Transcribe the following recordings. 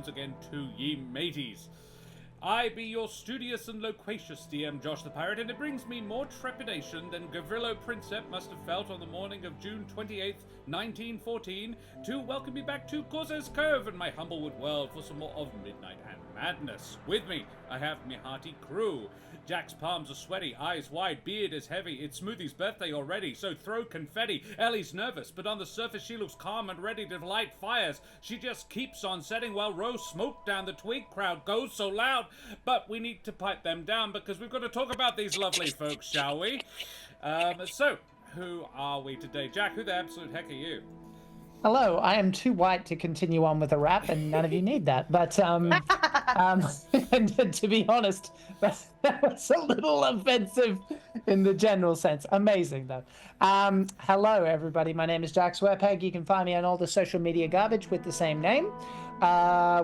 once again to ye mateys. I be your studious and loquacious DM, Josh the Pirate, and it brings me more trepidation than Gavrilo Princep must have felt on the morning of June 28th, 1914, to welcome me back to Corsair's Cove and my Humblewood world for some more of Midnight and Madness. With me, I have me hearty crew. Jack's palms are sweaty, eyes wide, beard is heavy. It's Smoothie's birthday already, so throw confetti. Ellie's nervous, but on the surface she looks calm and ready to light fires. She just keeps on setting while row smoke down the twig crowd goes so loud. But we need to pipe them down because we've got to talk about these lovely folks, shall we? So, who are we today? Jack, who the absolute heck are you? Hello, I am too white to continue on with a rap, and none of you need that. But and to be honest, that was a little offensive in the general sense. Amazing, though. Hello, everybody. My name is Jack Swearpeg. You can find me on all the social media garbage with the same name.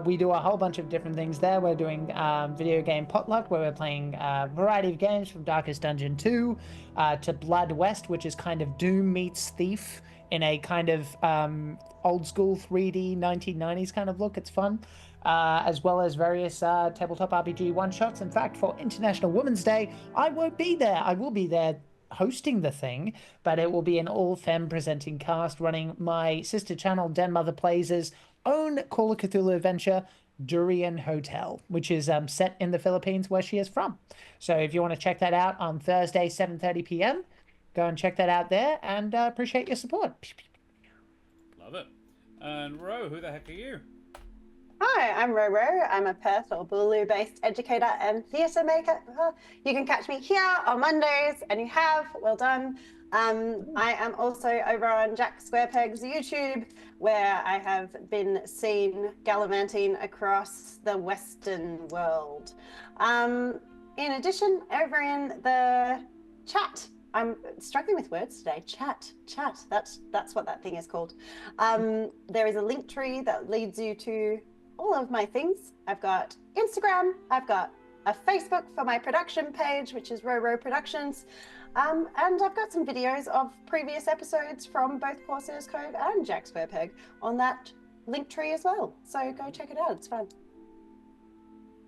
We do a whole bunch of different things there. We're doing video game potluck, where we're playing a variety of games from Darkest Dungeon 2 to Blood West, which is kind of Doom meets Thief in a kind of old school 3D 1990s kind of look. It's fun. As well as various tabletop RPG one-shots. In fact, for International Women's Day, I won't be there. I will be there hosting the thing, but it will be an all-femme presenting cast running my sister channel, Den Mother Plays' own Call of Cthulhu adventure, Durian Hotel, which is set in the Philippines where she is from. So if you want to check that out on Thursday, 7:30 p.m., go and check that out there, and appreciate your support. Love it. And Ro, who the heck are you? Hi, I'm Ro. I'm a Perth or Boolaloo-based educator and theatre maker. You can catch me here on Mondays, and you have. Well done. I am also over on Jack Squarepeg's YouTube, where I have been seen gallivanting across the Western world. In addition, over in the chat, I'm struggling with words today. Chat. That's what that thing is called. There is a link tree that leads you to all of my things. I've got Instagram. I've got a Facebook for my production page, which is Ro Productions. And I've got some videos of previous episodes from both Corsair's Cove and Jack Squarepeg on that link tree as well. So go check it out. It's fun.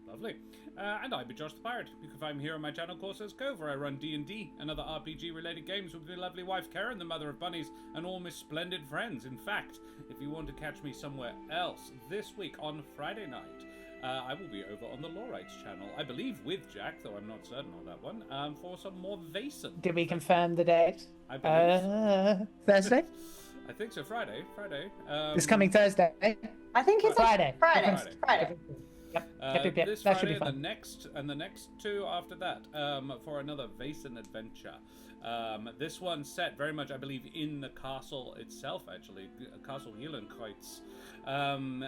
Lovely. And I be Josh the Pirate. You can find me here on my channel, Corsair's Cove, where I run D&D and other RPG-related games with my lovely wife, Karen, the mother of bunnies, and all my splendid friends. In fact, if you want to catch me somewhere else, this week on Friday night, I will be over on the Lorites channel, I believe with Jack, though I'm not certain on that one, for some more Vason. Did we confirm the date? I believe Thursday? I think so, Friday. This coming Thursday? I think it's Friday. Friday. Yep. This That Friday should be and fun. the next two after that, for another Vason adventure. This one set very much, I believe, in the castle itself, actually, Castle Hillenkreuz. And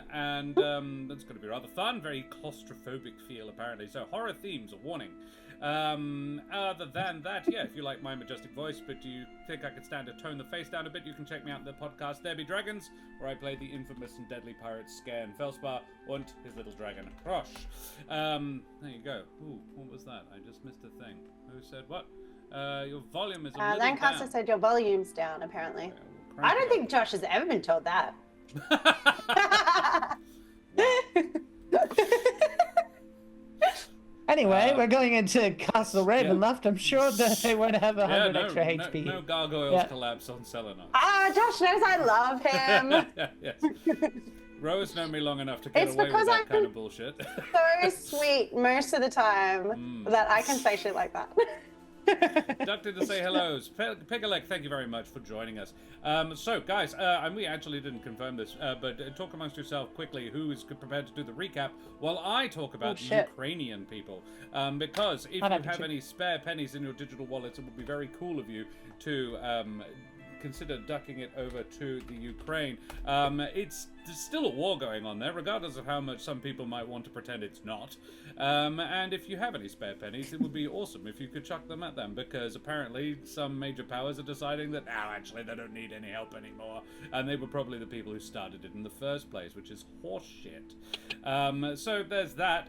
that's going to be rather fun, very claustrophobic feel, apparently. So horror themes, a warning. Other than that, yeah, if you like my majestic voice, but you think I could stand to tone the face down a bit, you can check me out in the podcast There Be Dragons, where I play the infamous and deadly pirate Scan Felspar and his little dragon Krosh. There you go. Ooh, what was that? I just missed a thing. Who said what? Your volume is a little Lancaster down. said your volume's down, apparently. Okay, we'll I don't crank think Josh has ever been told that. Anyway, we're going into Castle Ravenloft. I'm sure that they won't have 100 extra HP. No gargoyles collapse on Celinox. Josh knows I love him. Yes. Ro's known me long enough to get It's away with because that I'm kind of bullshit. So sweet most of the time that I can say shit like that. Ducted to say hellos. Piggalek, thank you very much for joining us. So, guys, and we actually didn't confirm this, but talk amongst yourself quickly who is prepared to do the recap while I talk about the Ukrainian people. Because if you have any spare pennies in your digital wallets, it would be very cool of you to consider ducking it over to the Ukraine. There's still a war going on there, regardless of how much some people might want to pretend it's not. And if you have any spare pennies, it would be awesome if you could chuck them at them, because apparently some major powers are deciding that, actually they don't need any help anymore, and they were probably the people who started it in the first place, which is horseshit. So there's that.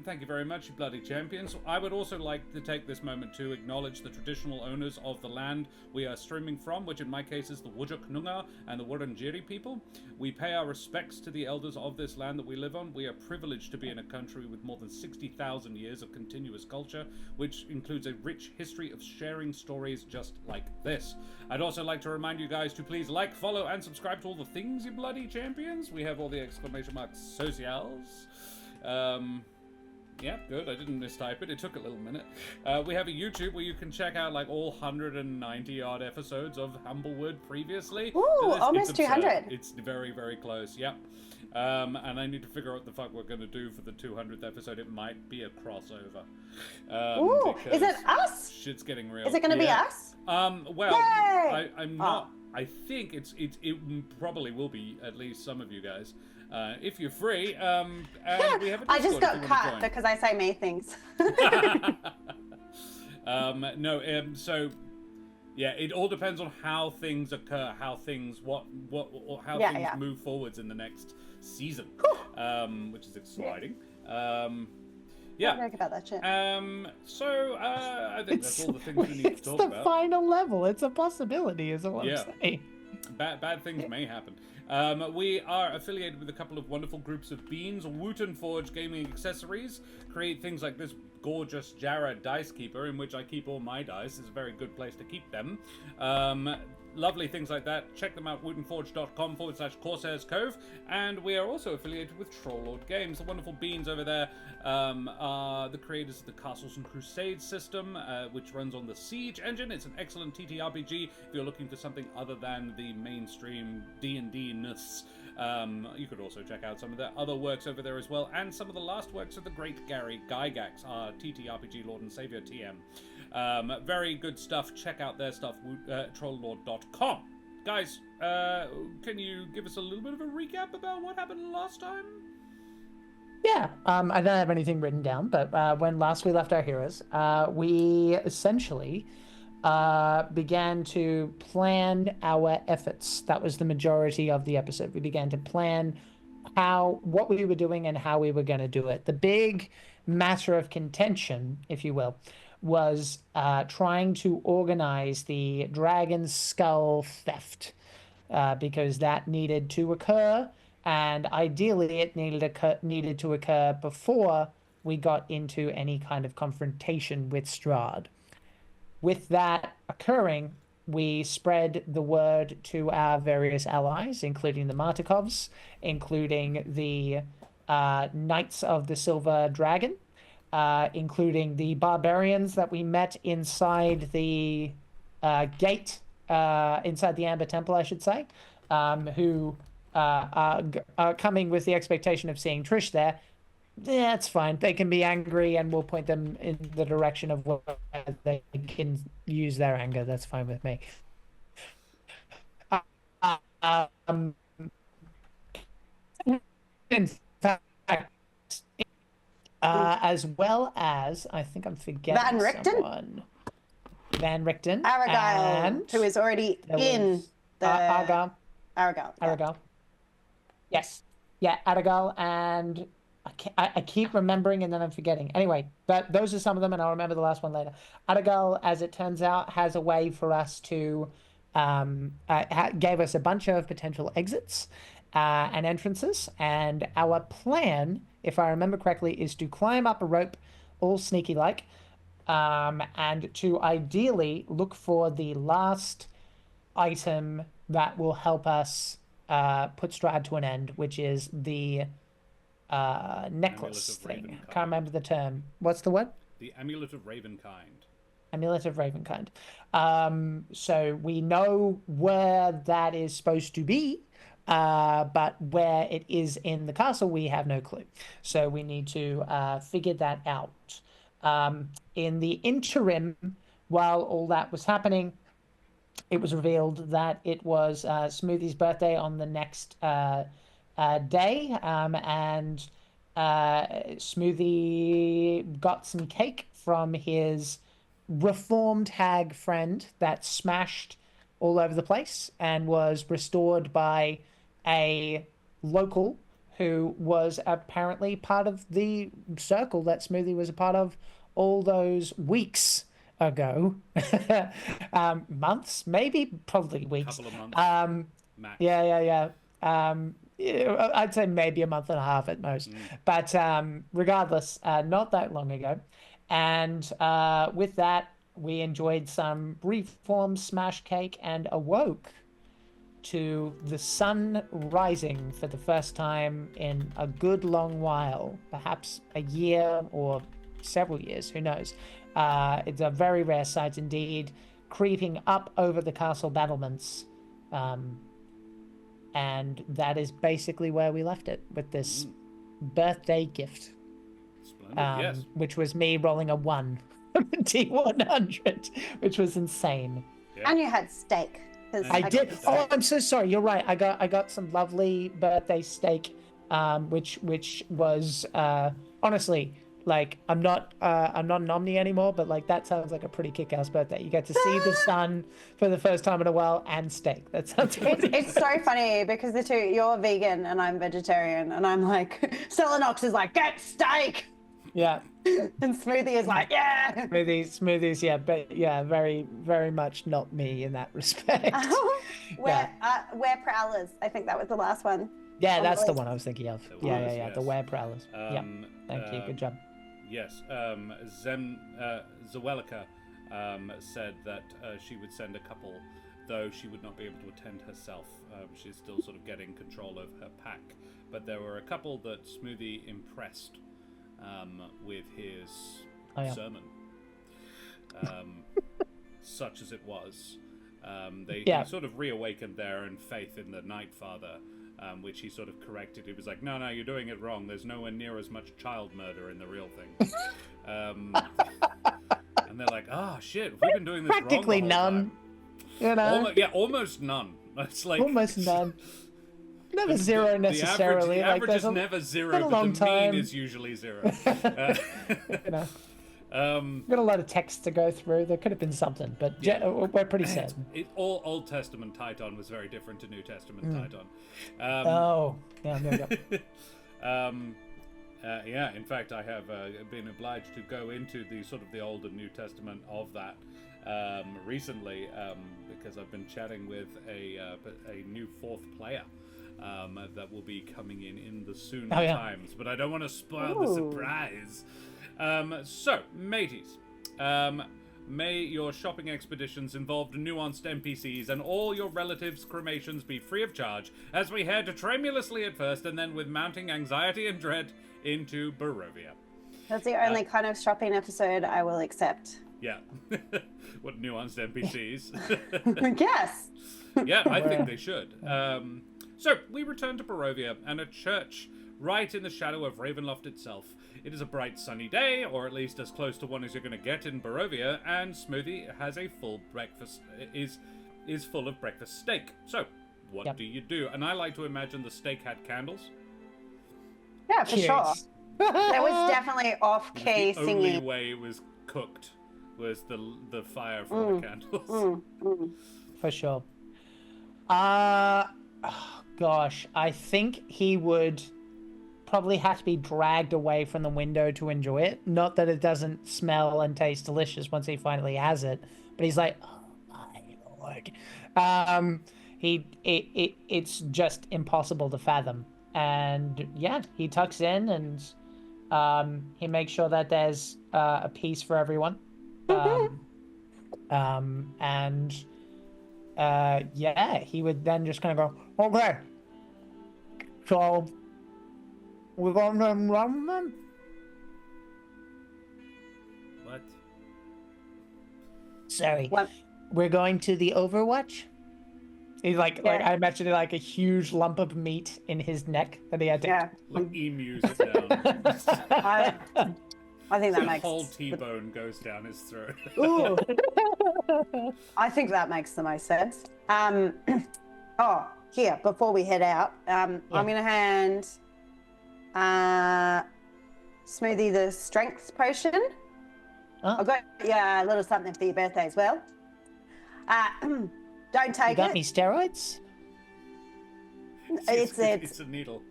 Thank you very much, you bloody champions. I would also like to take this moment to acknowledge the traditional owners of the land we are streaming from, which in my case is the Wujak Noongar and the Wurundjeri people. We pay our respects to the elders of this land that we live on. We are privileged to be in a country with more than 60,000 years of continuous culture, which includes a rich history of sharing stories just like this. I'd also like to remind you guys to please like, follow, and subscribe to all the things, you bloody champions. We have all the exclamation marks socials. Yeah, good. I didn't mistype it. It took a little minute. We have a YouTube where you can check out like all 190 odd episodes of Humblewood previously. Ooh, almost 200. It's very, very close. Yep. And I need to figure out what the fuck we're going to do for the 200th episode. It might be a crossover. Ooh, is it us? Shit's getting real. Is it going to be us? Well, Yay! I'm not. I think it probably will be at least some of you guys. If you're free, and we have a Discord I just got if you wanna cut join. because I say me things. So yeah, it all depends on how things occur, how things things move forwards in the next season, which is exciting. Yeah. I don't know about that shit. I think that's all the things we need to talk about. It's the final level. It's a possibility, is all I'm saying. Bad things may happen. We are affiliated with a couple of wonderful groups of beans. Wooten Forge Gaming Accessories create things like this gorgeous Jarrah Dice Keeper, in which I keep all my dice. It's a very good place to keep them. Lovely things like that. Check them out, wootenforge.com/Corsairs Cove. And we are also affiliated with Trolllord Games. The wonderful beans over there are the creators of the Castles and Crusades system, which runs on the Siege engine. It's an excellent TTRPG if you're looking for something other than the mainstream D&D-ness. You could also check out some of their other works over there as well, and some of the last works of the great Gary Gygax, our TTRPG Lord and Savior TM. Very good stuff. Check out their stuff, trolllord.com. Guys, can you give us a little bit of a recap about what happened last time? Yeah, I don't have anything written down, but when last we left our heroes, we essentially began to plan our efforts. That was the majority of the episode. We began to plan what we were doing and how we were going to do it. The big matter of contention, if you will, was trying to organize the dragon skull theft, because that needed to occur, and ideally it needed to occur before we got into any kind of confrontation with Strahd. With that occurring, we spread the word to our various allies, including the Martikovs, including the Knights of the Silver Dragon, including the barbarians that we met inside the gate, inside the Amber Temple, I should say, who are coming with the expectation of seeing Trish there. Yeah, it's fine. They can be angry, and we'll point them in the direction of where they can use their anger. That's fine with me. In fact, as well as, I think I'm forgetting Van Richten? someone. Van Richten. Aragyle, and who is already in the... Aragyle. Aragyle. Yeah. Aragyle. Yes. Yeah, Aragyle, and I keep remembering and then I'm forgetting. Anyway, those are some of them, and I'll remember the last one later. Aragyle, as it turns out, has a way for us to... gave us a bunch of potential exits and entrances, and our plan, if I remember correctly, is to climb up a rope, all sneaky-like, and to ideally look for the last item that will help us put Strahd to an end, which is the necklace thing. I can't remember the term. What's the word? The Amulet of Ravenkind. Amulet of Ravenkind. So we know where that is supposed to be, but where it is in the castle, we have no clue. So we need to figure that out. In the interim, while all that was happening, it was revealed that it was Smoothie's birthday on the next day, and Smoothie got some cake from his reformed hag friend that smashed all over the place and was restored by a local who was apparently part of the circle that Smoothie was a part of all those weeks ago. Months, maybe, probably weeks. Couple of months. Max. Yeah. Yeah, I'd say maybe a month and a half at most. But regardless, not that long ago. And with that, we enjoyed some reformed smash cake and awoke to the sun rising for the first time in a good long while, perhaps a year or several years, who knows. It's a very rare sight indeed, creeping up over the castle battlements. And that is basically where we left it, with this birthday gift. Splendid, yes. Which was me rolling a 1 from a D100, which was insane. Yeah. And you had steak. 'cause I got did. the steak. Oh, I'm so sorry. You're right. I got some lovely birthday steak, which was honestly, like, I'm not an Omni anymore, but like that sounds like a pretty kick-ass birthday. You get to see the sun for the first time in a while and steak. That sounds. It's so funny because you're vegan and I'm vegetarian, and I'm like, Celinox is like, get steak, Yeah. and Smoothie is like, yeah. Smoothies, yeah, but yeah, very, very much not me in that respect. We're prowlers. I think that was the last one. Yeah, on that's the list. one I was thinking of. It Yeah, was, yeah, yes. the were prowlers. Yeah, thank you, good job. Yes, Zawelika said that she would send a couple, though she would not be able to attend herself. She's still sort of getting control of her pack. But there were a couple that Smoothie impressed with his sermon, such as it was. They sort of reawakened their own faith in the Night Father, which he sort of corrected. He was like, no, you're doing it wrong. There's nowhere near as much child murder in the real thing. And they're like, shit, we've been doing this Practically wrong the whole none. time. You know? Almost none. It's like Almost none. Never zero necessarily. The average like, is never zero, been a but long the time. mean is usually zero. You know. Got a lot of text to go through. There could have been something, but we're pretty sad. All Old Testament Titan was very different to New Testament Titan. Yeah. In fact, I have been obliged to go into the sort of the Old and New Testament of that recently because I've been chatting with a new fourth player that will be coming in the soon times. But I don't want to spoil the surprise. So, mateys, may your shopping expeditions involve nuanced NPCs and all your relatives' cremations be free of charge as we head tremulously at first and then with mounting anxiety and dread into Barovia. That's the only kind of shopping episode I will accept. Yeah. What nuanced NPCs? Yes. Yeah, I think they should. So, we return to Barovia and a church right in the shadow of Ravenloft itself. It is a bright sunny day, or at least as close to one as you're going to get in Barovia, and Smoothie has a full breakfast, is full of breakfast steak. So, what do you do? And I like to imagine the steak had candles. Yeah, for sure. There was definitely off-key The singing. only way it was cooked was the fire from the candles. For sure. Gosh, I think he would probably have to be dragged away from the window to enjoy it. Not that it doesn't smell and taste delicious once he finally has it, but he's like, oh my lord. It's just impossible to fathom. And yeah, he tucks in and he makes sure that there's a piece for everyone. He would then just kind of go, okay, so we're going to run them? What? Sorry. What? We're going to the Overwatch? He's like I imagined like a huge lump of meat in his neck that he had to... Yeah. Like emus down. I think that The makes... whole T-bone goes down his throat. Ooh. I think that makes the most sense. Here, before we head out, I'm going to hand Smoothie the strength potion. Oh. I've got a little something for your birthday as well. Don't You take got it. me steroids? It's It's a needle.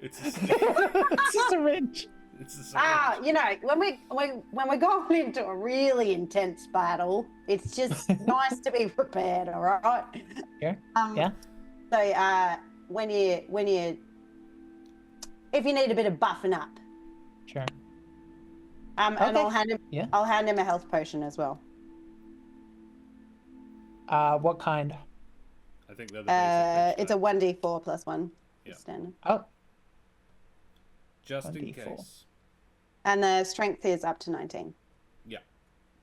It's a It's a syringe. It's a syringe. you know, when we're going into a really intense battle, it's just nice to be prepared. All right. Yeah. So if you need a bit of buffing up. Sure. And Okay. I'll hand him a health potion as well. What kind? I think they're the basic. It's a 1d4 plus 1. Yeah. Standard. Oh, Just in 1d4. case. And the strength is up to 19. Yeah.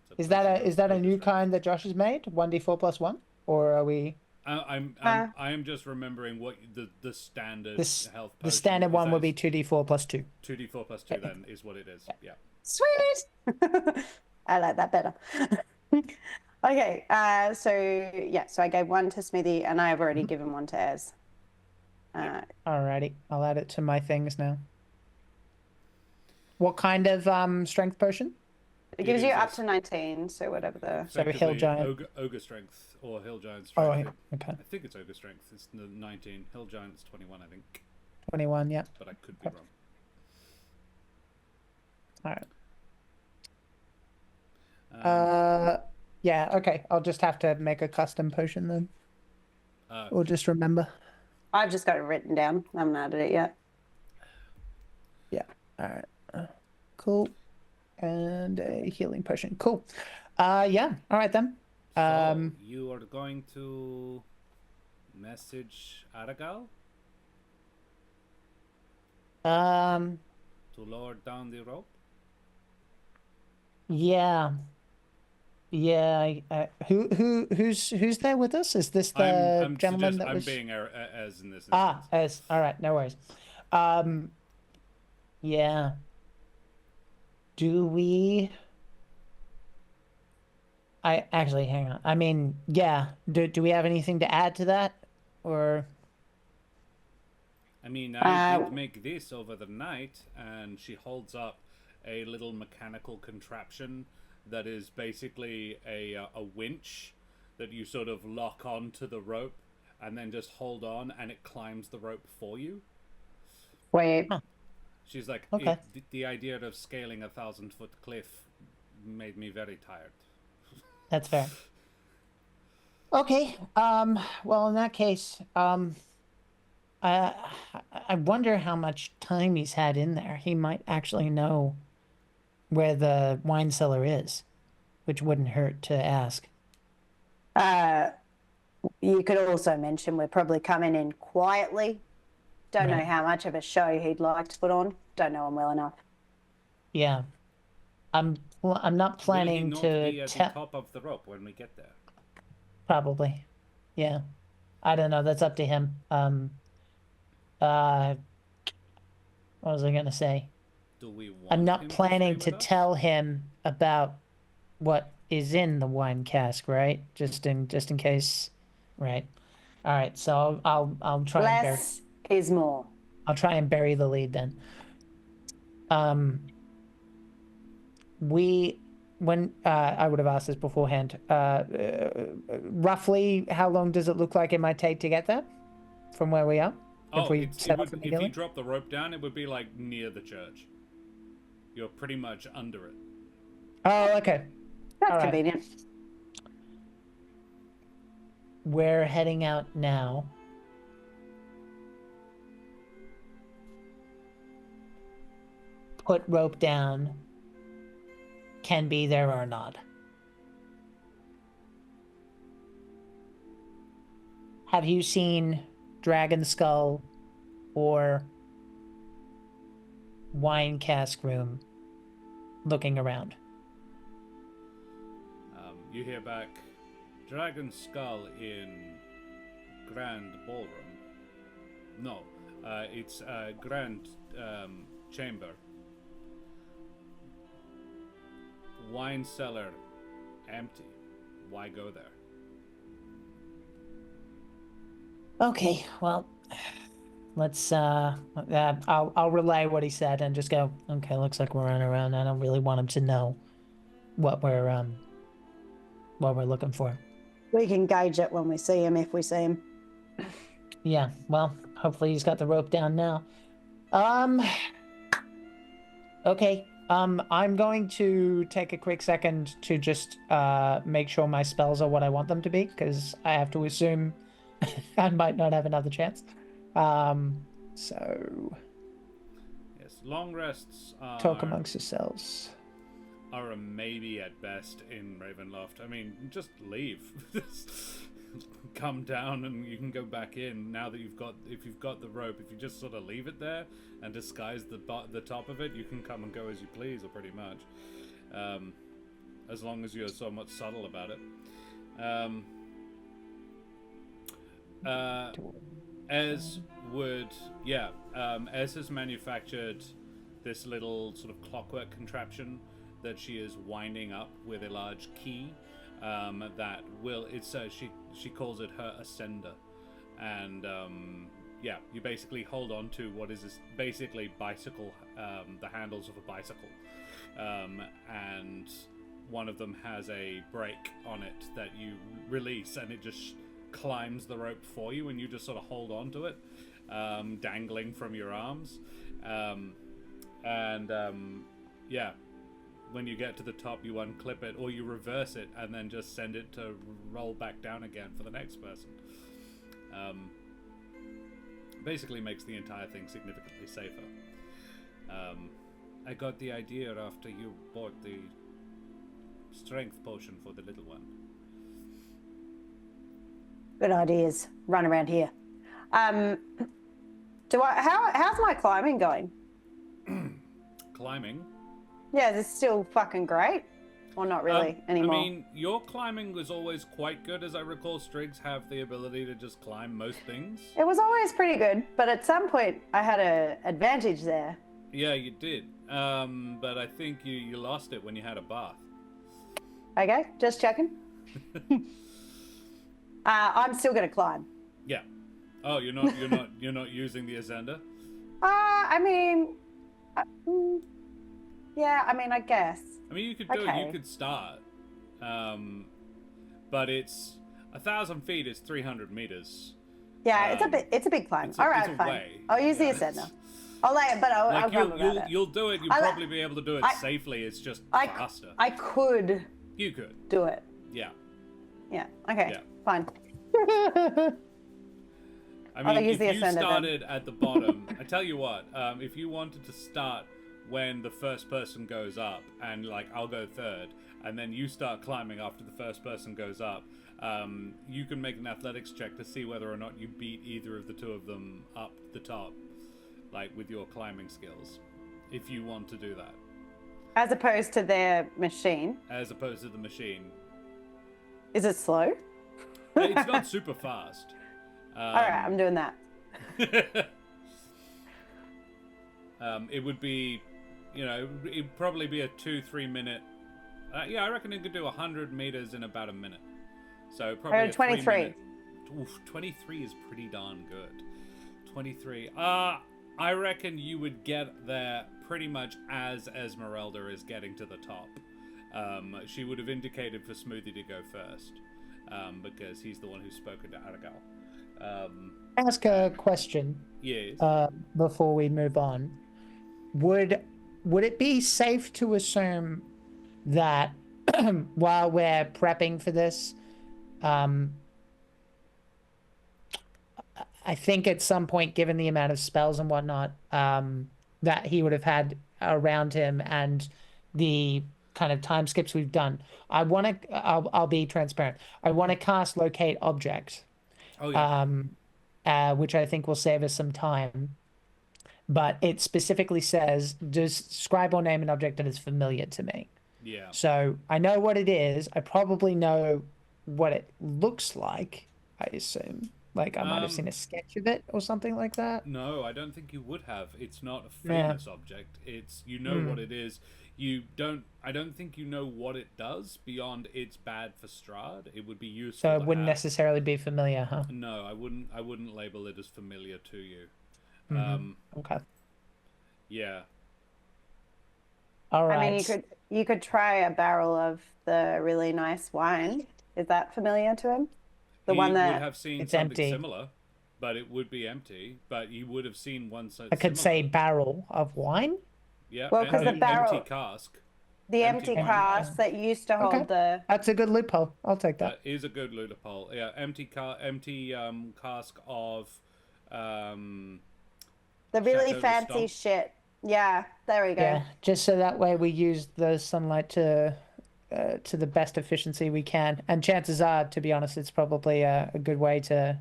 So is that potion a of new strength. kind that Josh has made? 1d4 plus 1? Or are we... I am just remembering what the standard health. The standard one would be 2d4 2d4 plus 2. 2d4 plus 2 then is what it is. Yeah. Sweet! I like that better. Okay, so I gave one to Smoothie, and I've already given one to Ez. Alrighty, I'll add it to my things now. What kind of strength potion? It gives you up is to 19, so whatever the... So hill effectively giant. ogre strength or hill giant Oh, strength. okay. I think it's ogre strength. It's 19. Hill giant's 21, I think. 21, yeah. But I could be wrong. Alright. Yeah, okay. I'll just have to make a custom potion then. Or just remember. I've just got it written down. I haven't added it yet. Yeah. Alright. Cool. And a healing potion. Cool. Yeah. Alright then. So you are going to message Aragal to lower down the rope? Yeah. Yeah. Who's there with us? Is this the gentleman that was... I'm being as in this instance. As. All right. No worries. Yeah. Do we... hang on. I mean, yeah. Do we have anything to add to that? Or... I mean, I did make this over the night, and she holds up a little mechanical contraption that is basically a winch that you sort of lock onto the rope and then just hold on, and it climbs the rope for you. Wait. Huh. She's like, Okay. The idea of scaling a 1,000-foot cliff made me very tired. That's fair. Okay. Well, in that case, I wonder how much time he's had in there. He might actually know where the wine cellar is, which wouldn't hurt to ask. You could also mention we're probably coming in quietly. Don't know how much of a show he'd like to put on. Don't know him well enough. Yeah. I'm not planning Will he not to be at the top of the rope when we get there? Probably. Yeah. I don't know. That's up to him. What was I gonna say? Do we want I'm not him planning to to stay with us? tell him about what is in the wine cask, right? Just in case. Right. All right. So I'll try and bury, Less is more. I'll try and bury the lead then. When I would have asked this beforehand. Roughly, how long does it look like it might take to get there from where we are? Oh, if you immediately? drop the rope down, it would be like near the church. You're pretty much under it. Oh, okay. That's All right. convenient. We're heading out now. Put rope down. Can be there or not. Have you seen Dragon Skull or Wine Cask Room looking around? You hear back, Dragon Skull in Grand Ballroom. No, it's Grand Chamber. Wine cellar empty. Why go there? Okay, well, let's I'll relay what he said and just go, okay, looks like we're running around. I don't really want him to know what we're looking for. We can gauge it when we see him, if we see him. Yeah, well, hopefully he's got the rope down now. Okay. I'm going to take a quick second to just make sure my spells are what I want them to be, because I have to assume I might not have another chance. So Yes, long rests talk amongst yourselves. are a maybe at best in Ravenloft. I mean, just leave. Come down and you can go back in now that if you've got the rope. If you just sort of leave it there and disguise the top of it, you can come and go as you please, or pretty much, as long as you're somewhat subtle about it. Ez has manufactured this little sort of clockwork contraption that she is winding up with a large key. That will she calls it her ascender, and you basically hold on to what is basically bicycle, the handles of a bicycle, and one of them has a brake on it that you release, and it just climbs the rope for you, and you just sort of hold on to it, dangling from your arms, when you get to the top, you unclip it, or you reverse it, and then just send it to roll back down again for the next person. Basically makes the entire thing significantly safer. I got the idea after you bought the strength potion for the little one. Good ideas. Run around here. How's my climbing going? Climbing? Yeah, is it still fucking great? Or not really anymore? I mean, your climbing was always quite good. As I recall, Strigs have the ability to just climb most things. It was always pretty good, but at some point I had an advantage there. Yeah, you did. But I think you lost it when you had a bath. Okay, just checking. I'm still gonna climb. Yeah. Oh, you're not using the ascender? I mean, yeah. I mean, I guess. I mean, you could do it. You could start. But it's 1,000 feet is 300 meters. Yeah, it's a big climb. All right, fine. Way. I'll use the ascender. I'll lay it, but I'll come about it. You'll do it. You'll probably be able to do it safely. It's just faster. I could. You could do it. Yeah. Yeah. Okay. Yeah. Fine. I mean, if you started at the bottom, I tell you what, if you wanted to start when the first person goes up, and like I'll go third, and then you start climbing after the first person goes up, you can make an athletics check to see whether or not you beat either of the two of them up the top, like with your climbing skills, if you want to do that. As opposed to their machine. As opposed to the machine. Is it slow? It's not super fast. All right, I'm doing that. It would be, it'd probably be a 2-3 minute. I reckon it could do 100 meters in about a minute. So probably 23. 23 is pretty darn good. 23. I reckon you would get there pretty much as Esmeralda is getting to the top. She would have indicated for Smoothie to go first, because he's the one who's spoken to Aragal. Ask a question. Yes. Before we move on, would it be safe to assume that while we're prepping for this, I think at some point, given the amount of spells and whatnot, that he would have had around him and the kind of time skips we've done, I'll be transparent. I want to cast Locate Object. Oh, yeah. Which I think will save us some time. But it specifically says, describe or name an object that is familiar to me. Yeah. So I know what it is. I probably know what it looks like, I assume. Like I might have seen a sketch of it or something like that. No, I don't think you would have. It's not a famous object. It's, what it is. I don't think you know what it does beyond it's bad for Strahd. It would be useful. So it wouldn't necessarily be familiar, huh? No, I wouldn't label it as familiar to you. Okay. Yeah. All right. I mean, you could try a barrel of the really nice wine. Is that familiar to him? The one that would have seen it's something empty. similar, but it would be empty. But you would have seen one such. I could say barrel of wine. Yeah. Well, because the barrel, empty cask. The empty cask that used to hold the. That's a good loophole. I'll take that. That is a good loophole. Yeah, empty cask of The really Chateau de fancy Stomp. shit. Yeah, there we go. Yeah, just so that way we use the sunlight to the best efficiency we can. And chances are, to be honest, it's probably a good way to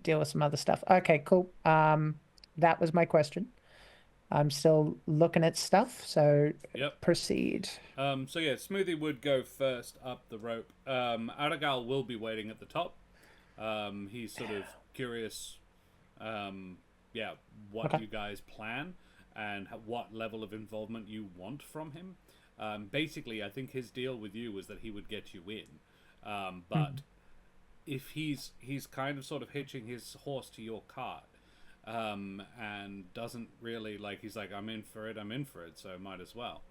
deal with some other stuff. Okay, cool. That was my question. I'm still looking at stuff, so Yep. proceed. So yeah, Smoothie would go first up the rope. Aragal will be waiting at the top. He's sort of curious, yeah, what Okay. you guys plan and what level of involvement you want from him. Basically, I think his deal with you was that he would get you in, but if he's kind of sort of hitching his horse to your cart, and doesn't really like, he's like, I'm in for it, so might as well.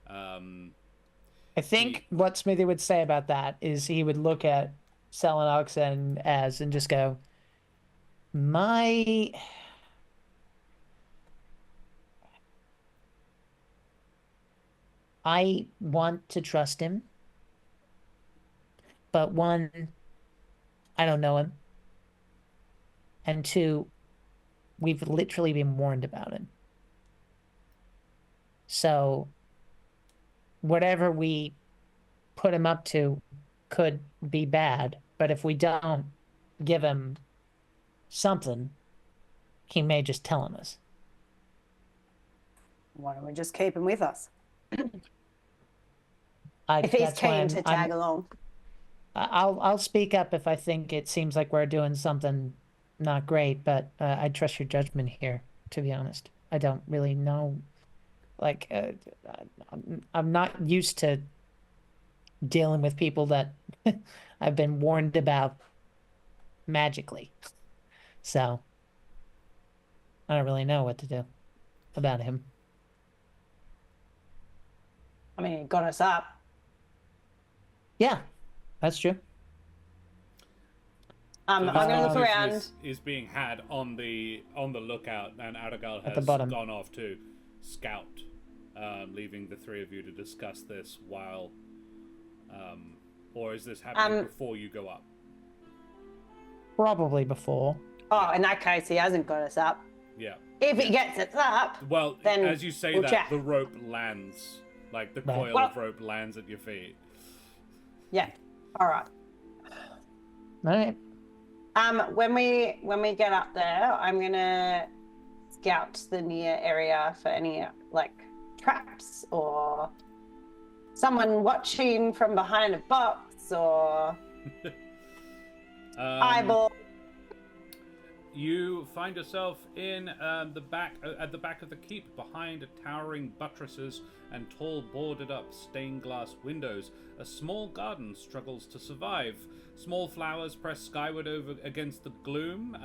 I think what Smithy would say about that is he would look at Celinox and Az and just go, my I want to trust him, but one, I don't know him, and two, we've literally been warned about him. So whatever we put him up to could be bad, but if we don't give him something, he may just tell on us. Why don't we just keep him with us? If he's That's why keen to tag along. I'll speak up if I think it seems like we're doing something not great, but I trust your judgment here, to be honest. I don't really know. Like, I'm not used to dealing with people that I've been warned about magically. So, I don't really know what to do about him. I mean, he got us up. Yeah, that's true. I'm going to look around. Is being had on the lookout, and Aragal At the has bottom. gone off to scout, leaving the three of you to discuss this while, or is this happening before you go up? Probably before. Oh, in that case, he hasn't got us up. Yeah. If he gets us up, Well, then as you say we'll that, chat. the rope lands, like the Right. coil of rope lands at your feet. Yeah. All right. All right. When we get up there, I'm gonna scout the near area for any like traps or someone watching from behind a box or eyeball. You find yourself in at the back of the keep, behind towering buttresses and tall boarded-up stained-glass windows. A small garden struggles to survive. Small flowers press skyward over against the gloom,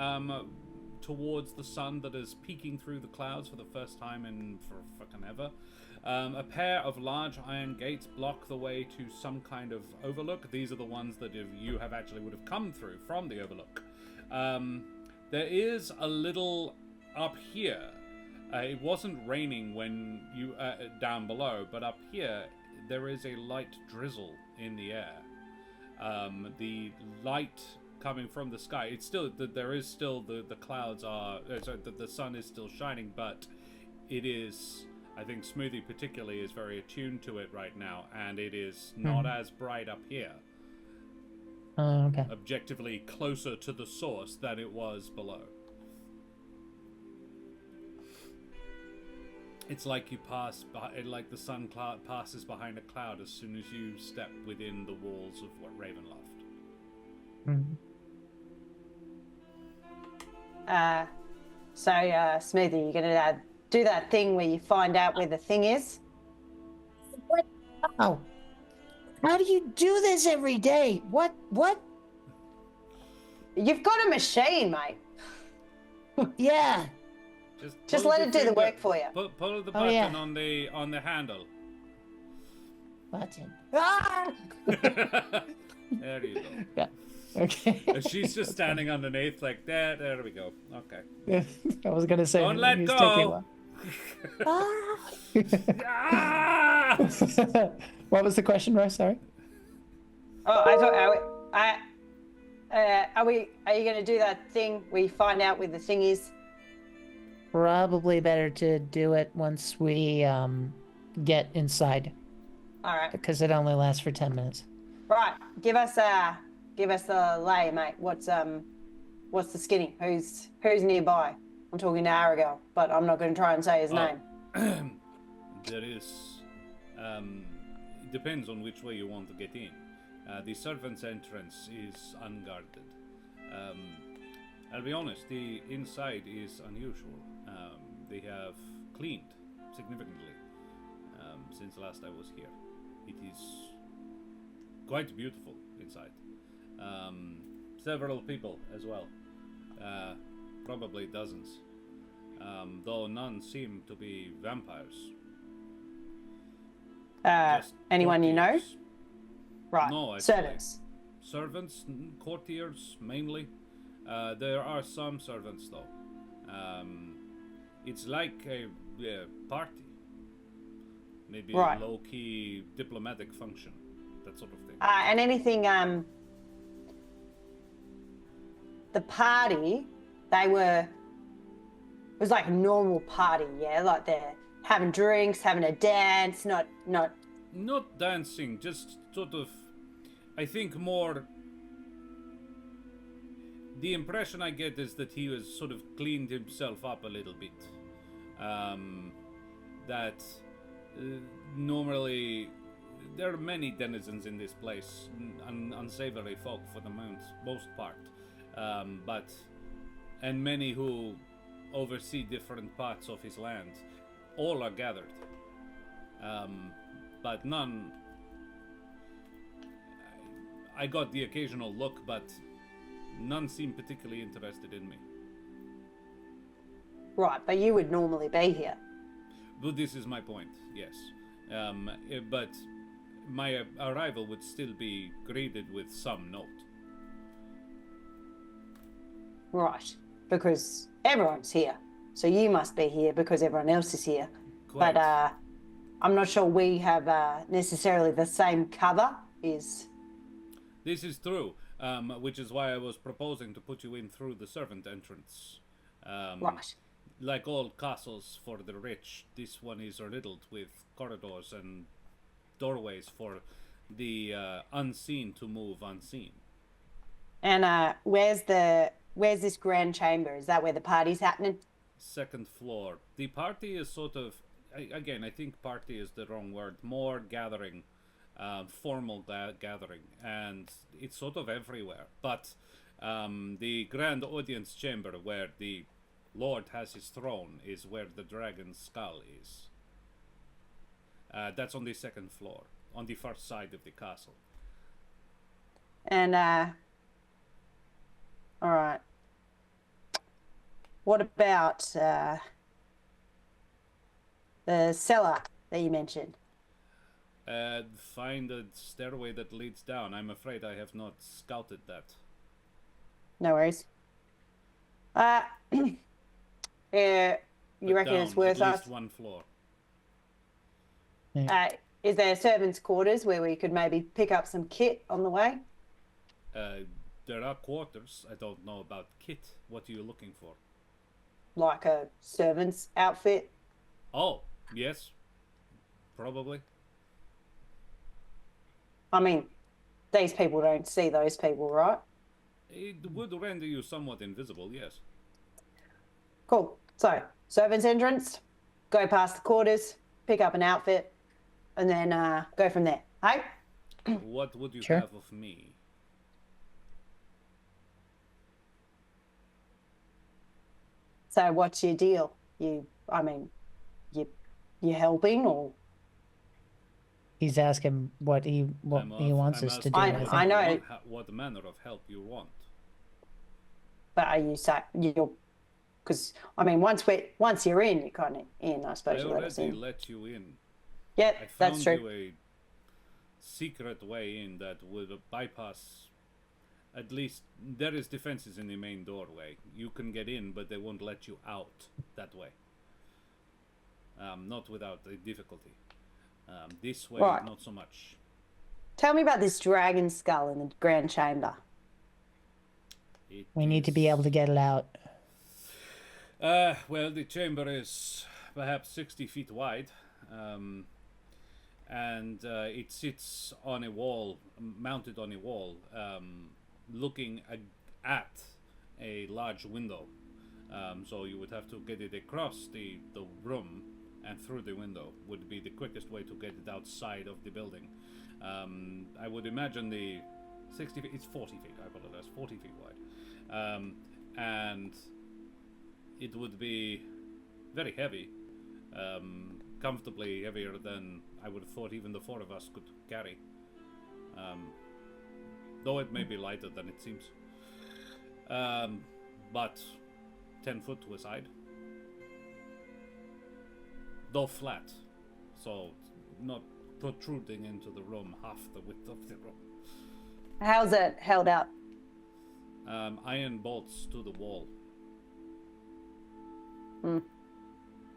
towards the sun that is peeking through the clouds for the first time in for fucking ever. A pair of large iron gates block the way to some kind of overlook. These are the ones that you have actually would have come through from the overlook. There is a little up here. It wasn't raining when you down below, but up here there is a light drizzle in the air. The light coming from the sky. It's still there is still the clouds are sorry, the sun is still shining, but it is. I think Smoothie particularly is very attuned to it right now, and it is not as bright up here. Okay. Objectively closer to the source than it was below. It's like you pass by, like the sun passes behind a cloud as soon as you step within the walls of Ravenloft. Smoothie, you're gonna do that thing where you find out where the thing is. What? Oh. How do you do this every day? What? You've got a machine, mate. Yeah. Just pull let the it do the finger- work for you. Pull the Oh, button yeah. on the handle. Button. Ah! There you go. Yeah. Okay. And she's just standing underneath, like there. There we go. Okay. I was gonna say. Don't let he's go. taking one. Ah! What was the question, Rose? Sorry. Oh, I thought Are you going to do that thing where you find out where the thing is? Probably better to do it once we get inside, All right. because it only lasts for 10 minutes. Right. Give us a lay, mate. What's the skinny? Who's nearby? I'm talking to Aragel, but I'm not going to try and say his name. There is. It depends on which way you want to get in. The servant's entrance is unguarded. I'll be honest, the inside is unusual. They have cleaned significantly since last I was here. It is quite beautiful inside. Several people as well. Probably dozens. Though none seem to be vampires. Anyone you know? Courtiers. Right. No, actually. Servants. Servants, courtiers mainly. There are some servants though. It's like a party. Maybe Right. a low-key diplomatic function. That sort of thing. And anything, the party, it was like a normal party, yeah? Like they're having drinks, having a dance, not... Not dancing, just sort of, I think more, the impression I get is that he was sort of cleaned himself up a little bit. That normally, there are many denizens in this place, unsavory folk for the most part, and many who oversee different parts of his land. All are gathered. But none. I got the occasional look, but none seem particularly interested in me. Right, but you would normally be here. But this is my point, yes. But my arrival would still be greeted with some note. Right, because everyone's here. So you must be here because everyone else is here. Quite. But I'm not sure we have necessarily the same cover. This is true, which is why I was proposing to put you in through the servant entrance. Right. Like all castles for the rich, this one is riddled with corridors and doorways for the unseen to move unseen. And where's this grand chamber? Is that where the party's happening? Second floor. The party is sort of, again, I think party is the wrong word, more gathering, formal gathering, and it's sort of everywhere. But the grand audience chamber where the Lord has his throne is where the dragon's skull is. That's on the second floor, on the far side of the castle. And all right. What about the cellar that you mentioned? Find a stairway that leads down. I'm afraid I have not scouted that. No worries. Yeah, you But reckon down, it's worth at least us? one floor. Is there servants' quarters where we could maybe pick up some kit on the way? There are quarters. I don't know about kit. What are you looking for? Like a servant's outfit? Oh, yes. Probably. I mean, these people don't see those people, right? It would render you somewhat invisible, yes. Cool. So, servant's entrance, go past the quarters, pick up an outfit, and then go from there. Hey? What would you Sure. have of me? So, what's your deal? You helping or? He's asking what he wants us to do. asking I what think. I know. you want- what manner of help you want. But are you you're? Because I mean, once you're in, you're kind of in. I suppose I you let us already in. let you in. Yeah, I found that's true. you a secret way in that would bypass. At least there is defenses in the main doorway. You can get in, but they won't let you out that way. Not without a difficulty. This way, Right. not so much. Tell me about this dragon skull in the grand chamber. We need to be able to get it out. Well, the chamber is perhaps 60 feet wide, and it sits on a wall, mounted on a wall, looking at a large window. So you would have to get it across the room and through the window would be the quickest way to get it outside of the building. I would imagine the 60 feet, it's 40 feet, I apologize, 40 feet wide. And it would be very heavy, comfortably heavier than I would have thought even the four of us could carry. Though it may be lighter than it seems. But 10 foot to a side. Though flat, so not protruding into the room half the width of the room. How's it held up? Iron bolts to the wall.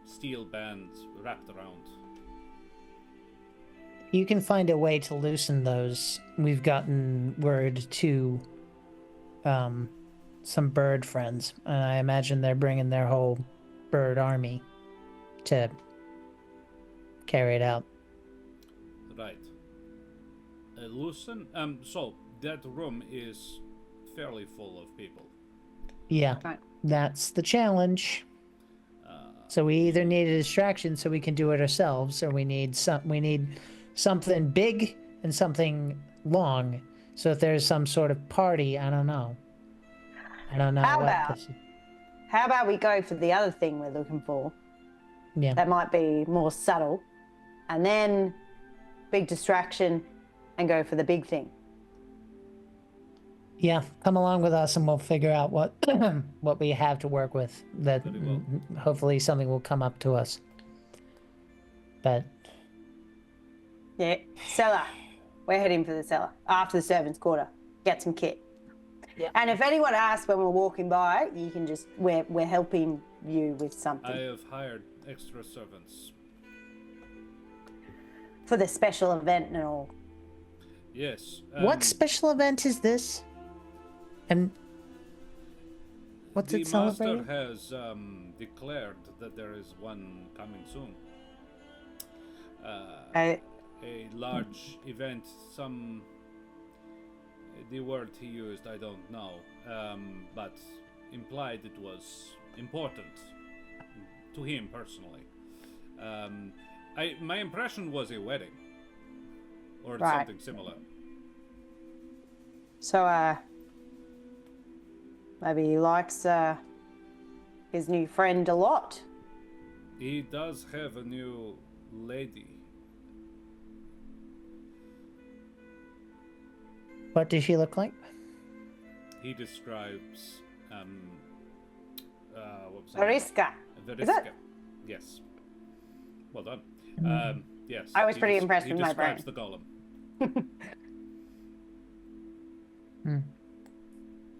Steel bands wrapped around. You can find a way to loosen those. We've gotten word to some bird friends, and I imagine they're bringing their whole bird army to carry it out. Right. Loosen. So that room is fairly full of people. Yeah, Right. that's the challenge. So we either need a distraction so we can do it ourselves, or we need something big and something long. So if there's some sort of party, I don't know. How about we go for the other thing we're looking for? Yeah. That might be more subtle, and then big distraction, and go for the big thing. Yeah, come along with us and we'll figure out what what we have to work with. That hopefully something will come up to us. But Yeah, cellar. We're heading for the cellar after the servants' quarter. Get some kit. Yeah. And if anyone asks when we're walking by, you can just we're helping you with something I have hired extra servants. for the special event and all. Yes. what special event is this? And what's the it celebrating? master has declared that there is one coming soon. A large event. The word he used I don't know, but implied it was important to him personally. My impression was a wedding or Right. something similar. So maybe he likes his new friend a lot. He does have a new lady. What does she look like? He describes what was Mariska. Veriska. Is it? Yes. Well done. Yes. I was he pretty impressed with my describes the golem.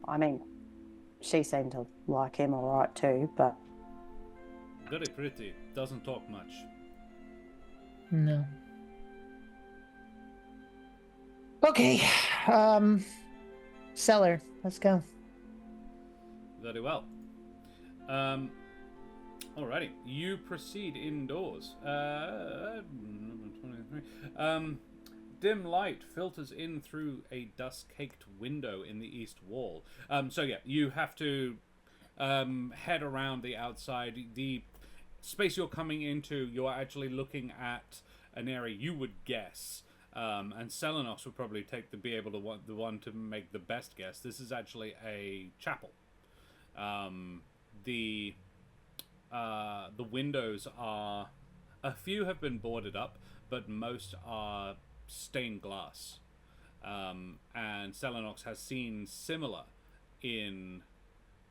I mean, she seemed to like him all right too, but Very pretty. Doesn't talk much. No. Okay. Cellar. Let's go. Very well. Alrighty. You proceed indoors. 23. Dim light filters in through a dust-caked window in the east wall. So yeah, you have to head around the outside. The space you're coming into, you're actually looking at an area you would guess. And Celinox would probably be able to the one to make the best guess. This is actually a chapel. The windows are, a few have been boarded up, but most are stained glass. And Celinox has seen similar in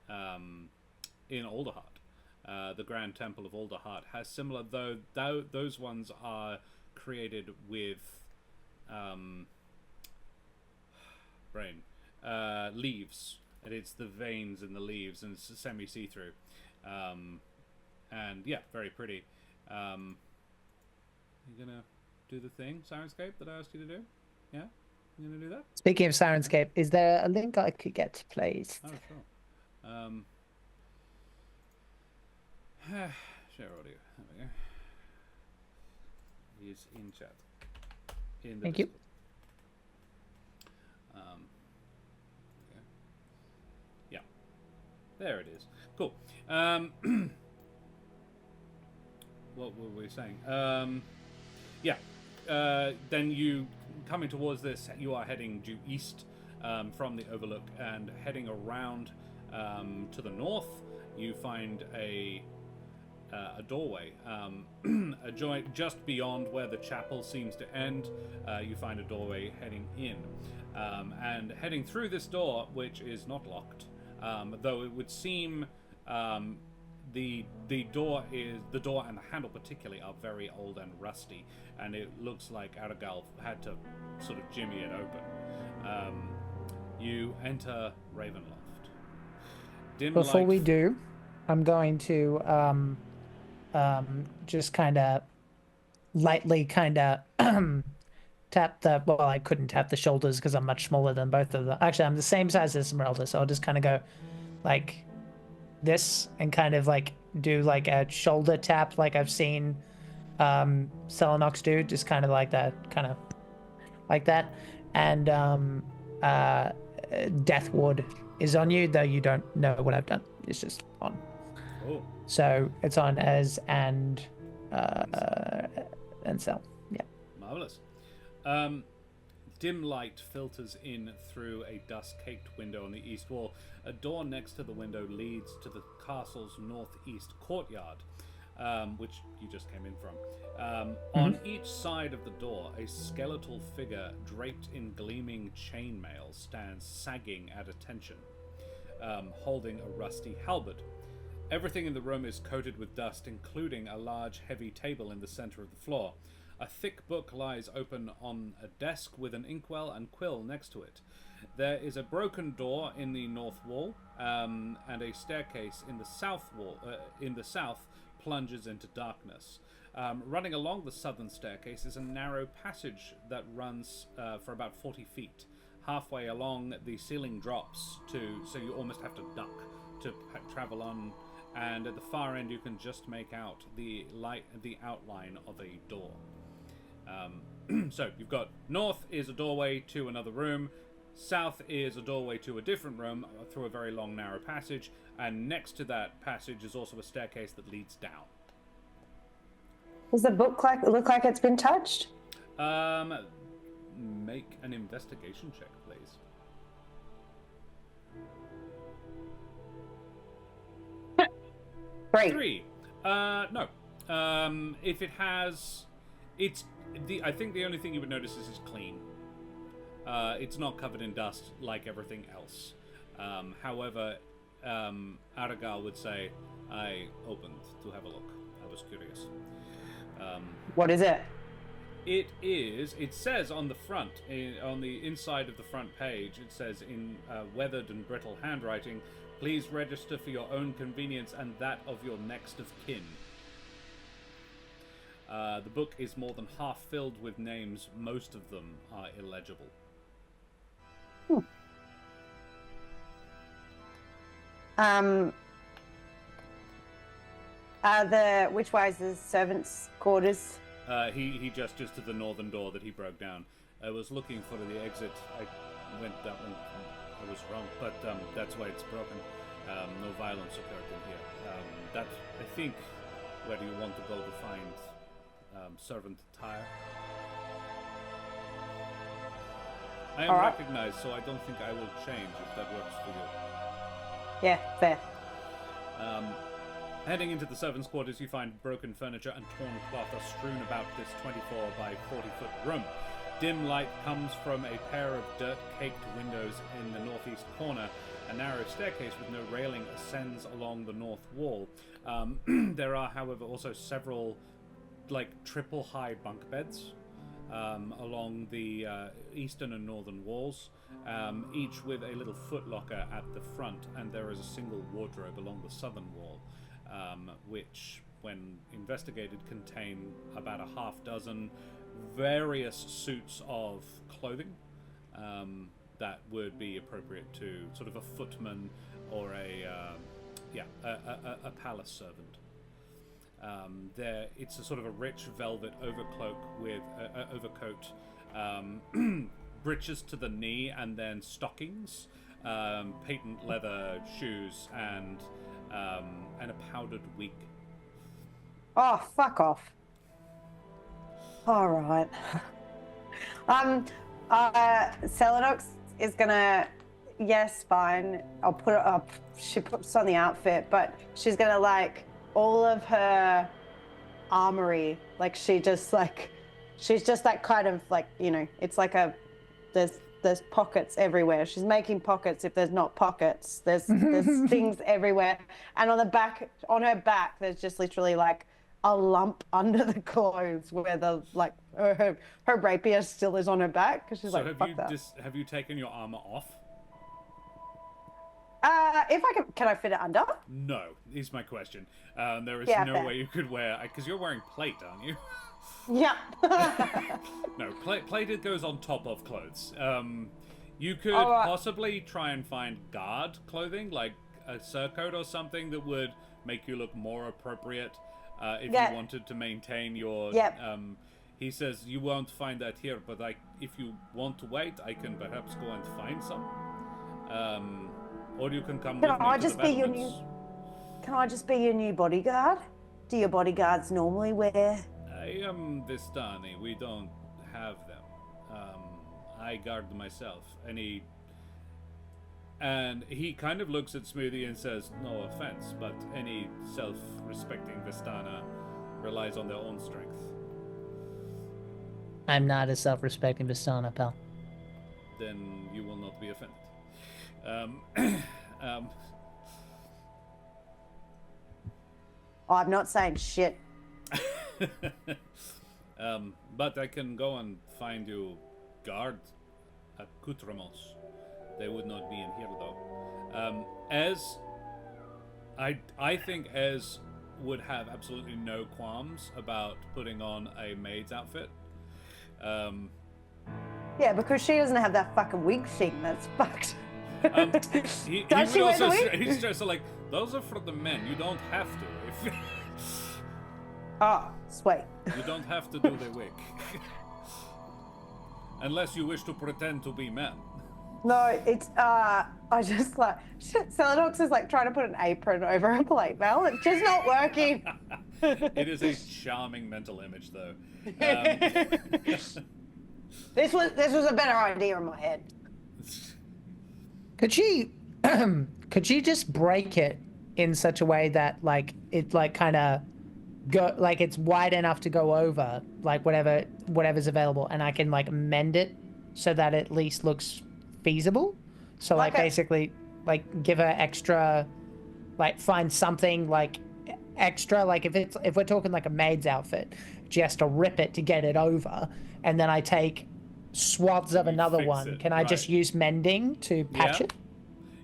Alderheart. The Grand Temple of Alderheart has similar, though those ones are created with leaves, and it's the veins in the leaves, and it's semi see-through, and yeah, very pretty. You gonna do the thing, Sirenscape, that I asked you to do? Yeah. You gonna do that? Speaking of Sirenscape, is there a link I could get, please? Oh, sure. Share audio. There we go. He's in chat. In the Thank you. Discord. Yeah. There it is. Cool. What were we saying? Then you coming towards this, you are heading due east from the overlook and heading around to the north. You find a doorway, a joint just beyond where the chapel seems to end. You find a doorway heading in, and heading through this door, which is not locked, though it would seem the door and the handle particularly are very old and rusty, and it looks like Aragal had to sort of jimmy it open. You enter Ravenloft. Before we do, I'm going to just kind of lightly tap the. Well, I couldn't tap the shoulders because I'm much smaller than both of them. Actually, I'm the same size as Esmeralda, so I'll just kind of go like this and kind of like do like a shoulder tap, like I've seen Celinox do, just kind of like that, kind of like that. And Deathward is on you, though you don't know what I've done. It's just on. Oh. So it's on as and Cell. Yeah. Marvelous. Dim light filters in through a dust-caked window on the east wall. A door next to the window leads to the castle's northeast courtyard, which you just came in from. On each side of the door, a skeletal figure draped in gleaming chainmail stands sagging at attention, holding a rusty halberd. Everything in the room is coated with dust, including a large, heavy table in the center of the floor. A thick book lies open on a desk with an inkwell and quill next to it. There is a broken door in the north wall, and a staircase in the south wall. In the south, plunges into darkness. Running along the southern staircase is a narrow passage that runs for about 40 feet. Halfway along, the ceiling drops so you almost have to duck to travel on. And at the far end, you can just make out the outline of a door. So you've got north is a doorway to another room, south is a doorway to a different room through a very long narrow passage, and next to that passage is also a staircase that leads down. Does the book look like it's been touched? Make an investigation check, please. 3. No. If it has, I think the only thing you would notice is it's clean. It's not covered in dust like everything else. However, Aragal would say, I opened to have a look. I was curious. What is it? It says on the front, on the inside of the front page, it says in weathered and brittle handwriting, please register for your own convenience and that of your next of kin. The book is more than half filled with names. Most of them are illegible. Which way is the servants' quarters? He gestures to the northern door that he broke down. I was looking for the exit. I went that one. I was wrong, but that's why it's broken. No violence occurred in here. That's, I think, where you want to go to find servant attire. I am recognized, so I don't think I will change if that works for you. Yeah, fair. Heading into the servants' quarters, you find broken furniture and torn cloth are strewn about this 24 by 40-foot room. Dim light comes from a pair of dirt-caked windows in the northeast corner. A narrow staircase with no railing ascends along the north wall. There are, however, also several, triple-high bunk beds along the eastern and northern walls, each with a little footlocker at the front, and there is a single wardrobe along the southern wall, which, when investigated, contain about a half dozen various suits of clothing, that would be appropriate to sort of a footman or a palace servant. It's a sort of a rich velvet overcloak with overcoat, breeches to the knee, and then stockings, patent leather shoes, and a powdered wig. Oh, fuck off. All right. Celinox is gonna. Yes, fine. I'll put it up. She puts on the outfit, but she's gonna like all of her armory. Like she's just that kind of like, you know, it's like there's pockets everywhere. She's making pockets if there's not pockets. There's things everywhere. And on her back, there's just literally like a lump under the clothes where the like her rapier still is on her back because she's so like, fuck that. Have you taken your armor off? If I can I fit it under? No, is my question. There is no fair. way you could wear, because you're wearing plate, aren't you? Yeah. No, plated goes on top of clothes. You could possibly try and find guard clothing, like a surcoat or something that would make you look more appropriate if you wanted to maintain your... he says you won't find that here, but if you want to wait, I can perhaps go and find some. Or you can come with me to the battlements. Can I just be your new bodyguard? Do your bodyguards normally wear... I am Vistani. We don't have them. I guard myself. And he kind of looks at Smoothie and says, no offense, but any self-respecting Vistana relies on their own strength. I'm not a self-respecting Vistana, pal. Then you will not be offended. I'm not saying shit. But I can go and find you guard accoutrements. They would not be in here though. I think Ez would have absolutely no qualms about putting on a maid's outfit. Yeah, because she doesn't have that fucking wig thing that's fucked. He's just like, those are for the men. You don't have to. Oh, sweet. You don't have to do the wig. Unless you wish to pretend to be men. No, it's, I just like, Celinox is like trying to put an apron over a plate mail. It's just not working. It is a charming mental image, though. This was a better idea in my head. Could she just break it in such a way that like it like kind of go like it's wide enough to go over like whatever's available, and I can like mend it so that it at least looks feasible. So like basically like give her extra, like find something like extra, like if we're talking like a maid's outfit, she has to rip it to get it over, and then I take swaths of another one. Can I just use mending to patch it?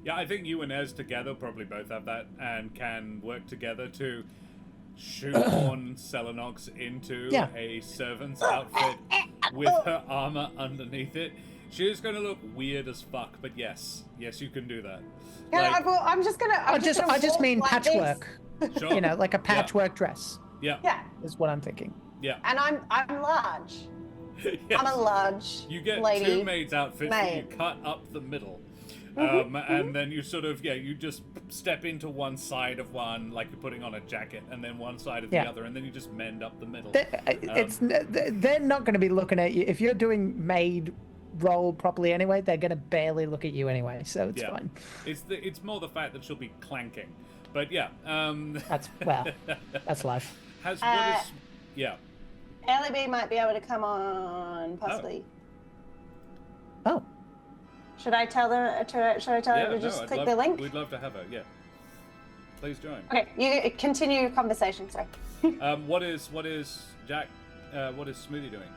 Yeah, I think you and Ez together probably both have that and can work together to shoehorn Celinox into a servant's outfit with her armor underneath it. She's going to look weird as fuck, but yes, you can do that. I just mean patchwork. Sure. You know, like a patchwork dress. Yeah. Is what I'm thinking. Yeah. And I'm large. Yes. I'm a large You get lady two maids' outfits that you cut up the middle. And then you sort of, you just step into one side of one, like you're putting on a jacket, and then one side of the other, and then you just mend up the middle. They're not going to be looking at you. If you're doing maid role properly anyway, they're going to barely look at you anyway, so it's fine. It's more the fact that she'll be clanking. But that's life. Ellie B might be able to come on, possibly. Oh. Should I tell them? Should I tell them to just click the link? We'd love to have her. Yeah. Please join. Okay, you continue your conversation. Sorry. What is Jack? What is Smoothie doing?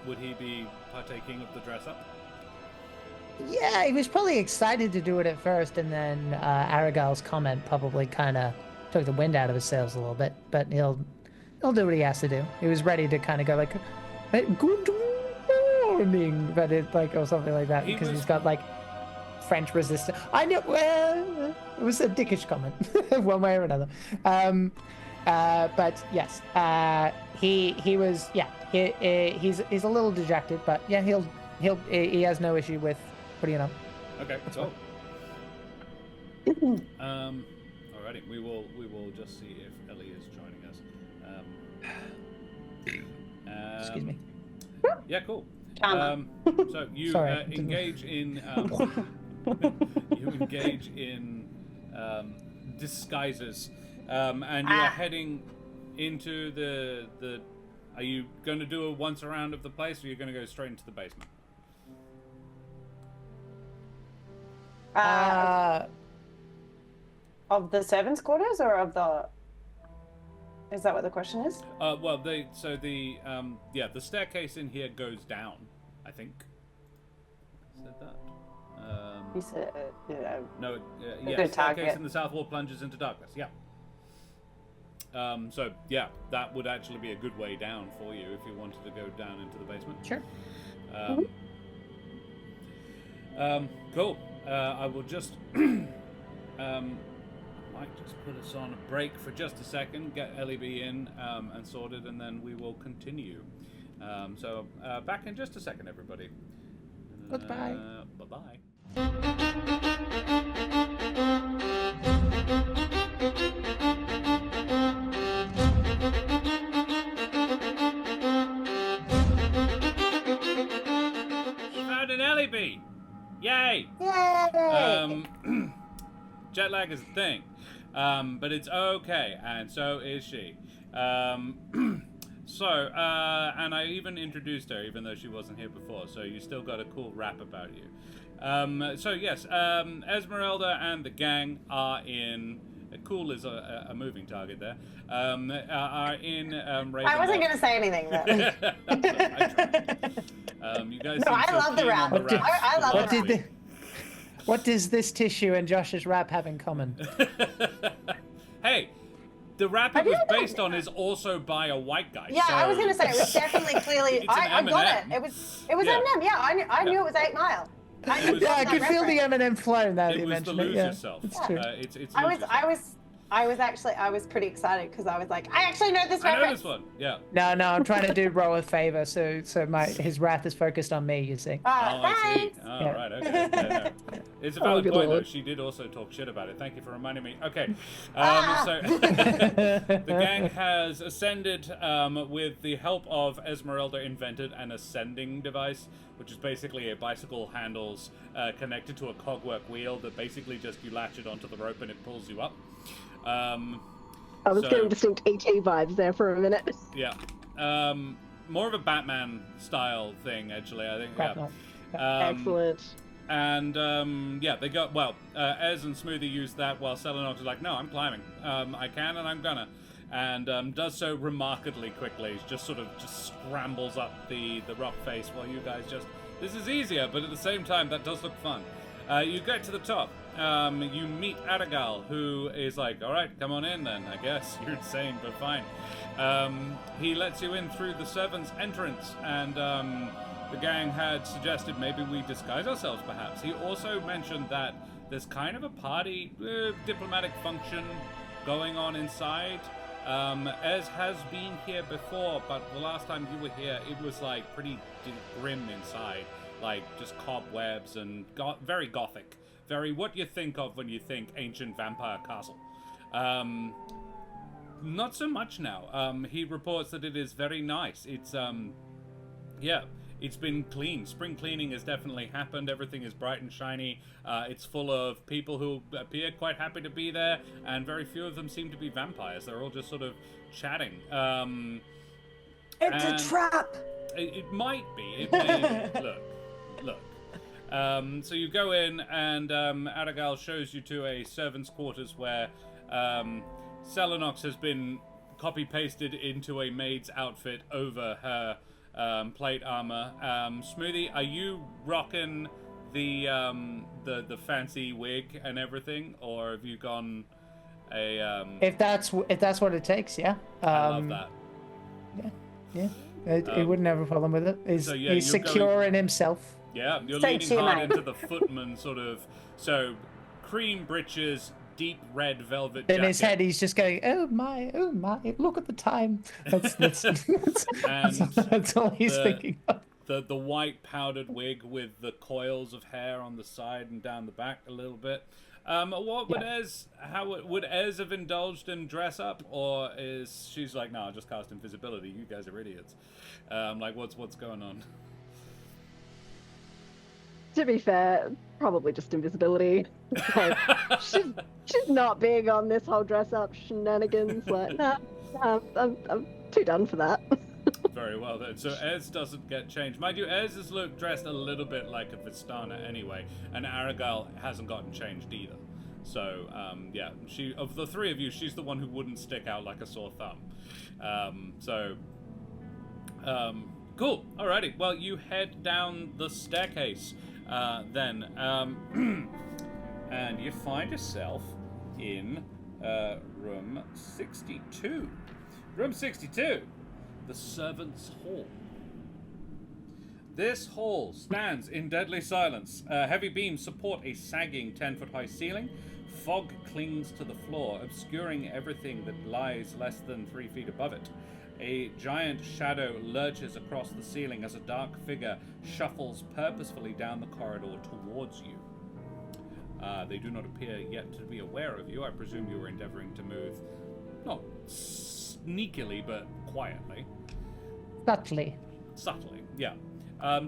Would he be partaking of the dress up? Yeah, he was probably excited to do it at first, and then Aragal's comment probably kind of took the wind out of his sails a little bit. But he'll do what he has to do. He was ready to kind of go like, "Good burning, but it's like, or something like that, because he's got like French resistance. I know. Well, it was a dickish comment, one way or another. But yes, he was. Yeah, he's a little dejected, but yeah, he has no issue with putting it on. Okay, cool. Alrighty, we will just see if Ellie is joining us. Excuse me. Yeah, cool. So you engage in disguises, and you are heading into the. Are you going to do a once around of the place, or are you going to go straight into the basement? Of the servants' quarters, or of the? Is that what the question is? Well, the staircase in here goes down, I think. Said that. You said no. good Staircase target. in the south wall plunges into darkness. Yeah. So yeah, that would actually be a good way down for you if you wanted to go down into the basement. Sure. Cool. I will just might just put us on a break for just a second, get LEB in and sorted, and then we will continue. So back in just a second, everybody. Goodbye. Bye-bye. Found an LEB! Yay! Yay! Jet lag is a thing. But it's okay, and so is she. And I even introduced her, even though she wasn't here before, so you still got a cool rap about you. So yes, Esmeralda and the gang are in... Cool is a moving target there. Are in Ravenloft. I wasn't going to say anything, but... you guys No, I love the rap. I love it. What does this tissue and Josh's rap have in common? Hey, the rap it was based on is also by a white guy. Yeah, so... I was going to say, it was definitely clearly... I got it. It was Eminem. Yeah, I knew it was 8 Mile. I could feel the Eminem flow now that you mentioned it. Yeah, yourself. It's true. I was pretty excited because I was like, I actually know this reference. I know reference. this one. Yeah. No, I'm trying to do Ro a favor, so his wrath is focused on me. You see. I see. Thanks. Oh, right. Okay. Yeah, no. It's a valid point, though. She did also talk shit about it. Thank you for reminding me. Okay. So the gang has ascended with the help of Esmeralda invented an ascending device, which is basically a bicycle handles connected to a cogwork wheel that basically just you latch it onto the rope and it pulls you up. I was getting distinct ET vibes there for a minute. Yeah. More of a Batman style thing, actually, I think. Yeah. Excellent. And they got Ez and Smoothie used that while Celinox was like, no, I'm climbing. I can and I'm gonna. And does so remarkably quickly. Just sort of scrambles up the rock face while you guys this is easier, but at the same time that does look fun. You get to the top. You meet Adagal, who is like, all right, come on in then, I guess. You're insane, but fine. He lets you in through the servants' entrance, and the gang had suggested maybe we disguise ourselves, perhaps. He also mentioned that there's kind of a party, diplomatic function going on inside. Ez has been here before, but the last time you were here, it was like pretty grim inside. Like just cobwebs and very gothic. Very what you think of when you think ancient vampire castle. Not so much now. He reports that it is very nice. It's it's been clean. Spring cleaning has definitely happened. Everything is bright and shiny. It's full of people who appear quite happy to be there, and very few of them seem to be vampires. They're all just sort of chatting. It's a trap. It might be. It may. Look. So you go in, and Adagal shows you to a servant's quarters where Celinox has been copy-pasted into a maid's outfit over her plate armor. Smoothie, are you rocking the fancy wig and everything, or have you gone a? If that's what it takes, yeah. I love that. Yeah. He wouldn't have a problem with it. He's secure in himself. Yeah, you're Stay leading tuned, hard mate. into the footman sort of. So, cream breeches, deep red velvet jacket. In his head, he's just going, "Oh my, look at the time." That's all he's thinking of. The white powdered wig with the coils of hair on the side and down the back a little bit. Would Ez have indulged in dress up, or is she's like, no, I'll just cast invisibility. You guys are idiots. Like, what's going on? To be fair, probably just invisibility. Like, she's not big on this whole dress up shenanigans. Like, nah, I'm too done for that. Very well then. So Ez doesn't get changed. Mind you, Ez is dressed a little bit like a Vistana anyway, and Aragal hasn't gotten changed either. So, yeah, of the three of you, she's the one who wouldn't stick out like a sore thumb. Cool. Alrighty. Well, you head down the staircase then, and you find yourself in room 62. Room 62. The Servants' Hall. This hall stands in deadly silence. Heavy beams support a sagging 10-foot-high ceiling. Fog clings to the floor, obscuring everything that lies less than 3 feet above it. A giant shadow lurches across the ceiling as a dark figure shuffles purposefully down the corridor towards you. They do not appear yet to be aware of you. I presume you were endeavoring to move, not sneakily, but quietly. Subtly, yeah.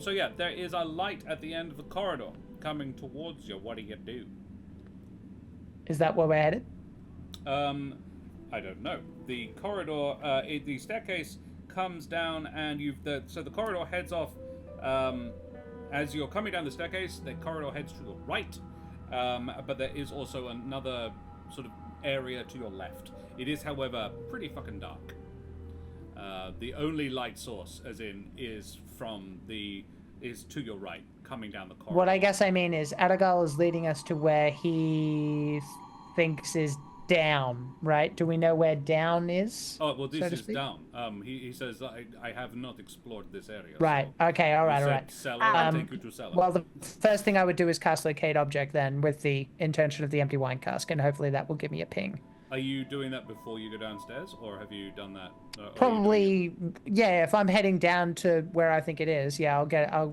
So yeah, there is a light at the end of the corridor coming towards you. What do you do? Is that where we're headed? I don't know. The corridor, the staircase comes down, and so the corridor heads off. As you're coming down the staircase, the corridor heads to your right, but there is also another sort of area to your left. It is, however, pretty fucking dark. The only light source, as in, is to your right, coming down the corridor. What I guess I mean is Aragal is leading us to where he thinks is down, right? Do we know where down is? Oh, well, this is down. He says, I have not explored this area. Right, so okay, all right. Cellar, I'll take you to cellar. Well, the first thing I would do is cast Locate Object then, with the intention of the empty wine cask, and hopefully that will give me a ping. Are you doing that before you go downstairs, or have you done that? Probably, yeah. If I'm heading down to where I think it is, yeah, I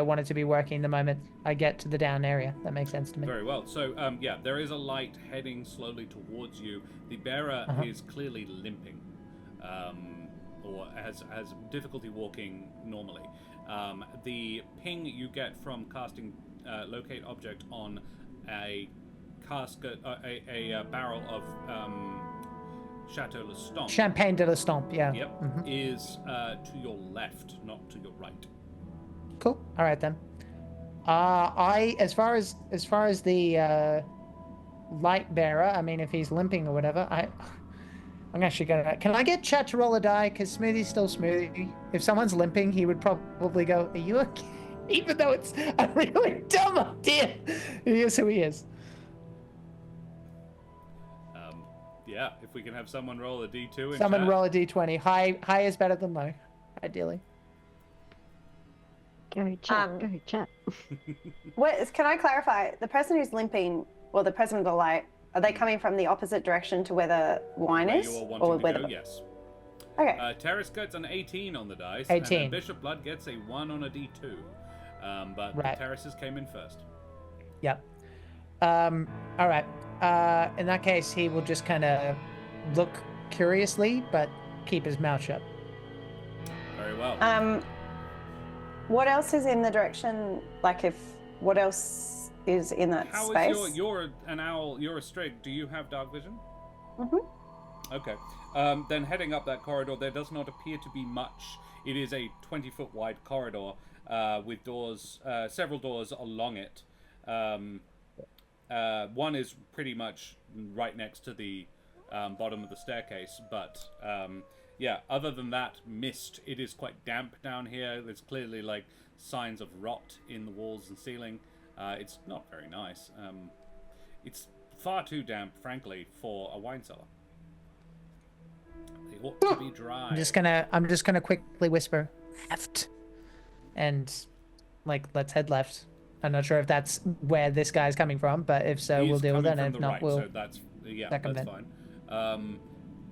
want it to be working the moment I get to the down area. That makes sense to me. Very well. So, yeah, there is a light heading slowly towards you. The bearer is clearly limping, or has difficulty walking normally. The ping you get from casting Locate Object on a casket, a barrel of Chateau Lestomp. Champagne de l'Estompe, yeah. Yep, is to your left, not to your right. Cool. All right then. As far as the light bearer, I mean, if he's limping or whatever, I'm actually gonna. Can I get Chat to roll a die? Because Smoothie's still Smoothie. If someone's limping, he would probably go, "Are you okay?" Even though it's a really dumb idea. He is who he is. Yeah, if we can have someone roll a d2 in Someone chat. roll a d20. High is better than low, ideally. Go chat, go chat. Can I clarify? The person who's limping, or the person with the light, are they coming from the opposite direction to where the wine is? You all wanting to go, yes. Okay. Terrace gets an 18 on the dice, 18. and then Bishop Blood gets a 1 on a d2. But right. Terraces came in first. Yep. All right. In that case, he will just kind of look curiously, but keep his mouth shut. Very well. What else is in the direction? What else is in that space? How is you're an owl? You're a strig. Do you have dark vision? Mm-hmm. Okay. Then heading up that corridor, there does not appear to be much. It is a 20-foot wide corridor with doors, several doors along it. One is pretty much right next to the bottom of the staircase, but yeah, other than that, mist. It is quite damp down here. There's clearly like signs of rot in the walls and ceiling. It's not very nice. It's far too damp, frankly, for a wine cellar. It ought to be dry. I'm just gonna quickly whisper left, and like let's head left. I'm not sure if that's where this guy's coming from, but if so, He's we'll deal with it. coming And from if the not, right, we'll. so that's second that's then. fine.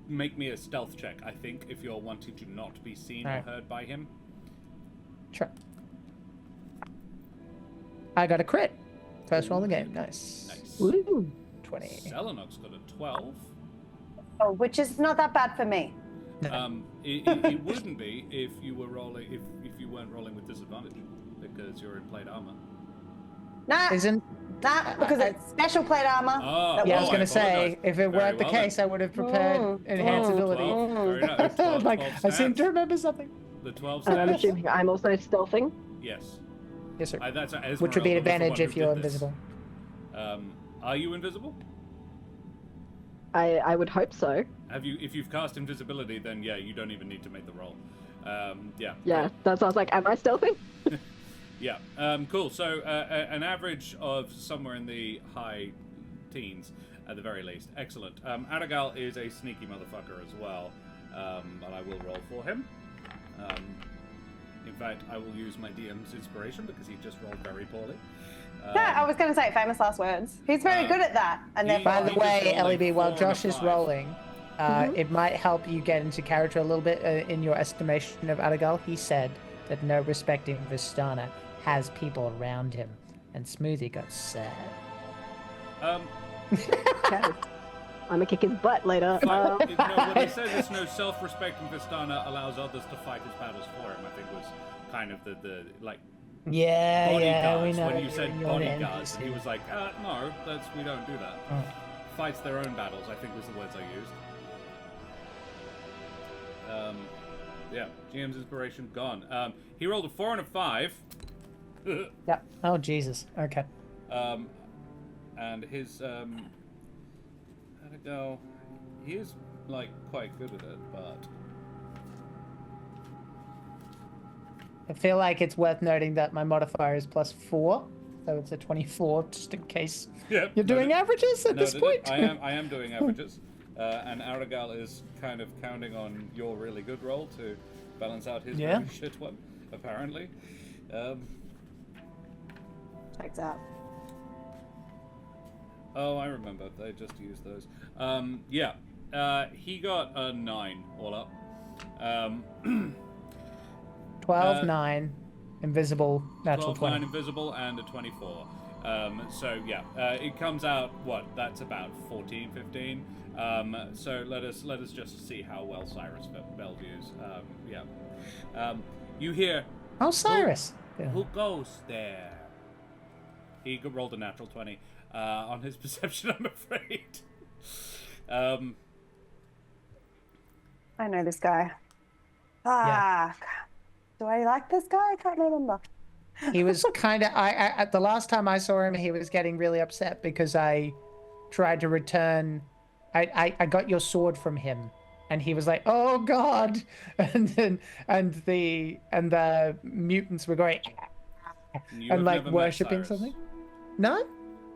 Make me a stealth check, I think, if you're wanting to not be seen Alright. or heard by him. Sure. I got a crit. First roll of the game. Nice. Nice. Woo. 20. Celinox got a 12. Oh, which is not that bad for me. It wouldn't be if you were rolling if you weren't rolling with disadvantage because you're in plate armor. Nah, Isn't? because it's special plate armor. Oh, That Yeah, I oh, was gonna say apologize. if it Very weren't the well case, then. I would have prepared enhance 12, ability. 12. Very nice. 12, Like 12 I seem stands. to remember something. The 12 And I'm stands. assuming I'm also stealthing. Yes. Yes, sir. That's Which would be an Esmeralda was the advantage one if who you're did this. invisible. Are you invisible? I would hope so. If you've cast invisibility, then yeah, you don't even need to make the roll. Yeah. Yeah, that's why I was like, am I stealthing? Yeah. Cool. So an average of somewhere in the high teens, at the very least. Excellent. Aragal is a sneaky motherfucker as well, and I will roll for him. In fact, I will use my DM's inspiration because he just rolled very poorly. Yeah, I was going to say famous last words. He's very good at that. And he- therefore, By the just way, rolled like LEB, while 4 and a Josh is 5. rolling, it might help you get into character a little bit in your estimation of Adagal. He said that no respecting Vistana has people around him, and Smoothie got sad. Okay. I'm gonna kick his butt later. No, what he says is no self-respecting Vistana allows others to fight his battles for him. I think was kind of the like Yeah, yeah, we bodyguards. know. When you said you're an bodyguards, NPC. he was like, no, we don't do that. Fights their own battles, I think was the words I used. Yeah, GM's inspiration gone. He rolled a 4 and a 5. Yeah. Oh Jesus. Okay. And his how'd it go? He is like quite good at it, but I feel like it's worth noting that my modifier is +4, so it's a 24, just in case yeah, you're doing averages at this noted it. point. I am doing averages, and Aragal is kind of counting on your really good roll to balance out his Yeah. very shit one, apparently. checks out. Oh, I remember. They just used those. Yeah. He got a 9 all up. 12, 9, invisible, natural 12, 9 20. invisible, and a 24. So yeah, it comes out, what, that's about 14, 15. So let us just see how well Cyrus Belleviews. Yeah. You hear, Oh, Cyrus. Yeah. who goes there? He rolled a natural 20 on his perception, I'm afraid. I know this guy. Fuck. Do I like this guy? I can't remember. He was kind of. At the last time I saw him, he was getting really upset because I tried to return. I got your sword from him, and he was like, "Oh God!" And the mutants were going You and have like never met worshiping Cyrus. something. No, it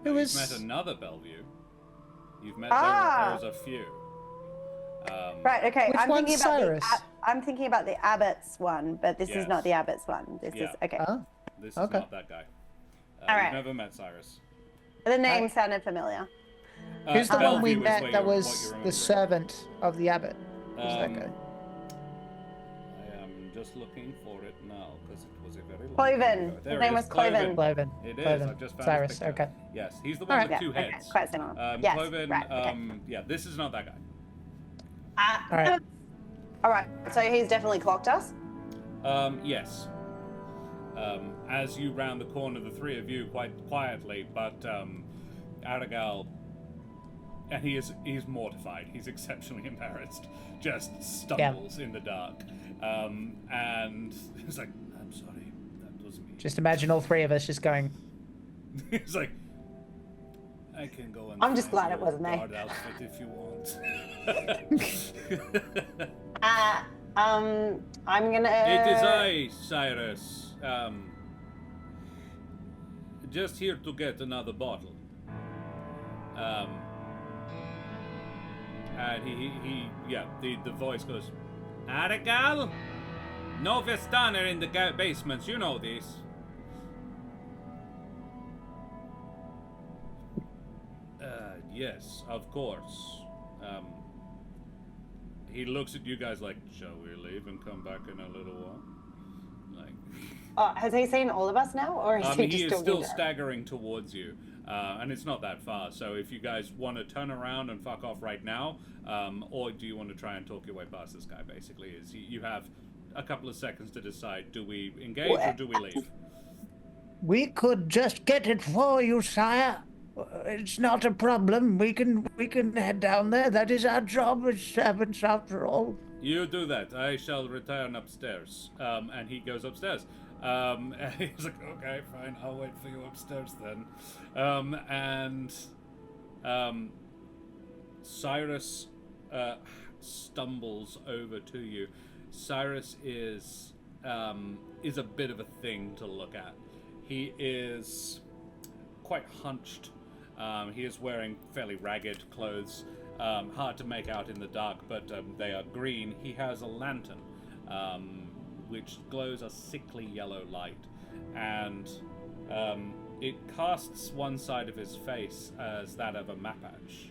You've was. met another Bellevue. You've met there's a few. Right. Okay. Which I'm one's thinking about Cyrus? I'm thinking about the Abbott's one, but this Yes. is not the Abbott's one. This Yeah. is okay. Oh, This is Okay. not that guy. All right. You've never met Cyrus. The name sounded familiar. who's the one we Bellevue is met what that you're was remembering. the servant of the abbot? Who's that Um, guy? I am just looking for it now because it was a very long Cloven. time ago. His There name it was is, Cloven. Cloven. It is. Cloven. I've just found Cyrus. his picture. Okay. Yes, he's the All one right. with two Okay, heads. quite similar. Yes. Cloven. Right. Okay. Yeah, this is not that guy. All right. All right. So he's definitely clocked us. Yes. As you round the corner, the three of you quite quietly, but Aragal, and he's mortified. He's exceptionally embarrassed. Just stumbles in the dark, and he's like, "I'm sorry, that was me." Just imagine all three of us just going. He's like, "I can go and I'm just find glad it your wasn't me." guard outfit if you want." I'm gonna. It is I, Cyrus. Just here to get another bottle. And the voice goes, Arigal? No Vistana in the basements, you know this. Yes, of course. He looks at you guys like, shall we leave and come back in a little while? Like, has he seen all of us now, or is he just still staggering towards you, and it's not that far. So if you guys want to turn around and fuck off right now, or do you want to try and talk your way past this guy? Basically, is you have a couple of seconds to decide: do we engage or do we leave? We could just get it for you, sire. It's not a problem. We can head down there. That is our job as servants, after all. You do that. I shall return upstairs. And he goes upstairs. And he's like, okay, fine. I'll wait for you upstairs then. Cyrus stumbles over to you. Cyrus is a bit of a thing to look at. He is quite hunched. He is wearing fairly ragged clothes, hard to make out in the dark, but they are green. He has a lantern, which glows a sickly yellow light, and it casts one side of his face as that of a Mapache.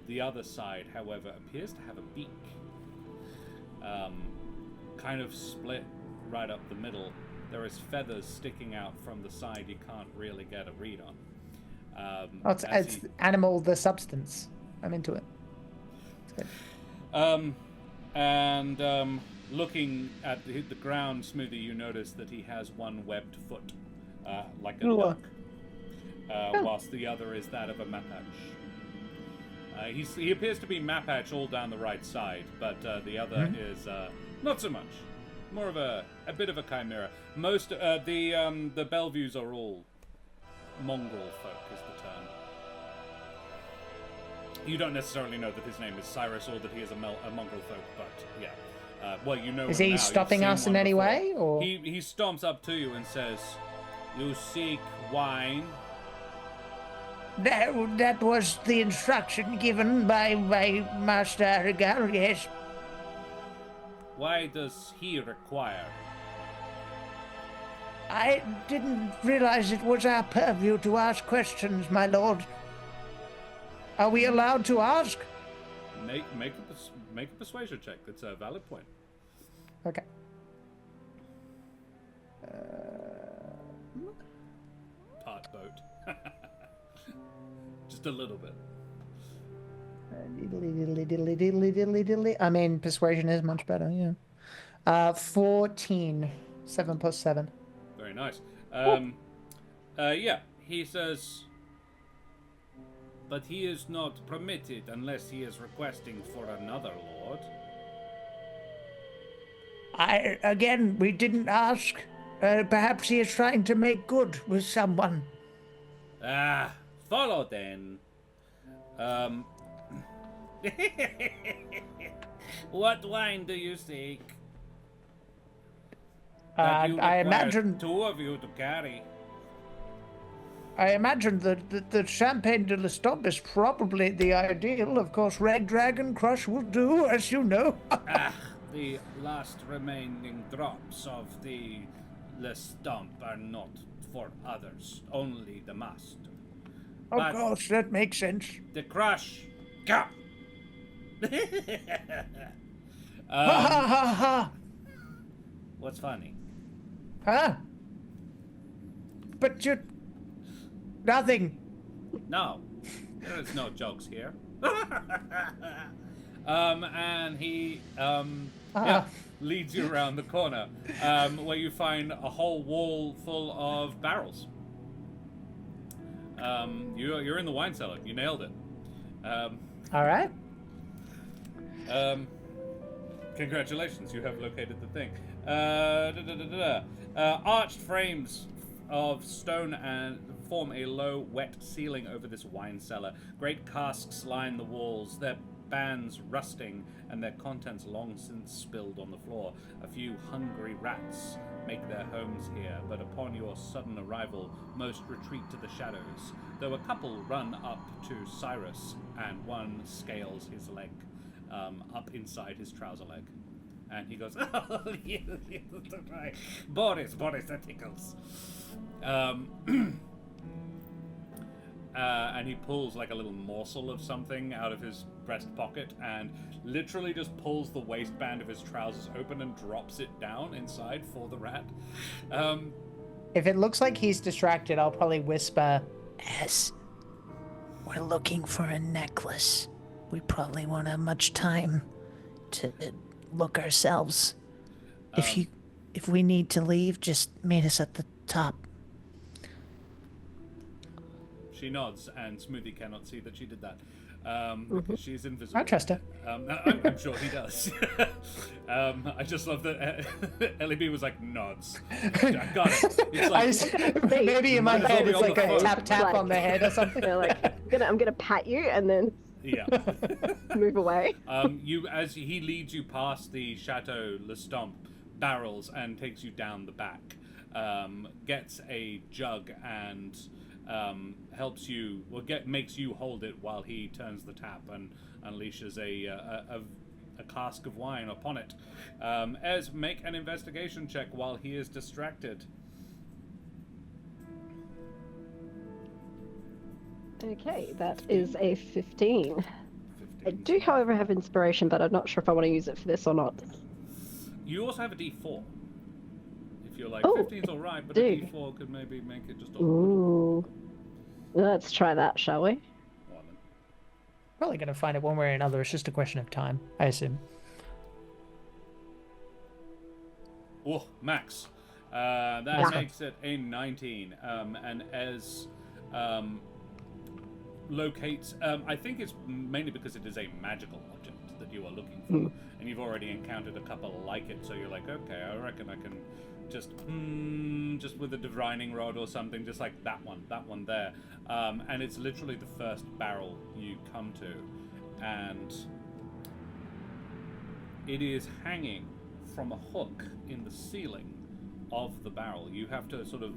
The other side, however, appears to have a beak, kind of split right up the middle. There is feathers sticking out from the side you can't really get a read on. It's animal, the substance. I'm into it. It's good. Looking at the ground, Smoothie, you notice that he has one webbed foot, like a duck, whilst the other is that of a Mapache. He appears to be Mapache all down the right side, but the other is not so much. More of a bit of a chimera. Most the Bellevues are all mongrel folk, is the term. You don't necessarily know that his name is Cyrus or that he is a mongrel folk, but yeah. Well, you know. Is he stopping us in any way, or he stomps up to you and says, "You seek wine." That was the instruction given by Master Arigal, yes. Why does he require? I didn't realize it was our purview to ask questions, my lord. Are we allowed to ask? Make a persuasion check. That's a valid point. Okay. Part boat. Just a little bit. Diddly. I mean, persuasion is much better, yeah. 14. 7 plus 7. Very nice. Yeah, he says, but he is not permitted unless he is requesting for another lord. We didn't ask. Perhaps he is trying to make good with someone. Follow then. What wine do you seek? I imagine 2 of you to carry. I imagine that the Champagne de l'Estompe is probably the ideal. Of course, Red Dragon Crush will do, as you know. The last remaining drops of the l'Estompe are not for others, only the master. Of course, that makes sense. The Crush, go! Ha ha ha ha! What's funny? Huh? But you... Nothing. No. There's no jokes here. And he leads you around the corner, where you find a whole wall full of barrels. You're in the wine cellar. You nailed it. All right. Congratulations, you have located the thing. Arched frames of stone and form a low, wet ceiling over this wine cellar. Great casks line the walls, their bands rusting and their contents long since spilled on the floor. A few hungry rats make their homes here, but upon your sudden arrival, most retreat to the shadows, though a couple run up to Cyrus, and one scales his leg up inside his trouser leg. And he goes, oh, Boris, that tickles. And he pulls like a little morsel of something out of his breast pocket and literally just pulls the waistband of his trousers open and drops it down inside for the rat. If it looks like he's distracted, I'll probably whisper, "Yes, we're looking for a necklace. We probably won't have much time to look ourselves. If we need to leave, just meet us at the top." She nods, and Smoothie cannot see that she did that. Because she's invisible. I trust her. I'm sure he does. I just love that Ellie was like, nods. I got it. It's like, maybe in my head it's like a tap like, on the head or something. I'm gonna pat you and then yeah. move away. As he leads you past the Chateau Lestomp barrels and takes you down the back, gets a jug and helps you, makes you hold it while he turns the tap and unleashes a cask of wine upon it. Ez, make an investigation check while he is distracted. Okay, that is a 15. I do, however, have inspiration, but I'm not sure if I want to use it for this or not. You also have a D4. If you're like, Oh, 15's alright, but I a do. D4 could maybe make it just a Ooh. Let's try that, shall we? Well, then. Probably going to find it one way or another. It's just a question of time, I assume. Oh, max. That makes it a 19. And Ez locates... I think it's mainly because it is a magical object that you are looking for. And you've already encountered a couple like it, so you're like, okay, I reckon I can just with a divining rod or something, just like that one there. And it's literally the first barrel you come to. And it is hanging from a hook in the ceiling of the barrel. You have to sort of,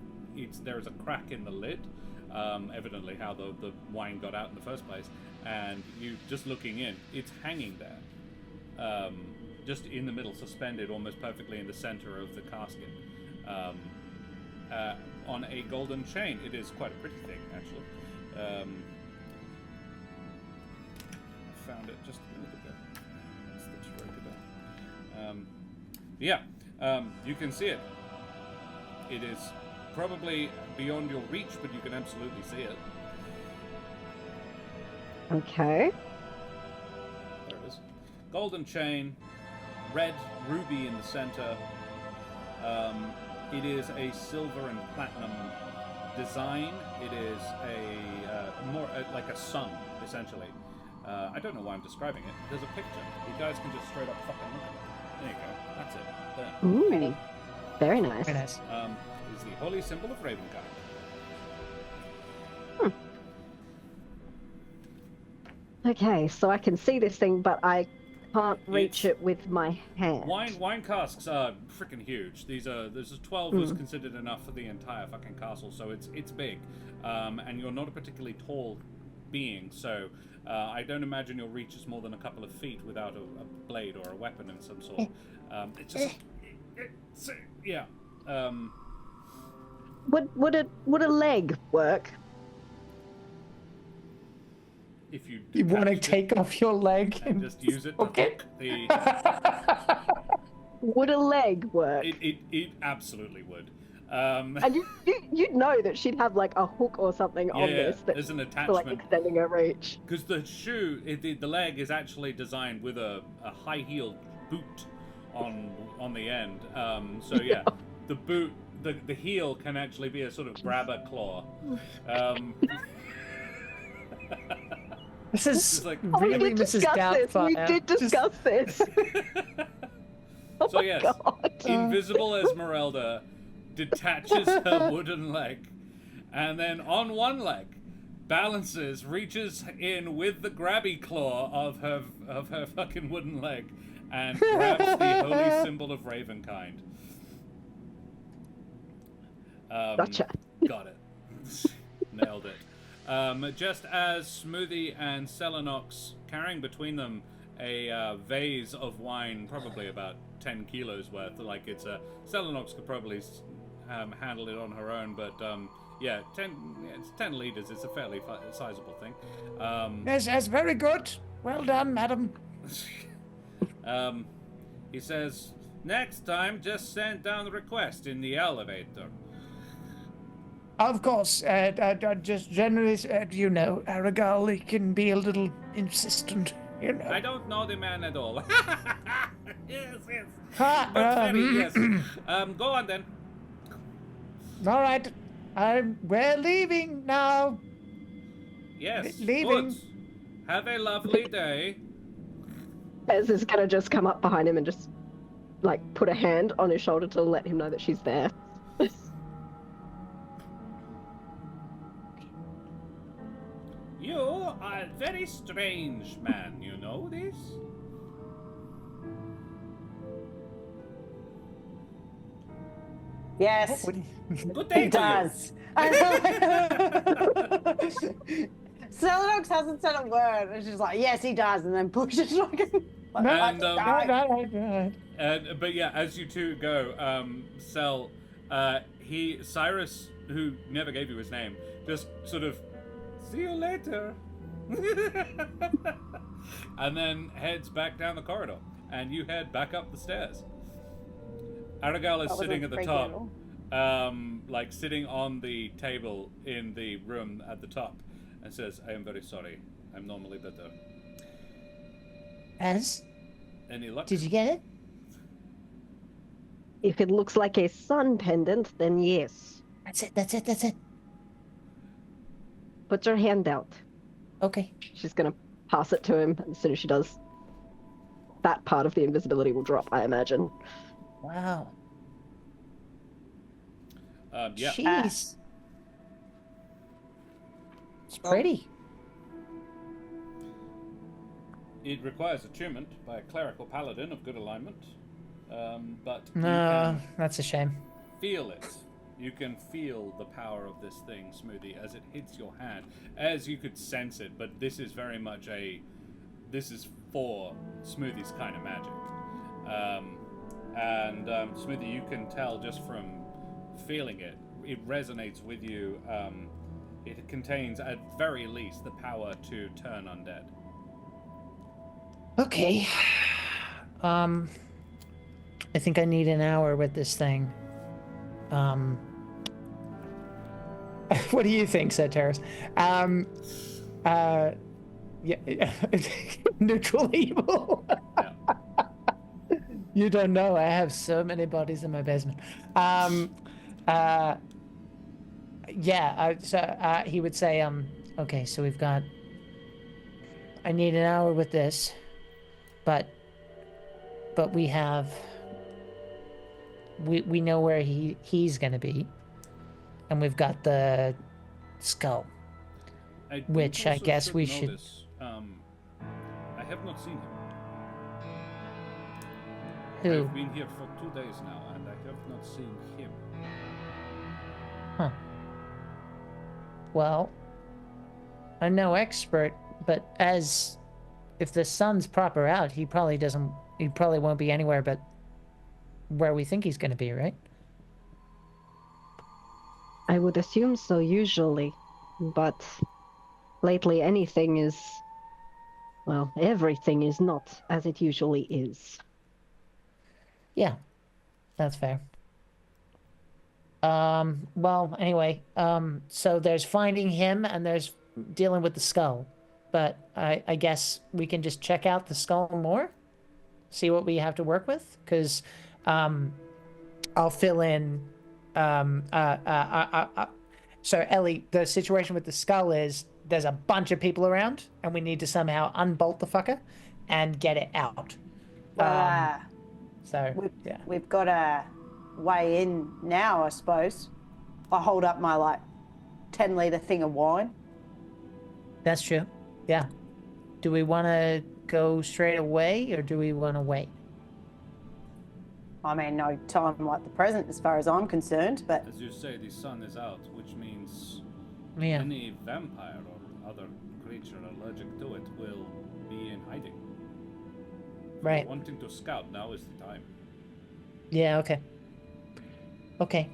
there is a crack in the lid, evidently how the wine got out in the first place, and you just looking in, it's hanging there, just in the middle, suspended almost perfectly in the center of the casket, on a golden chain. It is quite a pretty thing, actually. I found it just a minute ago. It's the you can see it. It is probably beyond your reach, but you can absolutely see it. Okay. There it is. Golden chain, red ruby in the center. It is a silver and platinum design. It is a more like a sun, essentially. I don't know why I'm describing it. There's a picture. You guys can just straight up fucking look at it. There you go. That's it. There. Ooh. Very nice. Very nice. Is the holy symbol of Ravenkind. Okay, so I can see this thing, but I can't reach it with my hand. Wine casks are freaking huge. This is 12 was considered enough for the entire fucking castle, so it's big. And you're not a particularly tall being, so I don't imagine your reach is more than a couple of feet without a blade or a weapon of some sort. It's just, yeah. Would a leg work? If you want to detach it take off your leg and just use it to hook the... Would a leg work? It absolutely would. And you'd know that she'd have like a hook or something on this there's an for attachment. like extending her reach. Because the shoe, the leg is actually designed with a high-heeled boot on the end. So yeah, the boot, the heel can actually be a sort of grabber claw. This is like, really Mrs. Doubtfire. We did discuss this. Oh so my yes, God. Invisible Esmeralda detaches her wooden leg, and then on one leg balances, reaches in with the grabby claw of her fucking wooden leg, and grabs the holy symbol of Ravenkind. Gotcha. Got it. Nailed it. Just as Smoothie and Celinox, carrying between them a vase of wine, probably about 10 kilos worth, like it's a... Celinox could probably handle it on her own, but yeah, it's 10 liters. It's a fairly sizable thing. Yes, yes, very good. Well done, madam. He says, next time, just send down the request in the elevator. Of course, just generally, you know, Aragal, he can be a little insistent, you know. I don't know the man at all. Yes. Ha, But very, yes. Go on then. All right, we're leaving now. Yes. Leaving. Good. Have a lovely day. Ez is gonna just come up behind him and just, like, put a hand on his shoulder to let him know that she's there. You are a very strange man, you know this? Yes, Good day he to does. Celinox hasn't said a word. It's just like, yes, he does, and then pushes like. But yeah, as you two go, Cel, Cyrus, who never gave you his name, just sort of, see you later, and then heads back down the corridor, and you head back up the stairs. Aragal is sitting at the top, like sitting on the table in the room at the top, and says, I am very sorry. I'm normally better. Ez, Any luck? did you get it? If it looks like a sun pendant, then yes. That's it. Put your hand out. Okay. She's gonna pass it to him, and as soon as she does, that part of the invisibility will drop, I imagine. Wow. Yeah. Jeez. It's pretty. It requires attunement by a clerical paladin of good alignment, but you No, can that's a shame. feel it. You can feel the power of this thing, Smoothie, as it hits your hand. As you could sense it, but this is very much this is for Smoothie's kind of magic. Smoothie, you can tell just from feeling it, it resonates with you. It contains, at very least, the power to turn undead. Okay. I think I need an hour with this thing. What do you think, said Terrace? Yeah, neutral evil. You don't know, I have so many bodies in my basement. He would say, okay, so we've got, I need an hour with this, but we have, we know where he's gonna be, and we've got the skull, which I guess we should. I have not seen him. Who? I've been here for 2 days now, and I have not seen him. Huh. Well, I'm no expert, but if the sun's proper out, he probably won't be anywhere but where we think he's going to be, right? I would assume so usually, but lately everything is not as it usually is. Yeah, that's fair. Well, anyway, so there's finding him and there's dealing with the skull. But I guess we can just check out the skull more, see what we have to work with, because I'll fill in. So, Ellie, the situation with the skull is there's a bunch of people around, and we need to somehow unbolt the fucker and get it out. We've got a way in now, I suppose. I hold up my 10-liter thing of wine. That's true. Yeah. Do we want to go straight away or do we want to wait? I mean, no time like the present as far as I'm concerned, but As you say, the sun is out, which means Yeah. any vampire or other creature allergic to it will be in hiding. If Right. you're wanting to scout, now is the time. Yeah, okay. Okay.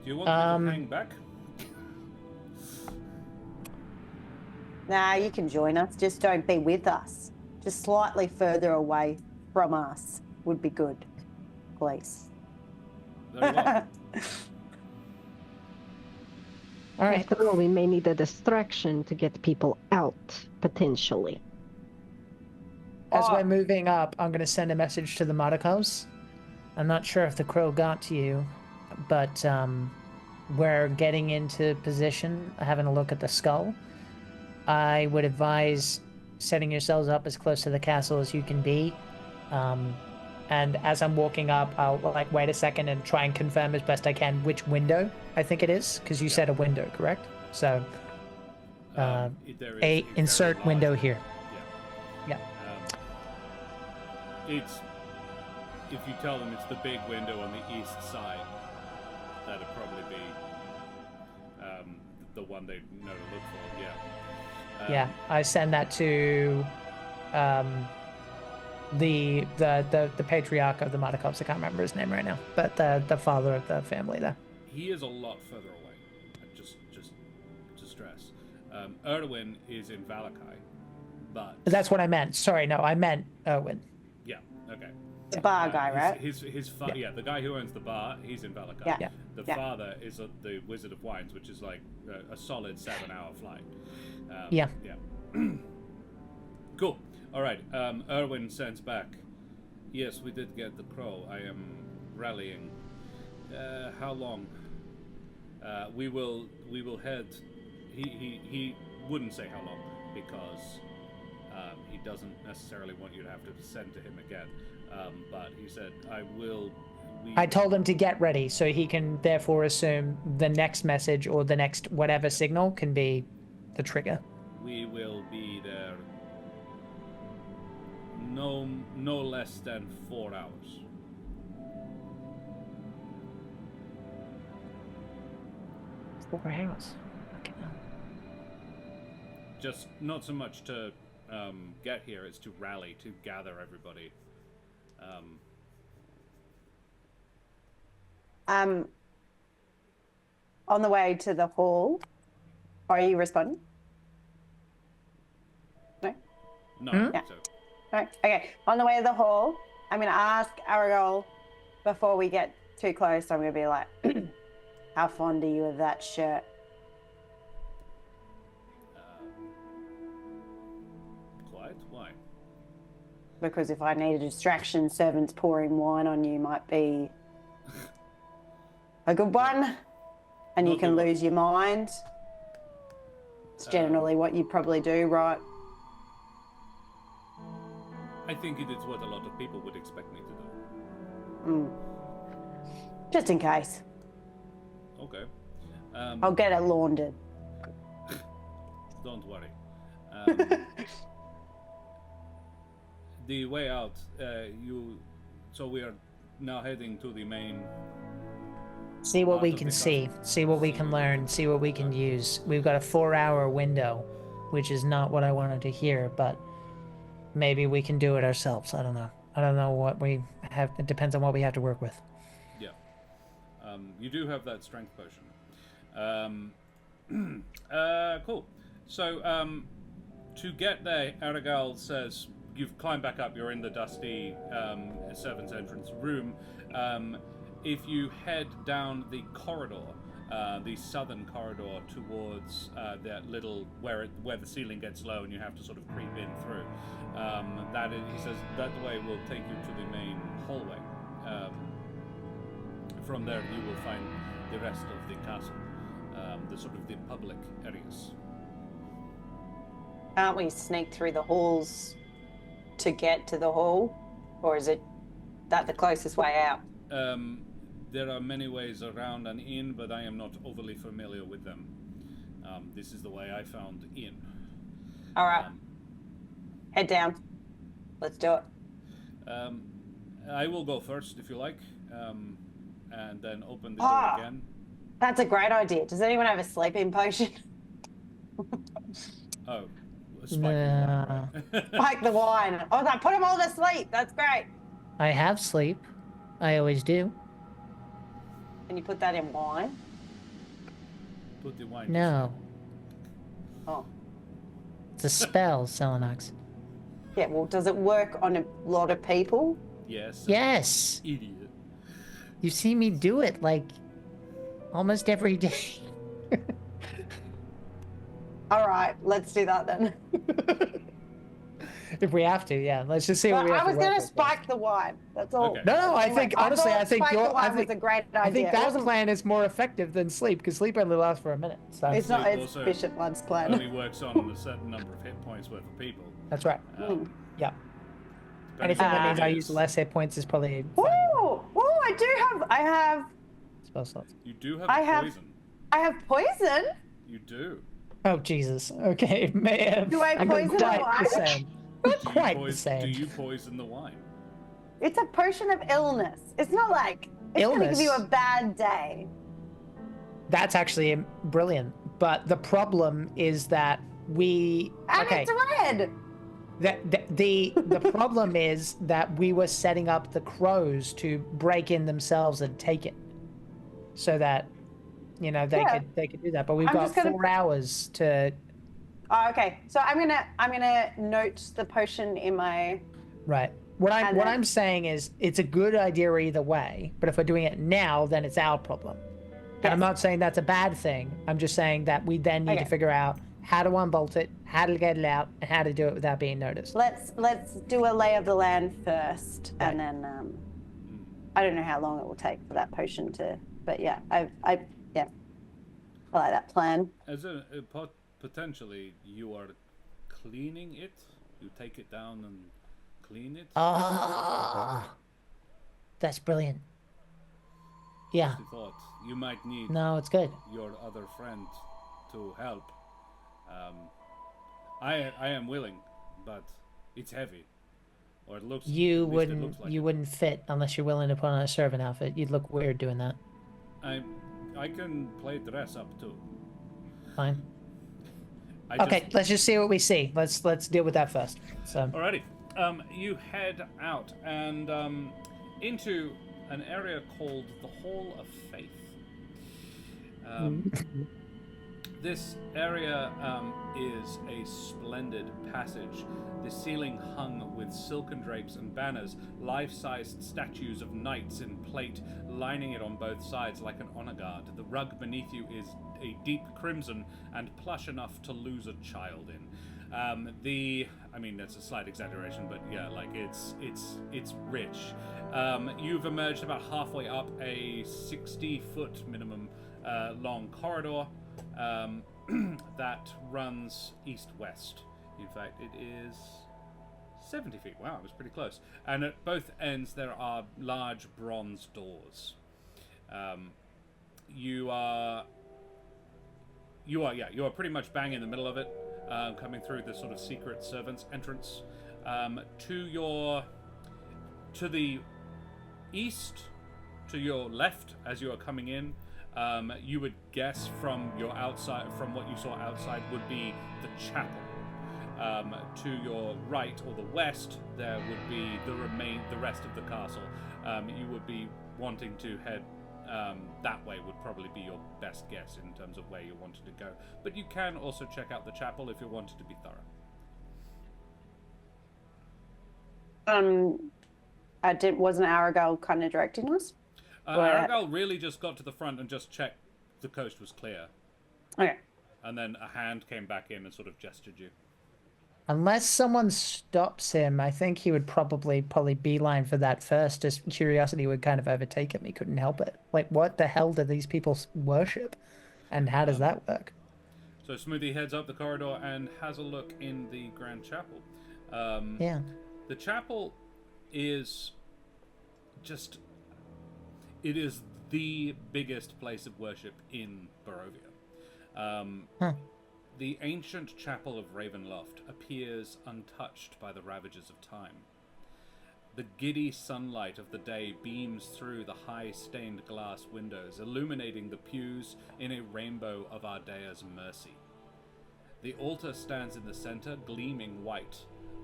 Do you want me to hang back? nah, you can join us. Just don't be with us. Just slightly further away from us would be good, please. Very well. All right. After all, we may need a distraction to get people out, potentially. As Oh. we're moving up, I'm going to send a message to the Marticos. I'm not sure if the crow got to you, but we're getting into position, having a look at the skull. I would advise setting yourselves up as close to the castle as you can be. And as I'm walking up, I'll like wait a second and try and confirm as best I can which window I think it is, because you said a window, correct? So There is a very insert large window window. here. Yeah. Yeah. It's if you tell them it's the big window on the east side, that'd probably be the one they know to look for. Yeah. Yeah, I send that to the patriarch of the Martikovs. I can't remember his name right now, but the father of the family there. He is a lot further away. Just to stress, Erwin is in Valakai, but That's what I meant. Sorry, no, I meant Erwin. yeah, okay. The bar guy, right? Yeah, the guy who owns the bar, he's in Valakai. Yeah. The Yeah. father is the Wizard of Wines, which is like a solid 7-hour flight. Yeah. Yeah. Cool. All right. Erwin sends back. Yes, we did get the crow. I am rallying. How long? We will head. He wouldn't say how long because he doesn't necessarily want you to have to send to him again. But he said, I will. I told him to get ready, so he can therefore assume the next message or the next whatever signal can be the trigger. We will be there no less than 4 hours. Four hours. Okay. Just not so much to get here, it's to rally, to gather everybody. On the way to the hall, are you responding? No? No, Yeah. so No? Okay. On the way to the hall, I'm going to ask Aragol before we get too close. I'm going to be like, how fond are you of that shirt? quite. Why? Because if I need a distraction, servants pouring wine on you might be a good one. And you Not can good one. lose your mind. It's generally what you probably do, right? I think it is what a lot of people would expect me to do. Just in case. Okay. I'll get it laundered. Don't worry. The way out, so we are now heading to the main. See what Out we of can the see, castle. see what we can learn, see what we can use. We've got a 4-hour window, which is not what I wanted to hear, but maybe we can do it ourselves. I don't know. I don't know what we have. It depends on what we have to work with. Yeah. You do have that strength potion. Cool. So, to get there, Aragal says you've climbed back up. You're in the dusty servants' entrance room. If you head down the corridor, the southern corridor towards that little where the ceiling gets low and you have to sort of creep in through, he says that way will take you to the main hallway. From there, you will find the rest of the castle, the sort of the public areas. Can't we sneak through the halls to get to the hall? Or is it that the closest way out? There are many ways around and in, but I am not overly familiar with them. This is the way I found in. All right. Head down. Let's do it. I will go first if you like, and then open the door Ah. again. That's a great idea. Does anyone have a sleeping potion? Oh, spiking one, Nah. right? Like the wine. Oh, I put them all to sleep. That's great. I have sleep. I always do. Can you put that in wine? Put the wine. No. Oh. It's a spell, Celinox. Yeah, well, does it work on a lot of people? Yes. Yes! Idiot. You see me do it, like, almost every day. All right, let's do that then. If we have to, yeah. Let's just see what Well, we I have was to work going to with. spike the wine. That's all. Okay. No, I Anyway, think, honestly, I thought think spike your, the wine was a great idea. I think It that wasn't- plan is more effective than sleep, because sleep only lasts for a minute. So It's not. Sleep It's also Bishop Blood's plan. Only works on a certain number of hit points worth of people. that's right. Yeah. Depending Anything on that what means it I is. use less hit points is probably Ooh, fine. ooh! I have Spell slots. You do have I have- poison. poison. You do. Oh Jesus. Okay, may have. Do I I'm poison quite the wine? the same. Not Do you quite the poison, same. Do you poison the wine? It's a potion of illness. It's not like it's going to give you a Illness? bad day. That's actually brilliant. But the problem is that we. And Okay. it's red. The problem is that we were setting up the crows to break in themselves and take it, so that, you know, they could do that. But we've I'm got just gonna- 4 hours to. Oh, okay. So I'm gonna note the potion in my. Right. What And what then- I'm saying is it's a good idea either way. But if we're doing it now, then it's our problem. And I'm Yes. not saying that's a bad thing. I'm just saying that we then need to Okay. figure out how to unbolt it, how to get it out, and how to do it without being noticed. Let's do a lay of the land first, Right. and then I don't know how long it will take for that potion to. But yeah, I like that plan. As potentially, you are cleaning it. You take it down and clean it. Ah, that's brilliant. Yeah. I thought you might need No, it's good. your other friend to help. I am willing, but it's heavy, or it looks. You at least it wouldn't looks like you it. wouldn't fit unless you're willing to put on a servant outfit. You'd look weird doing that. I can play dress up too. Fine. I Okay, Just, let's just see what we see. Let's deal with that first. So alrighty. You head out and into an area called the Hall of Faith. This area is a splendid passage, the ceiling hung with silken drapes and banners, life-sized statues of knights in plate lining it on both sides like an honor guard. The rug beneath you is a deep crimson and plush enough to lose a child in. I mean, that's a slight exaggeration, but yeah, like it's rich. You've emerged about halfway up a 60-foot minimum long corridor that runs east-west. In fact, it is 70 feet. Wow, it was pretty close. And at both ends there are large bronze doors. You are pretty much bang in the middle of it, coming through the sort of secret servants entrance. To the east, to your left, as you are coming in, you would guess from what you saw outside, would be the chapel. To your right or the west, there would be the rest of the castle. You would be wanting to head that way. Would probably be your best guess in terms of where you wanted to go. But you can also check out the chapel if you wanted to be thorough. Wasn't Aragorn kind of directing us? Aragorn really just got to the front and just checked the coast was clear. Okay. And then a hand came back in and sort of gestured you. unless someone stops him, I think he would probably beeline for that first. Just curiosity would kind of overtake him. He couldn't help it. Like, what the hell do these people worship, and how does that work? So Smoothie heads up the corridor and has a look in the Grand Chapel. Yeah. The chapel is just... It is the biggest place of worship in Barovia. The ancient chapel of Ravenloft appears untouched by the ravages of time. The giddy sunlight of the day beams through the high stained glass windows, illuminating the pews in a rainbow of Ardea's mercy. The altar stands in the center, gleaming white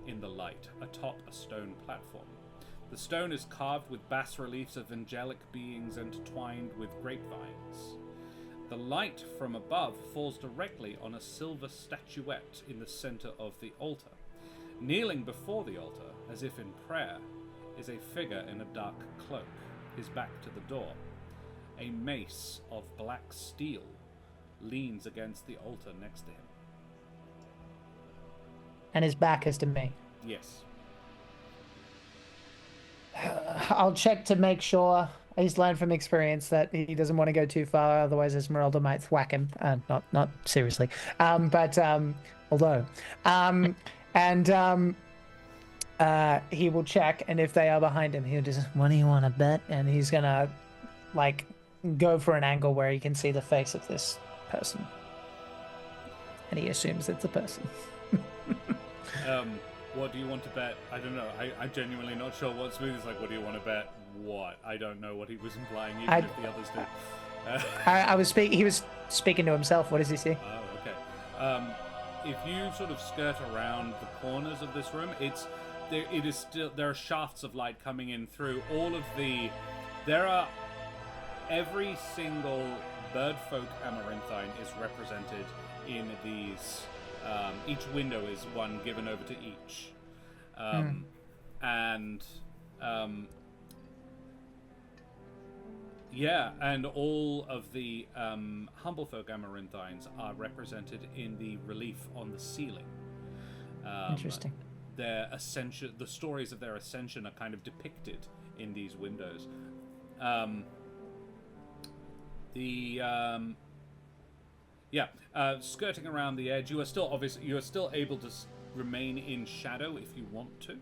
in the light, atop a stone platform. The stone is carved with bas-reliefs of angelic beings intertwined with grapevines. The light from above falls directly on a silver statuette in the center of the altar. Kneeling before the altar, as if in prayer, is a figure in a dark cloak, his back to the door. A mace of black steel leans against the altar next to him. And his back is to me. Yes. I'll check to make sure. He's learned from experience that he doesn't want to go too far, otherwise Esmeralda might thwack him. Not seriously. Although. He will check, and if they are behind him, he'll just, what do you want to bet? And he's gonna, like, go for an angle where he can see the face of this person. And he assumes it's a person. What do you want to bet? I don't know. I'm genuinely not sure what Smoothie's like. What do you want to bet? What? I don't know what he was implying, even if the others did. He was speaking to himself. What does he see? Oh, okay. If you sort of skirt around the corners of this room, there are shafts of light coming in through all of the. Every single birdfolk amaranthine is represented in these. Each window is one given over to each. And all of the Humblefolk amaranthines are represented in the relief on the ceiling. Interesting. Their ascension, the stories of their ascension are kind of depicted in these windows. Skirting around the edge, you are still able to remain in shadow if you want to.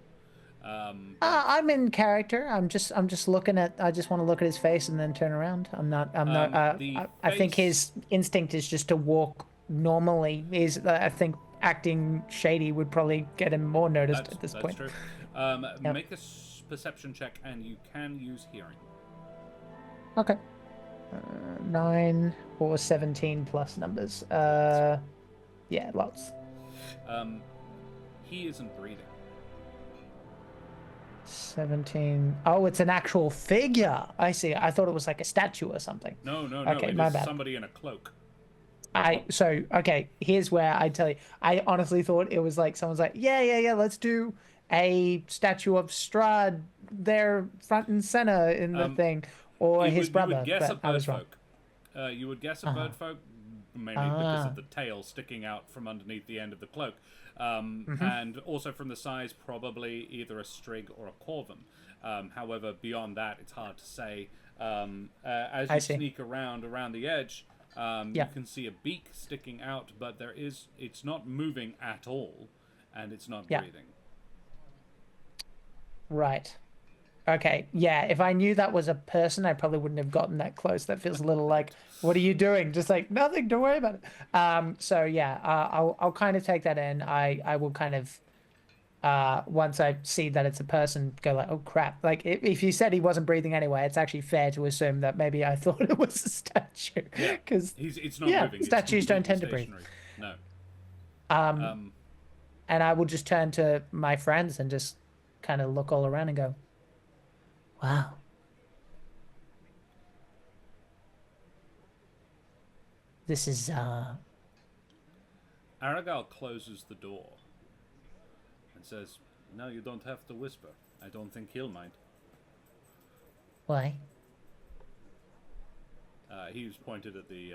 I'm in character. I'm just looking at. I just want to look at his face and then turn around. I think his instinct is just to walk normally. I think acting shady would probably get him more noticed at this point. That's true. Make a perception check, and you can use hearing. Okay. 9 or 17 plus numbers. Lots. He isn't breathing. 17. Oh, it's an actual figure. I see. I thought it was like a statue or something. No. Okay, it my is bad. somebody in a cloak. Here's where I tell you. I honestly thought it was like someone's like, yeah, let's do a statue of Strahd there front and center in the thing, or his brother. You would guess but I was wrong. You would guess a birdfolk, mainly because of the tail sticking out from underneath the end of the cloak. And also from the size, probably either a strig or a corvum. However, beyond that, it's hard to say. As you sneak around the edge, you can see a beak sticking out, but it's not moving at all, and it's not breathing. Right. Okay, yeah, if I knew that was a person, I probably wouldn't have gotten that close. That feels a little like, what are you doing? Just like, nothing, don't worry about it. I'll kind of take that in. I will kind of, once I see that it's a person, go like, oh crap. Like, if you said he wasn't breathing anyway, it's actually fair to assume that maybe I thought it was a statue. Because it's not moving. Statues don't tend to breathe. No. And I will just turn to my friends and just kind of look all around and go, wow. This is, Aragal closes the door and says, no, you don't have to whisper. I don't think he'll mind. Why? He was pointed at the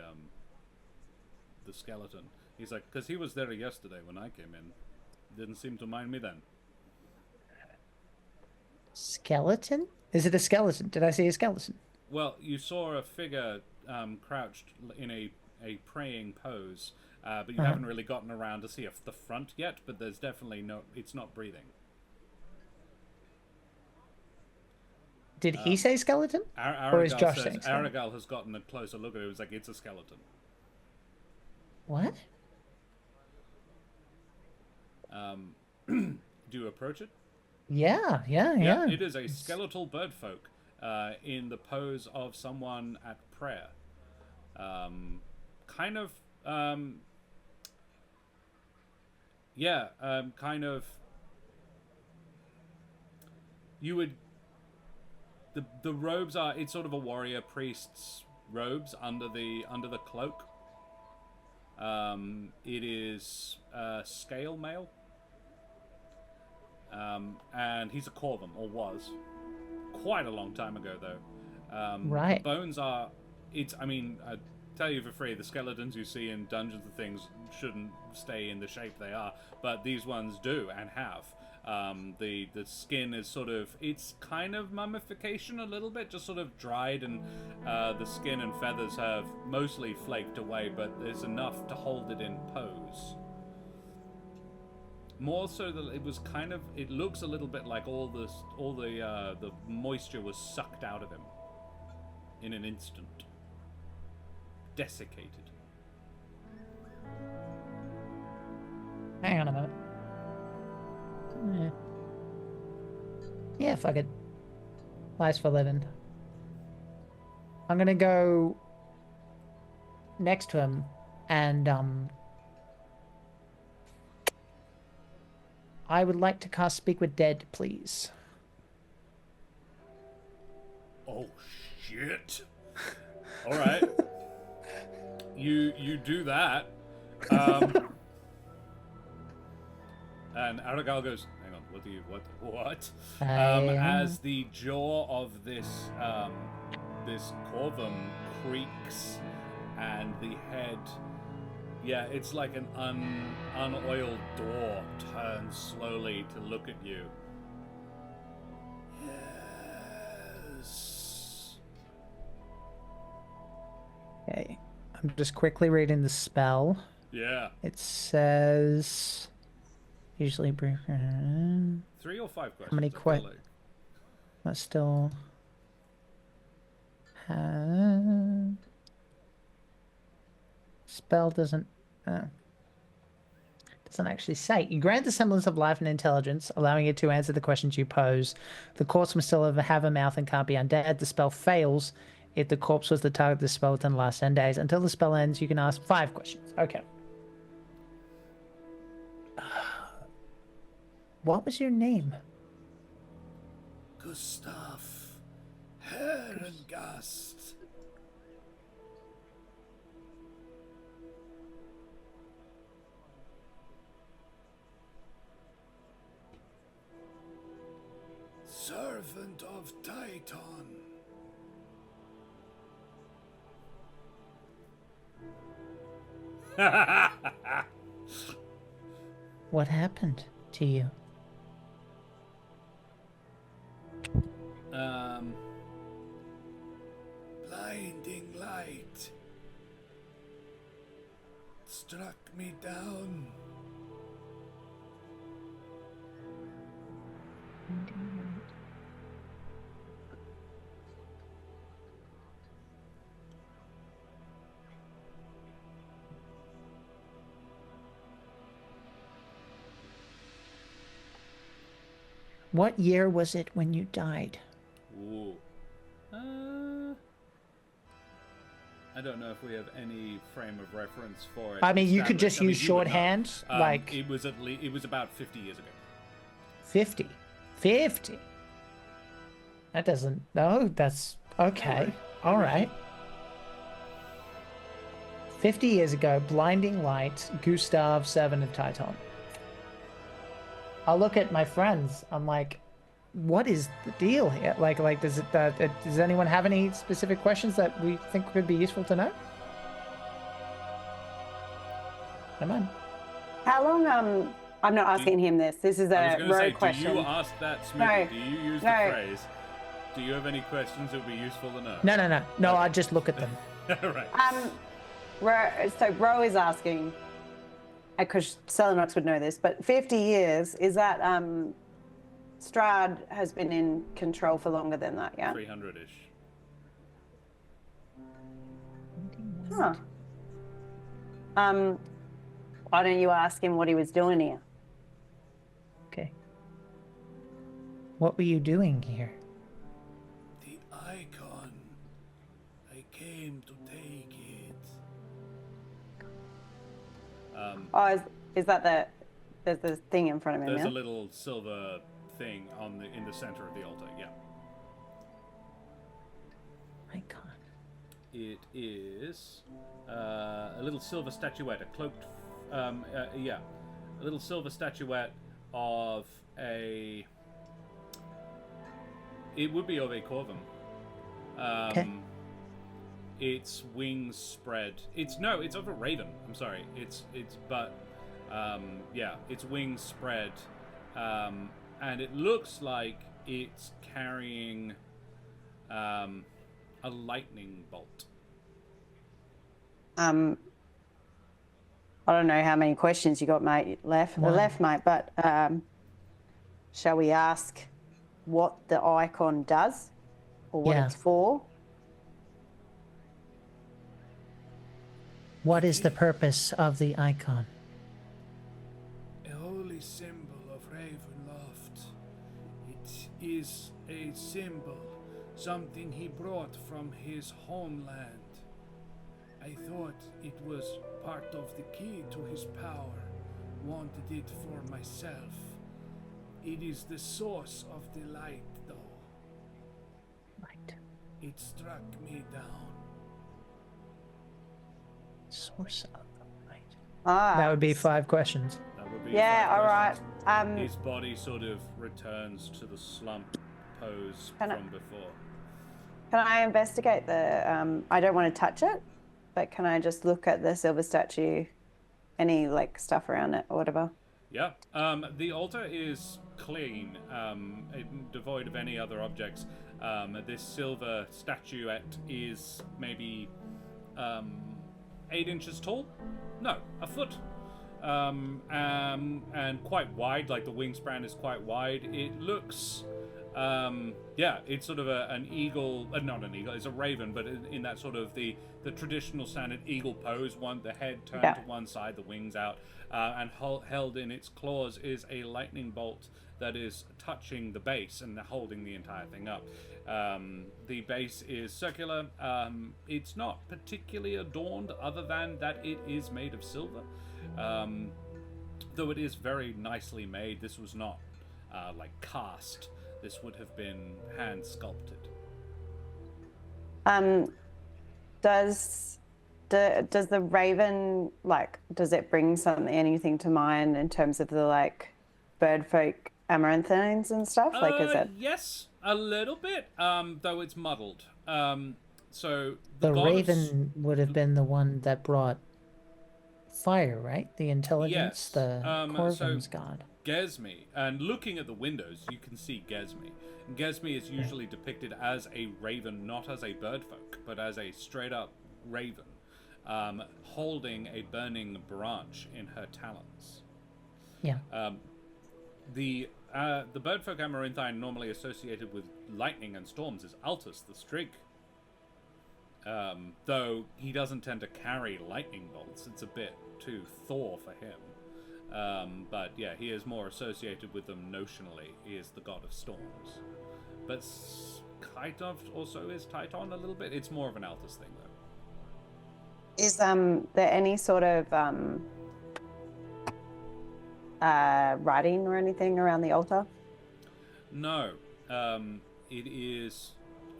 skeleton. He's like, because he was there yesterday when I came in. Didn't seem to mind me then. Skeleton? Is it a skeleton? Did I see a skeleton? Well, you saw a figure crouched in a praying pose, but you haven't really gotten around to see the front yet, but there's definitely it's not breathing. Did he say skeleton? Or is Josh saying skeleton? Aragal has gotten a closer look at it. It was like, it's a skeleton. What? Do you approach it? Yeah. It is a skeletal bird folk in the pose of someone at prayer. Kind of, kind of. You would. The robes are. It's sort of a warrior priest's robes under the cloak. It is scale mail. And he's a Corvum, or was. Quite a long time ago, though. Right. The bones are... I tell you for free, the skeletons you see in dungeons and things shouldn't stay in the shape they are, but these ones do, and have. The skin is sort of... It's kind of mummification a little bit, just sort of dried, and the skin and feathers have mostly flaked away, but there's enough to hold it in pose. More so that it was kind of... It looks a little bit like all the moisture was sucked out of him in an instant. Desiccated. Hang on a minute. Yeah, fuck it. Lies for living. I'm gonna go next to him and I would like to cast Speak with Dead, please. Oh shit. Alright. You do that. And Aragal goes, hang on, what? As the jaw of this Corvum creaks and the head, it's like an unoiled door turns slowly to look at you. Yes. Okay. I'm just quickly reading the spell. Yeah. It says... Usually brief... 3 or 5 questions. How many That's still... Spell doesn't... doesn't actually say. You grant the semblance of life and intelligence, allowing it to answer the questions you pose. The corpse must still have a mouth and can't be undead. The spell fails if the corpse was the target of the spell within the last 10 days. Until the spell ends, you can ask 5 questions. Okay. What was your name? Gustav Herengast. Servant of Titan. What happened to you? Blinding light struck me down. What year was it when you died? Ooh. I don't know if we have any frame of reference for it. I mean, you could just use shorthand, like... It was about 50 years ago. 50? 50? That doesn't... No, that's... Okay. All right. 50 years ago, blinding light, Gustav, servant of Titan. I'll look at my friends. I'm like, what is the deal here? Like, does anyone have any specific questions that we think could be useful to know? Come on. How long, I'm not asking him this. This is a rogue question. Do you ask that, Smoothie? Do you use the phrase? Do you have any questions that would be useful to know? No. No, I just look at them. Right. So Ro is asking, because Celinox would know this, but 50 years, is that Strahd has been in control for longer than that, yeah? 300-ish. Huh. Why don't you ask him what he was doing here? Okay. What were you doing here? The icon. I came to take it. Oh, is that there's this thing in front of him? There's Yeah? a little silver thing in the center of the altar. Yeah. Icon. It is a little silver statuette, a cloaked, a little silver statuette of a. It would be of a corvum. Okay. Its wings spread. It's of a raven. I'm sorry. Its wings spread, and it looks like it's carrying a lightning bolt. I don't know how many questions you got, mate. Left, mate. But shall we ask what the icon does, or what it's for? What is the purpose of the icon? A holy symbol of Ravenloft. It is a symbol, something he brought from his homeland. I thought it was part of the key to his power. Wanted it for myself. It is the source of the light, though. Light. It struck me down. Source of the light. Ah, That would be 5 questions. That would be yeah. five All right. questions. His body sort of returns to the slump pose Can I- from before. Can I investigate the? I don't want to touch it, but can I just look at the silver statue? Any like stuff around it or whatever? Yeah. The altar is clean, devoid of any other objects. This silver statuette is maybe 8 inches tall. No, a foot. And quite wide. Like the wingspan is quite wide. It looks. It's sort of an eagle, not an eagle, it's a raven, but in that sort of the traditional standard eagle pose, the head turned to one side, the wings out, and held in its claws is a lightning bolt that is touching the base and holding the entire thing up. The base is circular. It's not particularly adorned other than that it is made of silver. Though it is very nicely made. This was not cast. This would have been hand sculpted. Does the raven does it bring anything to mind in terms of the bird folk amaranthines and stuff? Is it? Yes, a little bit. Though it's muddled. So The god raven would have been the one that brought fire, right? The intelligence, Yes. the Corvin's god. Gesme, and looking at the windows, you can see Gesme. Gesme is usually depicted as a raven, not as a birdfolk, but as a straight-up raven, holding a burning branch in her talons. Yeah. The birdfolk amaranthine normally associated with lightning and storms is Altus the Strig. Though he doesn't tend to carry lightning bolts, it's a bit too Thor for him. But yeah, he is more associated with them notionally. He is the god of storms. But Kaitov also is Titan a little bit. It's more of an Altus thing, though. Is there any sort of writing or anything around the altar? No. It is...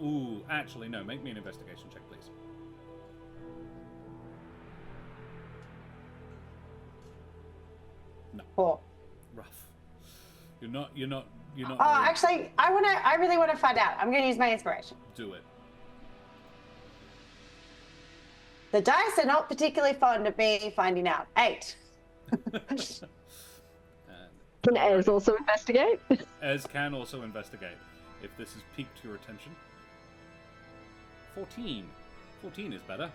Ooh, actually, no. Make me an investigation check, please. No. 4. Rough. You're not Oh, very- actually, I really want to find out. I'm going to use my inspiration. Do it. The dice are not particularly fond of me finding out. 8. Can Ez also investigate? Ez can also investigate, if this has piqued your attention. 14. 14 is better.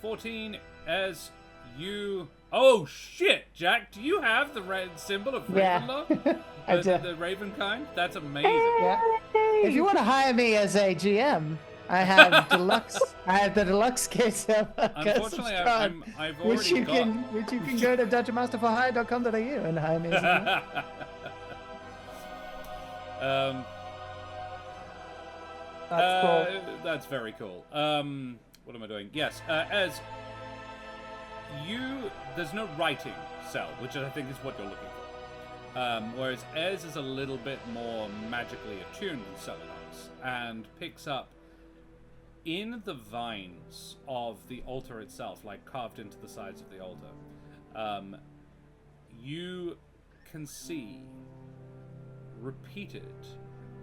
14, Ez, you... Oh, shit, Jack, do you have the red symbol of Yeah. Ravenloft? I the, do. the raven kind? That's amazing. Yeah. If you want to hire me as a GM, I have deluxe. I have the deluxe case of Unfortunately, I've already which you got... can go to dungeonmasterforhire.com.au and hire me as a GM. That's cool. That's very cool. What am I doing? Yes, as there's no writing cell, which I think is what you're looking for. Whereas Ez is a little bit more magically attuned than Celinox, and picks up in the vines of the altar itself, like carved into the sides of the altar. You can see repeated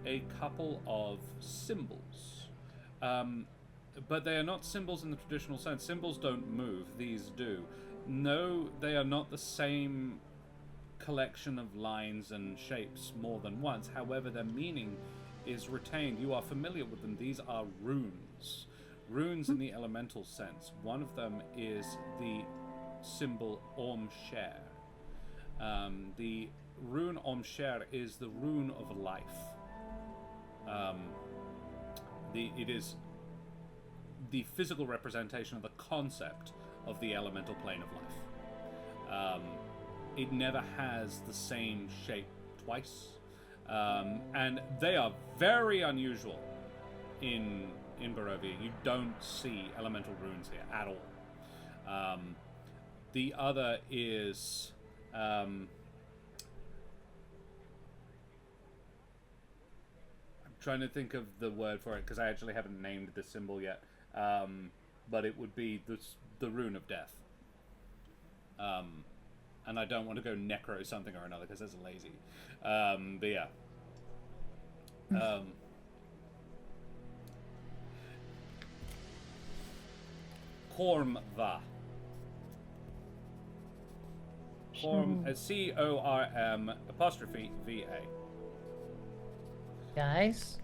a couple of symbols. But they are not symbols in the traditional sense. Symbols don't move. These do. No, they are not the same collection of lines and shapes more than once. However, their meaning is retained. You are familiar with them. These are runes. Runes in the elemental sense. One of them is the symbol Orm Share. The rune Orm Share is the rune of life. It is the physical representation of the concept of the elemental plane of life. It never has the same shape twice, and they are very unusual in Barovia. You don't see elemental runes here at all. The other is I'm trying to think of the word for it because I actually haven't named the symbol yet. But it would be the rune of death. And I don't want to go necro something or another because that's lazy. But yeah. Cormva. Corm, C-O-R-M apostrophe V-A. Guys?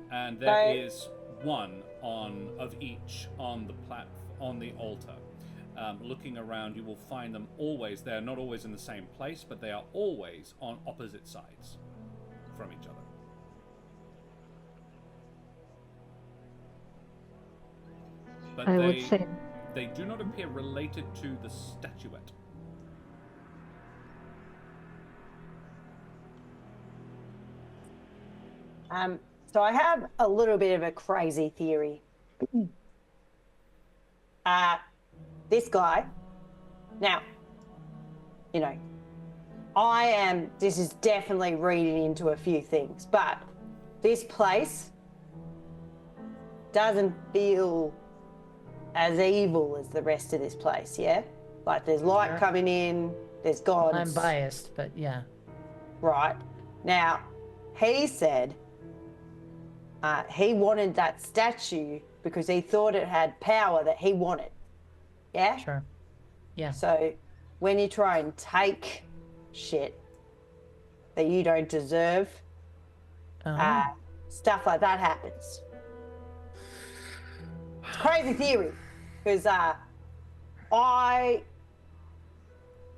And there is one of each on the altar. Looking around, you will find them always. They are not always in the same place, but they are always on opposite sides from each other. But I would say they do not appear related to the statuette. So I have a little bit of a crazy theory. This guy, now, you know, this is definitely reading into a few things, but this place doesn't feel as evil as the rest of this place, yeah? Like there's light coming in, there's gods. I'm biased, but yeah. Right. Now, he said he wanted that statue because he thought it had power that he wanted. Yeah? Sure. Yeah. So when you try and take shit that you don't deserve, stuff like that happens. It's a crazy theory because I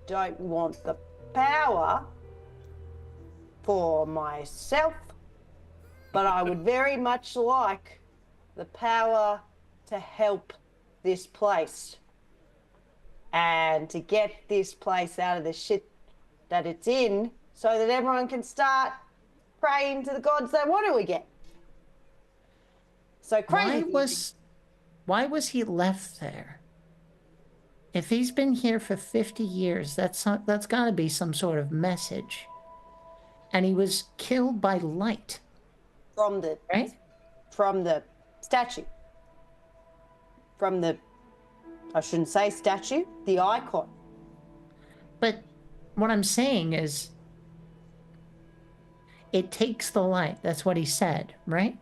don't want the power for myself, but I would very much like the power to help this place and to get this place out of the shit that it's in so that everyone can start praying to the gods they want to again. So crazy. Why was he left there? If he's been here for 50 years, that's got to be some sort of message. And he was killed by light. From the statue. From the, I shouldn't say statue, the icon. But what I'm saying is, it takes the light. That's what he said, right?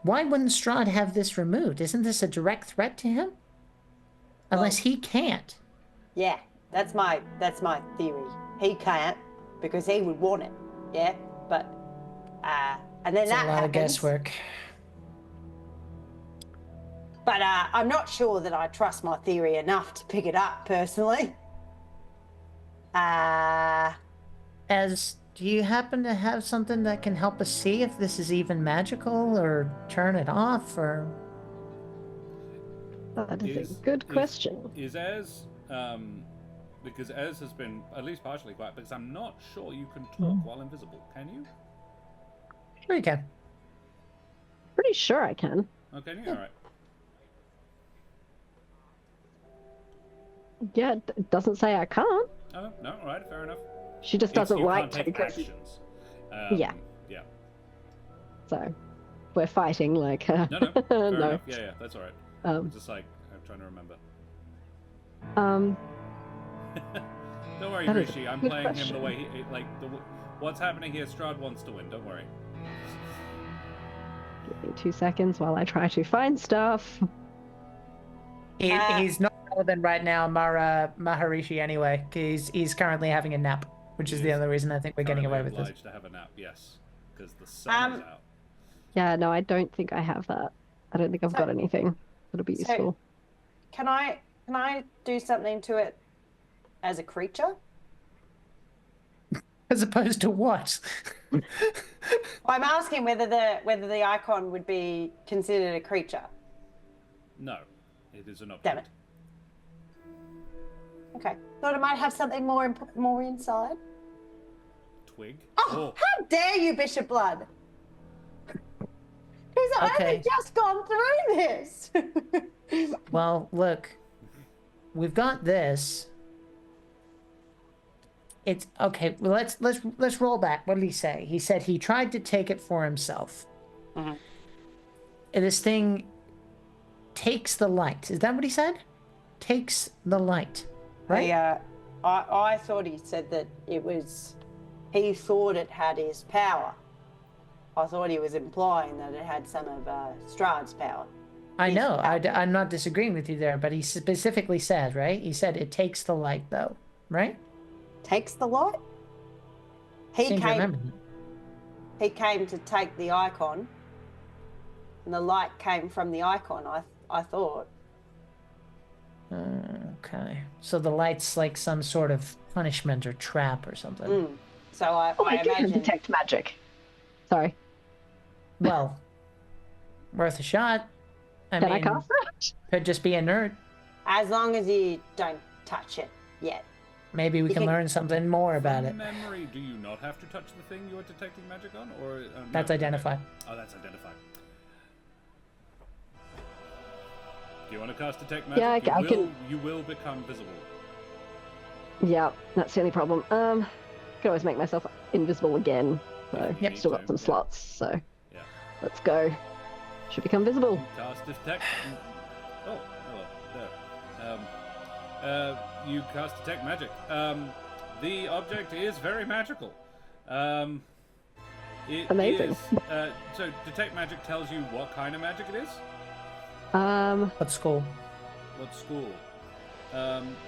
Why wouldn't Strahd have this removed? Isn't this a direct threat to him? Unless he can't. Yeah, that's my theory. He can't because he would want it. Yeah, but and then It's that a lot happens. of guesswork. But I'm not sure that I trust my theory enough to pick it up personally. Do you happen to have something that can help us see if this is even magical or turn it off or? That is a good question. Is Ez, because Ez has been at least partially quiet, because I'm not sure you can talk while invisible. Can you? Sure you can. Pretty sure I can. Oh, can you? All right. Yeah, it doesn't say I can't. Oh, no, all right, fair enough. She just It's- doesn't you like can't to take because actions. Yeah. Yeah. so we're fighting like No, fair no. enough. Yeah, that's all right. Um, Just like, I'm trying to remember. um, Don't worry, That is a Rishi. I'm good playing him question. the way what's happening here. Strahd wants to win. Don't worry. give me 2 seconds while I try to find stuff. He's not relevant right now, Maharishi, anyway. He's currently having a nap, which is the only reason I think we're getting away with this. Obliged to have a nap, yes, because the sun is out. Yeah, no, I don't think I have that. I don't think I've got anything that'll be useful. Can I do something to it as a creature? As opposed to what? I'm asking whether the icon would be considered a creature. No, it is an object. Damn it. Okay. Thought it might have something more inside. Twig. Oh, how dare you, Bishop Blood? He's only just gone through this. Well, look, we've got this. It's okay. Well, let's roll back. What did he say? He said he tried to take it for himself. Mm-hmm. And this thing takes the light. Is that what he said? Takes the light, right? I thought he said that it was. He thought it had his power. I thought he was implying that it had some of Strahd's power. I know. I'm not disagreeing with you there, but he specifically said, right? He said it takes the light, though, right? Takes the light? He came to take the icon, and the light came from the icon, I thought. Okay. So the light's like some sort of punishment or trap or something. So I can imagine... detect magic. Sorry. Well, worth a shot. Can I cast that? Could just be inert. As long as you don't touch it yet. Maybe we can learn something more about it. Memory, do you not have to touch the thing you are detecting magic on? Or That's no? identify. Oh, that's identify. Do you want to cast detect magic? Yeah, I can. You will become visible. Yeah, that's the only problem. I can always make myself invisible again. So Yep. still got some slots. So Yeah. let's go. Should become visible. Cast detect. Oh, there. You cast detect magic. The object is very magical. It Amazing. is, so detect magic tells you what kind of magic it is. What school? What school?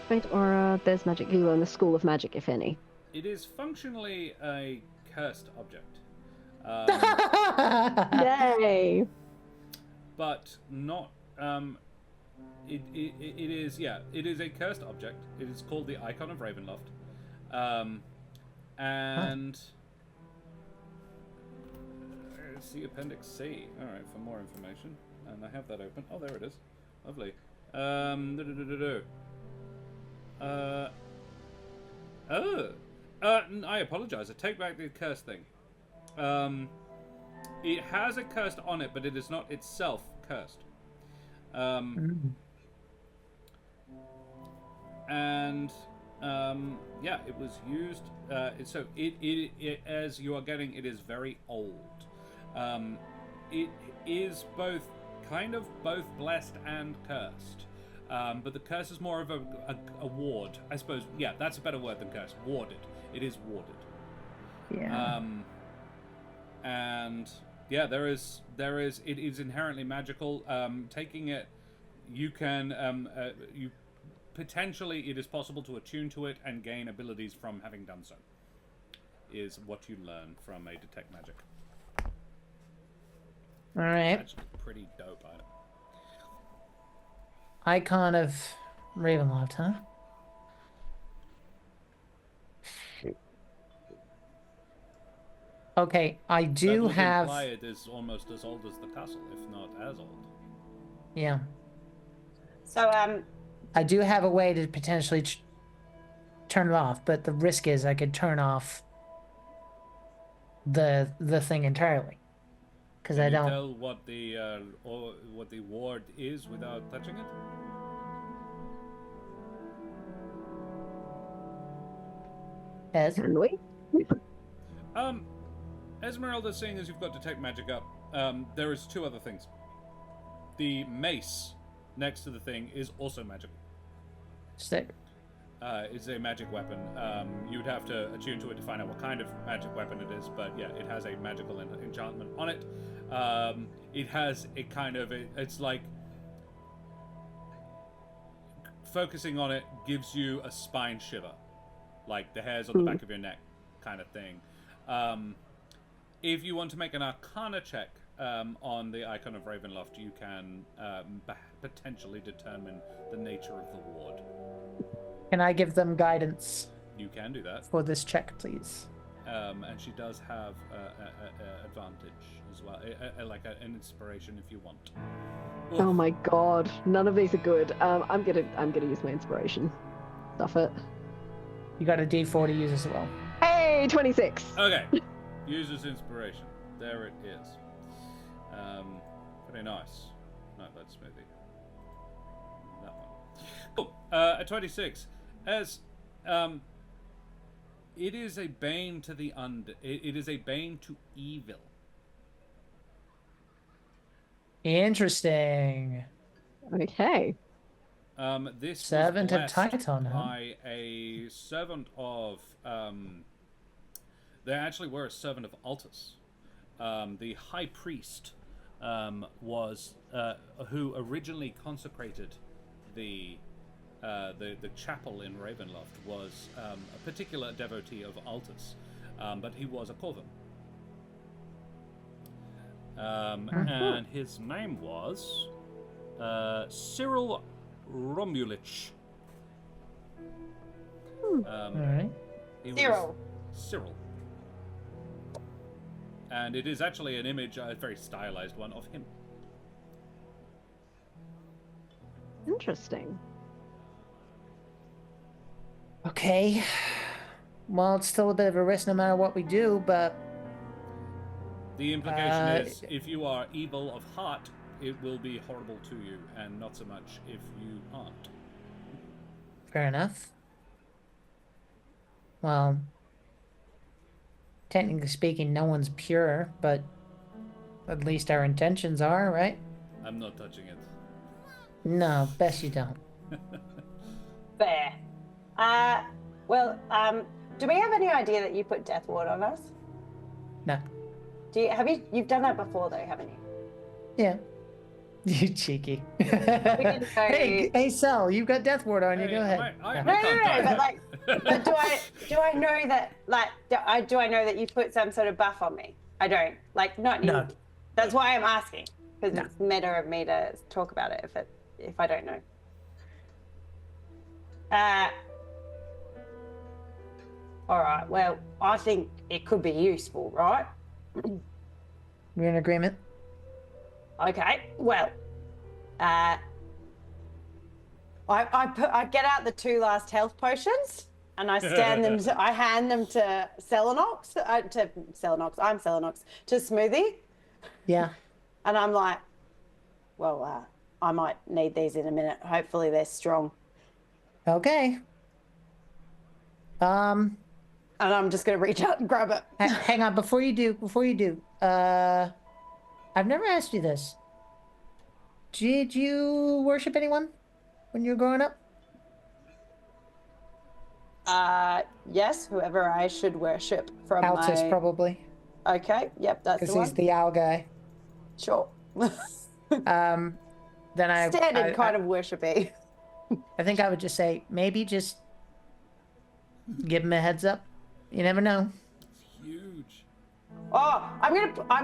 Great aura. There's magic you learn the school of magic, if any. It is functionally a cursed object. Yay! But not it is it is a cursed object. It is called the Icon of Ravenloft, and see Appendix C. All right, for more information, and I have that open. Oh, there it is. Lovely. I apologize. I take back the curse thing. It has a curse on it, but it is not itself cursed. And yeah, it was used. So it as you are getting, it is very old. It is both blessed and cursed. But the curse is more of a ward, I suppose. Yeah, that's a better word than curse. Warded. It is warded. Yeah. And yeah, there is. It is inherently magical. Taking it, you can. You potentially, it is possible to attune to it and gain abilities from having done so. Is what you learn from a detect magic. All right. That's pretty dope. Icon of Ravenloft, huh? Okay, I do that would have. imply it is almost as old as the castle, if not as old. Yeah. So I do have a way to potentially turn it off, but the risk is I could turn off the thing entirely. Because Can I you don't. tell what the ward is without touching it? As Can we? Esmeralda, seeing as you've got detect magic up, there is two other things. The mace next to the thing is also magical. stick. It's a magic weapon. You'd have to attune to it to find out what kind of magic weapon it is, but yeah, it has a magical enchantment on it. It has a kind of... It's like... Focusing on it gives you a spine shiver. Like the hairs on the back of your neck kind of thing. If you want to make an Arcana check on the icon of Ravenloft, you can potentially determine the nature of the ward. Can I give them guidance You can do that. for this check, please? And she does have advantage as well, like an inspiration if you want. Oof. Oh my god, none of these are good. I'm gonna use my inspiration. Stuff it. You got a D4 to use as well. Hey, 26. Okay, user's inspiration. There it is. Very nice. No, that's Smoothie. That one. Cool. At 26, as it is a bane to the it is a bane to evil. Interesting. Okay. This Servant was of blessed Titan, huh? by a servant of. They actually were a servant of Altus. The high priest was who originally consecrated the chapel in Ravenloft was a particular devotee of Altus, but he was a Corvin. And his name was Cyril Romulich. All right. He was Cyril. Cyril. And it is actually an image, a very stylized one, of him. Interesting. Okay. Well, it's still a bit of a risk no matter what we do, but The implication is, if you are evil of heart, it will be horrible to you, and not so much if you aren't. fair enough. Well, technically speaking, no one's pure, but at least our intentions are, right? I'm not touching it. No, best you don't. Fair. Well, do we have any idea that you put Death Ward on us? No. You've done that before though, haven't you? Yeah. You cheeky. didn't know- hey, Sel, you've got Death Ward on you. Hey, Go ahead. I No, can't die. but like, but do I know that do I know that you put some sort of buff on me? I don't. Like, not No. you. That's why I'm asking, because No. it's meta of me to talk about it if I don't know. All right. Well, I think it could be useful, right? We're in agreement. Okay. Well, I get out the 2 last health potions and I I hand them to Celinox. I'm Celinox to Smoothie, Yeah. and I'm like, well, I might need these in a minute. Hopefully they're strong. Okay. And I'm just gonna reach out and grab it. Hang on, before you do, I've never asked you this. Did you worship anyone when you were growing up? Yes, whoever I should worship from Altus, my... probably, Okay, yep, that's because the one. he's the owl guy. Sure. Then Standard kind of worshipy. I think I would just say maybe just give him a heads up. You never know. Huge. Oh, I'm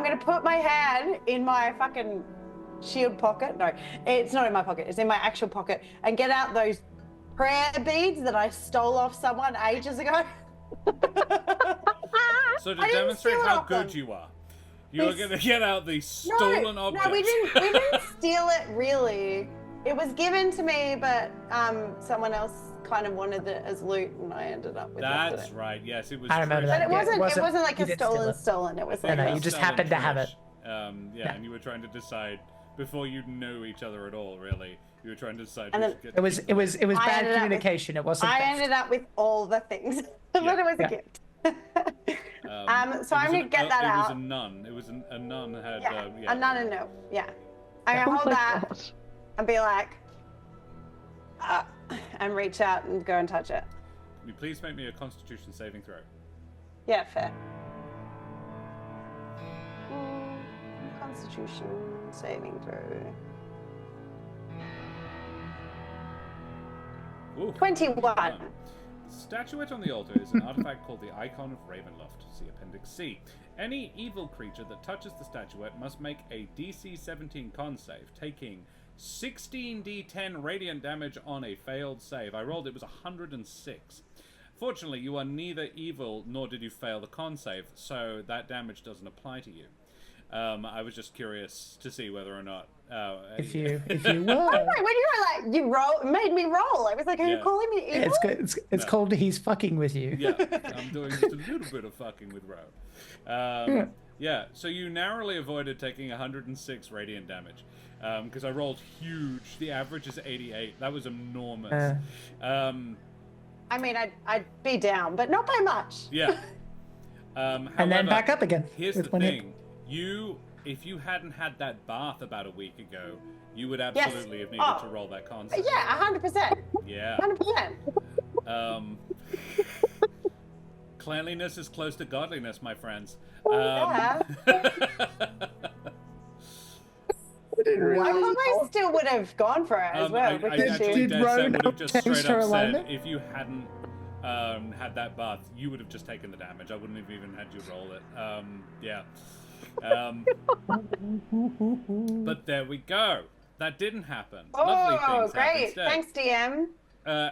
gonna put my hand in my fucking shield pocket. No, it's not in my pocket. It's in my actual pocket, and get out those prayer beads that I stole off someone ages ago. So to I didn't demonstrate steal it how off good them. you are, you're They- going to get out the stolen object. No, we didn't steal it really. It was given to me, but someone else kind of wanted it as loot, and I ended up with it. That's right. Yes, it was. I remember But that. it Yeah, wasn't like you a did steal stolen. It was I like think no, it you was just Stella happened to have Trish. it. Yeah, and you were trying to decide before you knew each other at all. Really, you were trying to decide. And who then- should get It was I bad ended up with- communication. It wasn't. I theft. ended up with all the things, but Yeah. it was Yeah. a gift. It So I'm was gonna get that It was out. a nun. It was a nun had. Yeah, a nun and no. Yeah. I'm Oh gonna hold my that God. and be like, and reach out and go and touch it. Can you please make me a Constitution saving throw? Yeah, fair. Constitution saving throw. Ooh, 21. The statuette on the altar is an artifact called the Icon of Ravenloft. See Appendix C. Any evil creature that touches the statuette must make a DC 17 con save, taking 16d10 radiant damage on a failed save. I rolled, it was 106. Fortunately, you are neither evil nor did you fail the con save, so that damage doesn't apply to you. I was just curious to see whether or not. If you were. When you were like, you made me roll. I was like, are you Yeah. calling me evil? It's good. It's No. called he's fucking with you. Yeah, I'm doing just a little bit of fucking with Ro. Yeah, so you narrowly avoided taking 106 radiant damage. Because I rolled huge. The average is 88. That was enormous. I mean, I'd be down, but not by much. Yeah. And then However, back up again. Here's with the one hit. thing. If you hadn't had that bath about a week ago, you would absolutely have needed to roll that con save. Yeah, 100%. Yeah. 100%. Cleanliness is close to godliness, my friends. Yeah. I probably still would have gone for it as well. I because actually Did dead set Rowan would have just change straight her up said, alignment? if you hadn't had that bath, you would have just taken the damage. I wouldn't have even had you roll it. Yeah. But there we go. That didn't happen. Lovely oh, things happened great. instead. Thanks, DM.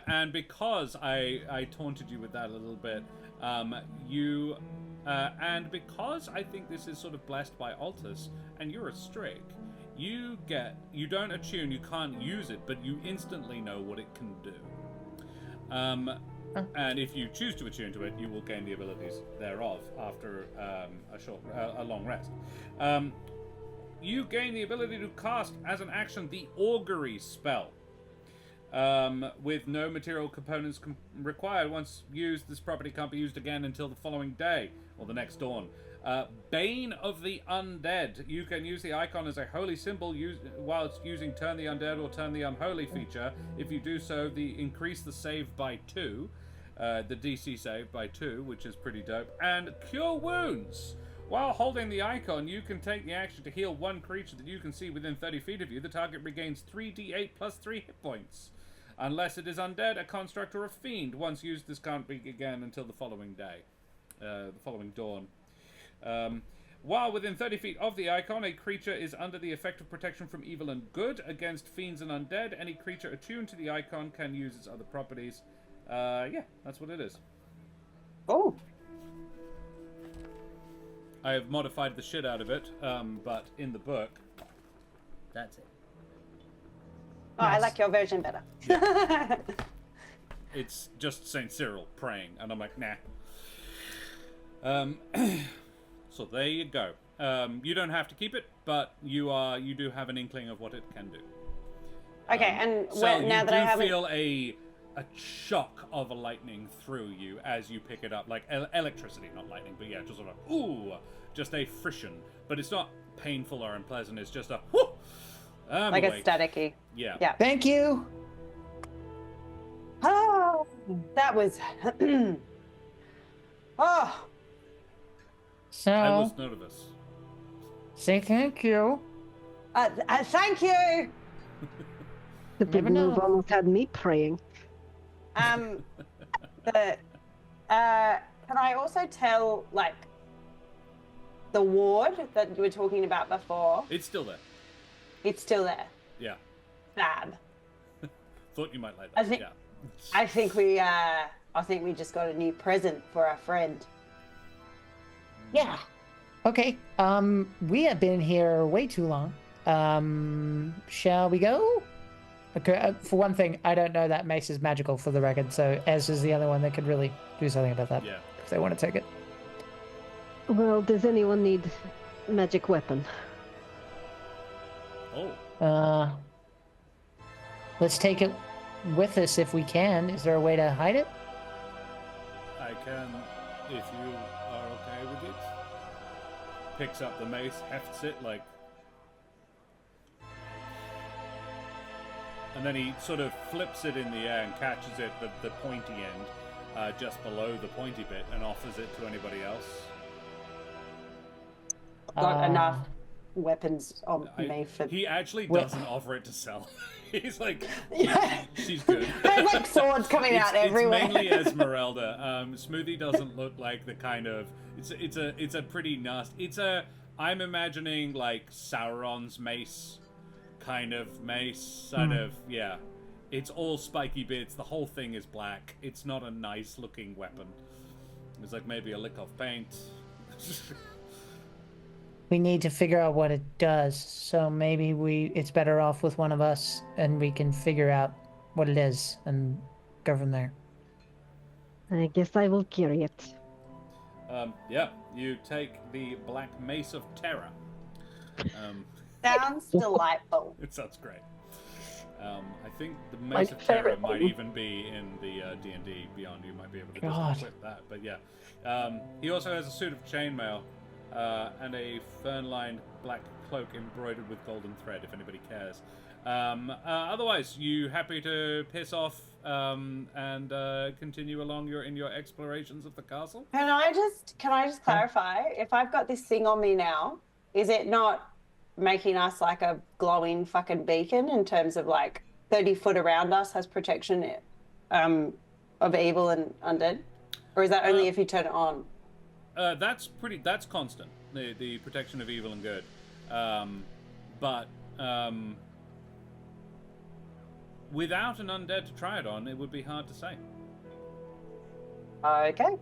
And because I taunted you with that a little bit, and because I think this is sort of blessed by Altus, and you're a Strig, you don't attune, you can't use it, but you instantly know what it can do. And if you choose to attune to it, you will gain the abilities thereof after a long rest. You gain the ability to cast as an action the Augury spell. With no material components required. Once used, this property can't be used again until the following day, or the next dawn. Bane of the Undead. You can use the icon as a holy symbol whilst using Turn the Undead or Turn the Unholy feature. If you do so, increase the save by 2. The DC save by 2, which is pretty dope. And Cure Wounds. While holding the icon, you can take the action to heal one creature that you can see within 30 feet of you. The target regains 3d8 plus 3 hit points. Unless it is undead, a construct, or a fiend. Once used, this can't be again until the following day. The following dawn. While within 30 feet of the icon, a creature is under the effect of protection from evil and good against fiends and undead. Any creature attuned to the icon can use its other properties. Yeah, that's what it is. Oh. I have modified the shit out of it, but in the book, that's it. Oh, I like your version better. It's just St. Cyril praying, and I'm like, nah. So there you go. You don't have to keep it, but you do have an inkling of what it can do. Okay, and So now you that I do haven't... feel a shock of lightning through you as you pick it up, like electricity, not lightning, but yeah, just sort of just a frisson. But it's not painful or unpleasant. It's just a whoo. like a staticky. Yeah. Yeah. Thank you. Oh, that was... oh, So, I was nervous. say thank you. thank you. The big Never know. move almost had me praying. Can I also tell, like, the ward that you were talking about before? It's still there. It's still there. Yeah. Fab. Thought you might like that. I think- Yeah. I think we just got a new present for our friend. Yeah. Okay. We have been here way too long. Shall we go? Okay, for one thing, I don't know that mace is magical for the record, so Ez is the only one that could really do something about that. Yeah. If they want to take it. Well, does anyone need magic weapon? Oh. Let's take it with us if we can. Is there a way to hide it? I can, if you are okay with it. Picks up the mace, hefts it like... And then he sort of flips it in the air and catches it at the pointy end, just below the pointy bit, and offers it to anybody else. Got enough weapons on me for... He actually doesn't offer it to sell. He's like, Yeah. she's good. There's like swords coming out everywhere. It's mainly Esmeralda. Smoothie doesn't look like the kind of... It's a pretty nasty... I'm imagining like Sauron's mace kind of mace, yeah. It's all spiky bits. The whole thing is black. It's not a nice looking weapon. It's like maybe a lick of paint. We need to figure out what it does, so maybe it's better off with one of us, and we can figure out what it is and go from there. I guess I will carry it. Yeah, you take the Black Mace of Terror. Sounds delightful. It sounds great. I think the Mace of Terror might even be in the D&D Beyond. You might be able to just equip that. But yeah, he also has a suit of chainmail and a fern-lined black cloak embroidered with golden thread. If anybody cares. Otherwise, you happy to piss off and continue along in your explorations of the castle? Can I just clarify? If I've got this thing on me now, is it not making us like a glowing fucking beacon in terms of like 30 foot around us has protection of evil and undead? Or is that only if you turn it on? That's constant, the protection of evil and good. But without an undead to try it on, it would be hard to say. Okay.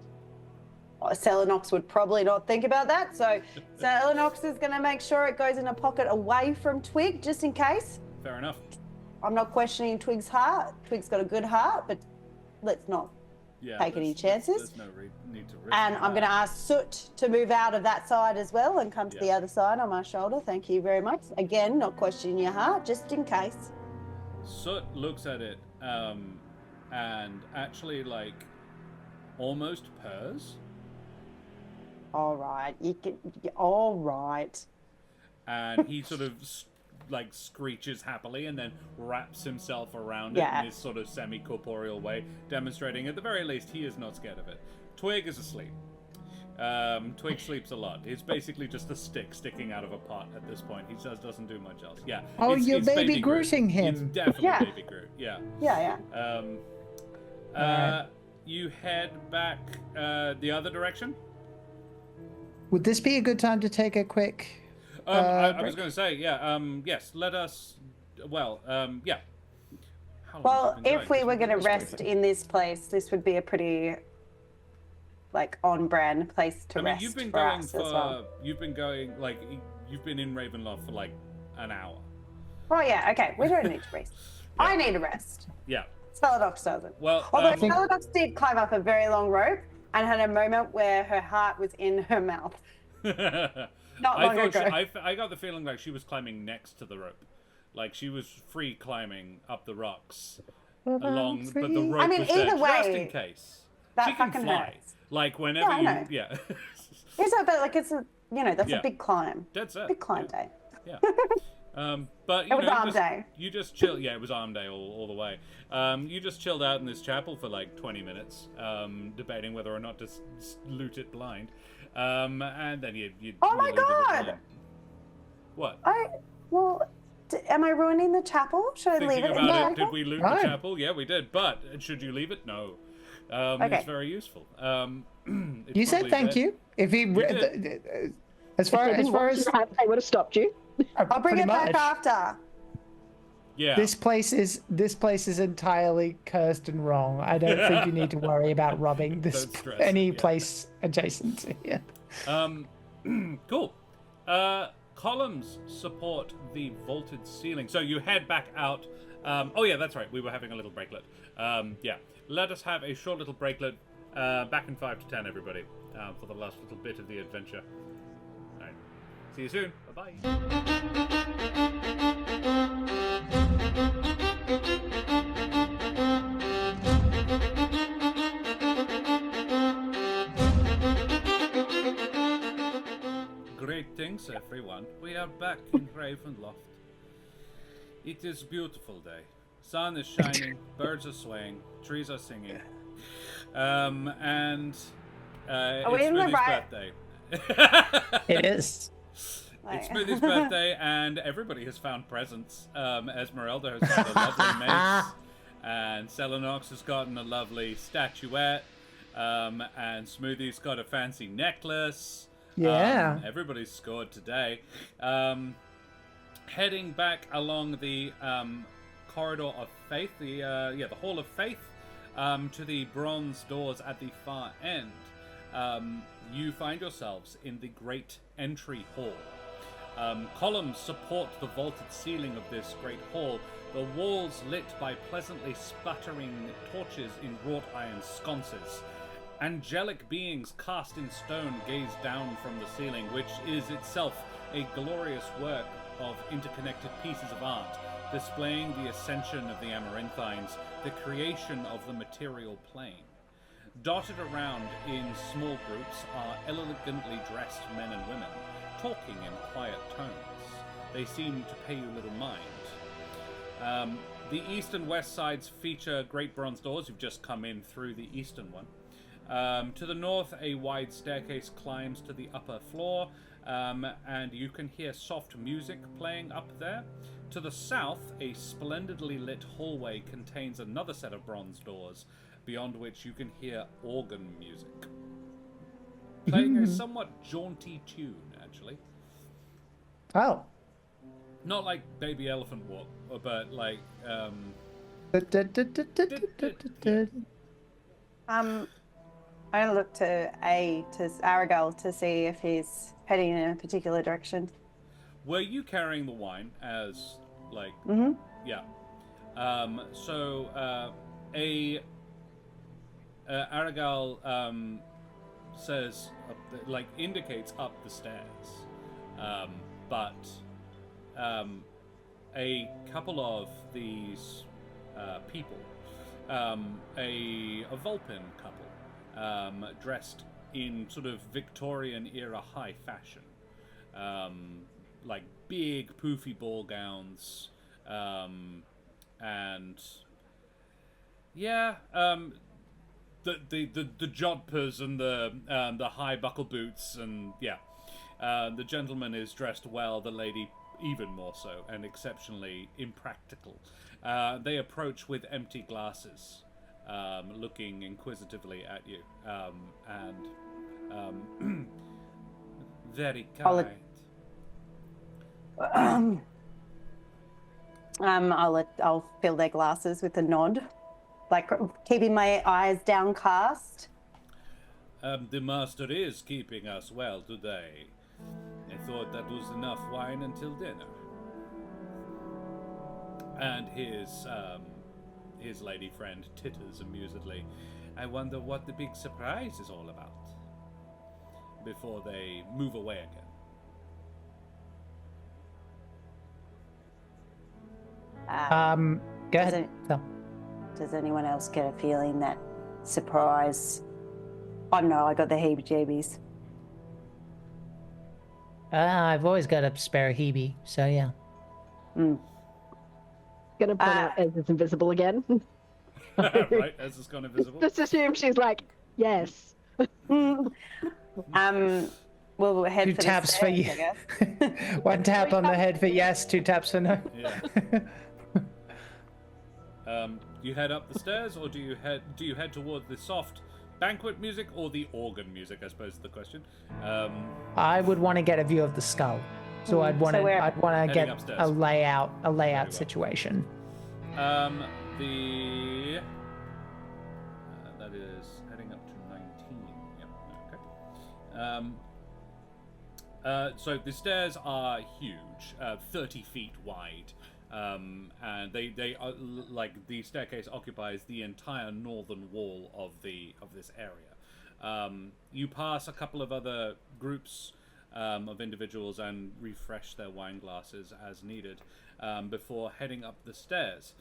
Well, Celinox would probably not think about that, so Celinox is going to make sure it goes in a pocket away from Twig, just in case. Fair enough. I'm not questioning Twig's heart. Twig's got a good heart, but let's not take any chances. There's no need to risk and I'm going to ask Soot to move out of that side as well and come to the other side on my shoulder. Thank you very much. Again, not questioning your heart, just in case. Soot looks at it and actually like almost purrs. All right, all right. And he sort of like screeches happily and then wraps himself around it in this sort of semi-corporeal way, demonstrating at the very least he is not scared of it. Twig is asleep. Twig sleeps a lot. It's basically just a stick sticking out of a pot at this point. He doesn't do much else. Yeah. Oh, it's baby Grooting him. It's definitely baby Groot. Yeah. Yeah. You head back the other direction. Would this be a good time to take a quick? I was going to say, yes. Let us. Well, yeah. Well, if we were going to rest in this place, this would be a pretty, like, on-brand place to rest. You've been for going us as well. You've been going like you've been in Ravenloft for like an hour. Oh yeah, okay. We don't need to rest. I need a rest. Yeah. Celinox doesn't. Well, although Celinox did climb up a very long rope and had a moment where her heart was in her mouth. Not long ago. I got the feeling like she was climbing next to the rope, like she was free climbing up the rocks along, but the rope was there just in case. That she can fucking fly. hurts. Like whenever It's but like it's a that's a big climb. That's it. Big climb day. Yeah. But it was arm day. You just chill. Yeah, it was arm day all the way. You just chilled out in this chapel for like 20 minutes, debating whether or not to loot it blind. And then you oh my god! What? Am I ruining the chapel? Should I leave it? About it, did we loot the chapel? Yeah, we did. But should you leave it? No. It's very useful. You said thank you. If he, as far as I would have stopped you. I'll bring it back after. Yeah. This place is entirely cursed and wrong. I don't think you need to worry about robbing this place adjacent to here. Cool. Columns support the vaulted ceiling. So you head back out Oh yeah, that's right. We were having a little breaklet. Yeah, let us have a short little breaklet. Back in 5 to 10, everybody, for the last little bit of the adventure. All right. See you soon. Bye bye. Greetings, everyone. We are back in Ravenloft. It is a beautiful day. Sun is shining, birds are swaying, trees are singing. And Are we it's in the Smoothie's right- birthday. It is. It's Smoothie's birthday, and everybody has found presents. Esmeralda has got a lovely mace, and Celinox has gotten a lovely statuette, and Smoothie's got a fancy necklace. Yeah. Everybody's scored today. Heading back along the corridor of faith, the Hall of Faith, to the bronze doors at the far end. You find yourselves in the great entry hall. Columns support the vaulted ceiling of this great hall, the walls lit by pleasantly sputtering torches in wrought iron sconces. Angelic beings cast in stone gaze down from the ceiling, which is itself a glorious work of interconnected pieces of art, displaying the ascension of the Amaranthines, the creation of the material plane. Dotted around in small groups are elegantly dressed men and women, talking in quiet tones. They seem to pay you little mind. The east and west sides feature great bronze doors. You've just come in through the eastern one. To the north, a wide staircase climbs to the upper floor, and you can hear soft music playing up there. To the south, a splendidly lit hallway contains another set of bronze doors, beyond which you can hear organ music. Playing a somewhat jaunty tune, actually. Oh. Not like Baby Elephant Walk, but like, I look to Aragel to see if he's heading in a particular direction. were you carrying the wine as, like, Mm-hmm. yeah. Aragal says, indicates up the stairs, but a couple of these people, a Vulpin couple, dressed in sort of Victorian era high fashion, like big poofy ball gowns, and yeah, the jodhpurs and the high buckle boots, and yeah, the gentleman is dressed well, the lady even more so, and exceptionally impractical. They approach with empty glasses, looking inquisitively at you, and very kind. I'll fill their glasses with a nod, like keeping my eyes downcast. The master is keeping us well today. I thought that was enough wine until dinner. And his lady friend titters amusedly. I wonder what the big surprise is all about. Before they move away again. Go ahead. Does anyone else get a feeling that surprise? Oh no, I got the heebie-jeebies. I've always got a spare Hebe, so yeah. Gonna point out Ez is invisible again. Right, Ez has gone invisible. Just assume she's like, yes. We'll head Two for taps the for stairs, you. I guess. One tap on the head for yes, two taps for no. Yeah. You head up the stairs, or do you head toward the soft banquet music or the organ music? I suppose is the question. I would want to get a view of the skull, so I'd want to get upstairs. a layout well. situation. That is heading up to 19. Yep. Okay. So the stairs are huge, 30 feet wide, and they are, like, the staircase occupies the entire northern wall of this area. You pass a couple of other groups of individuals and refresh their wine glasses as needed before heading up the stairs.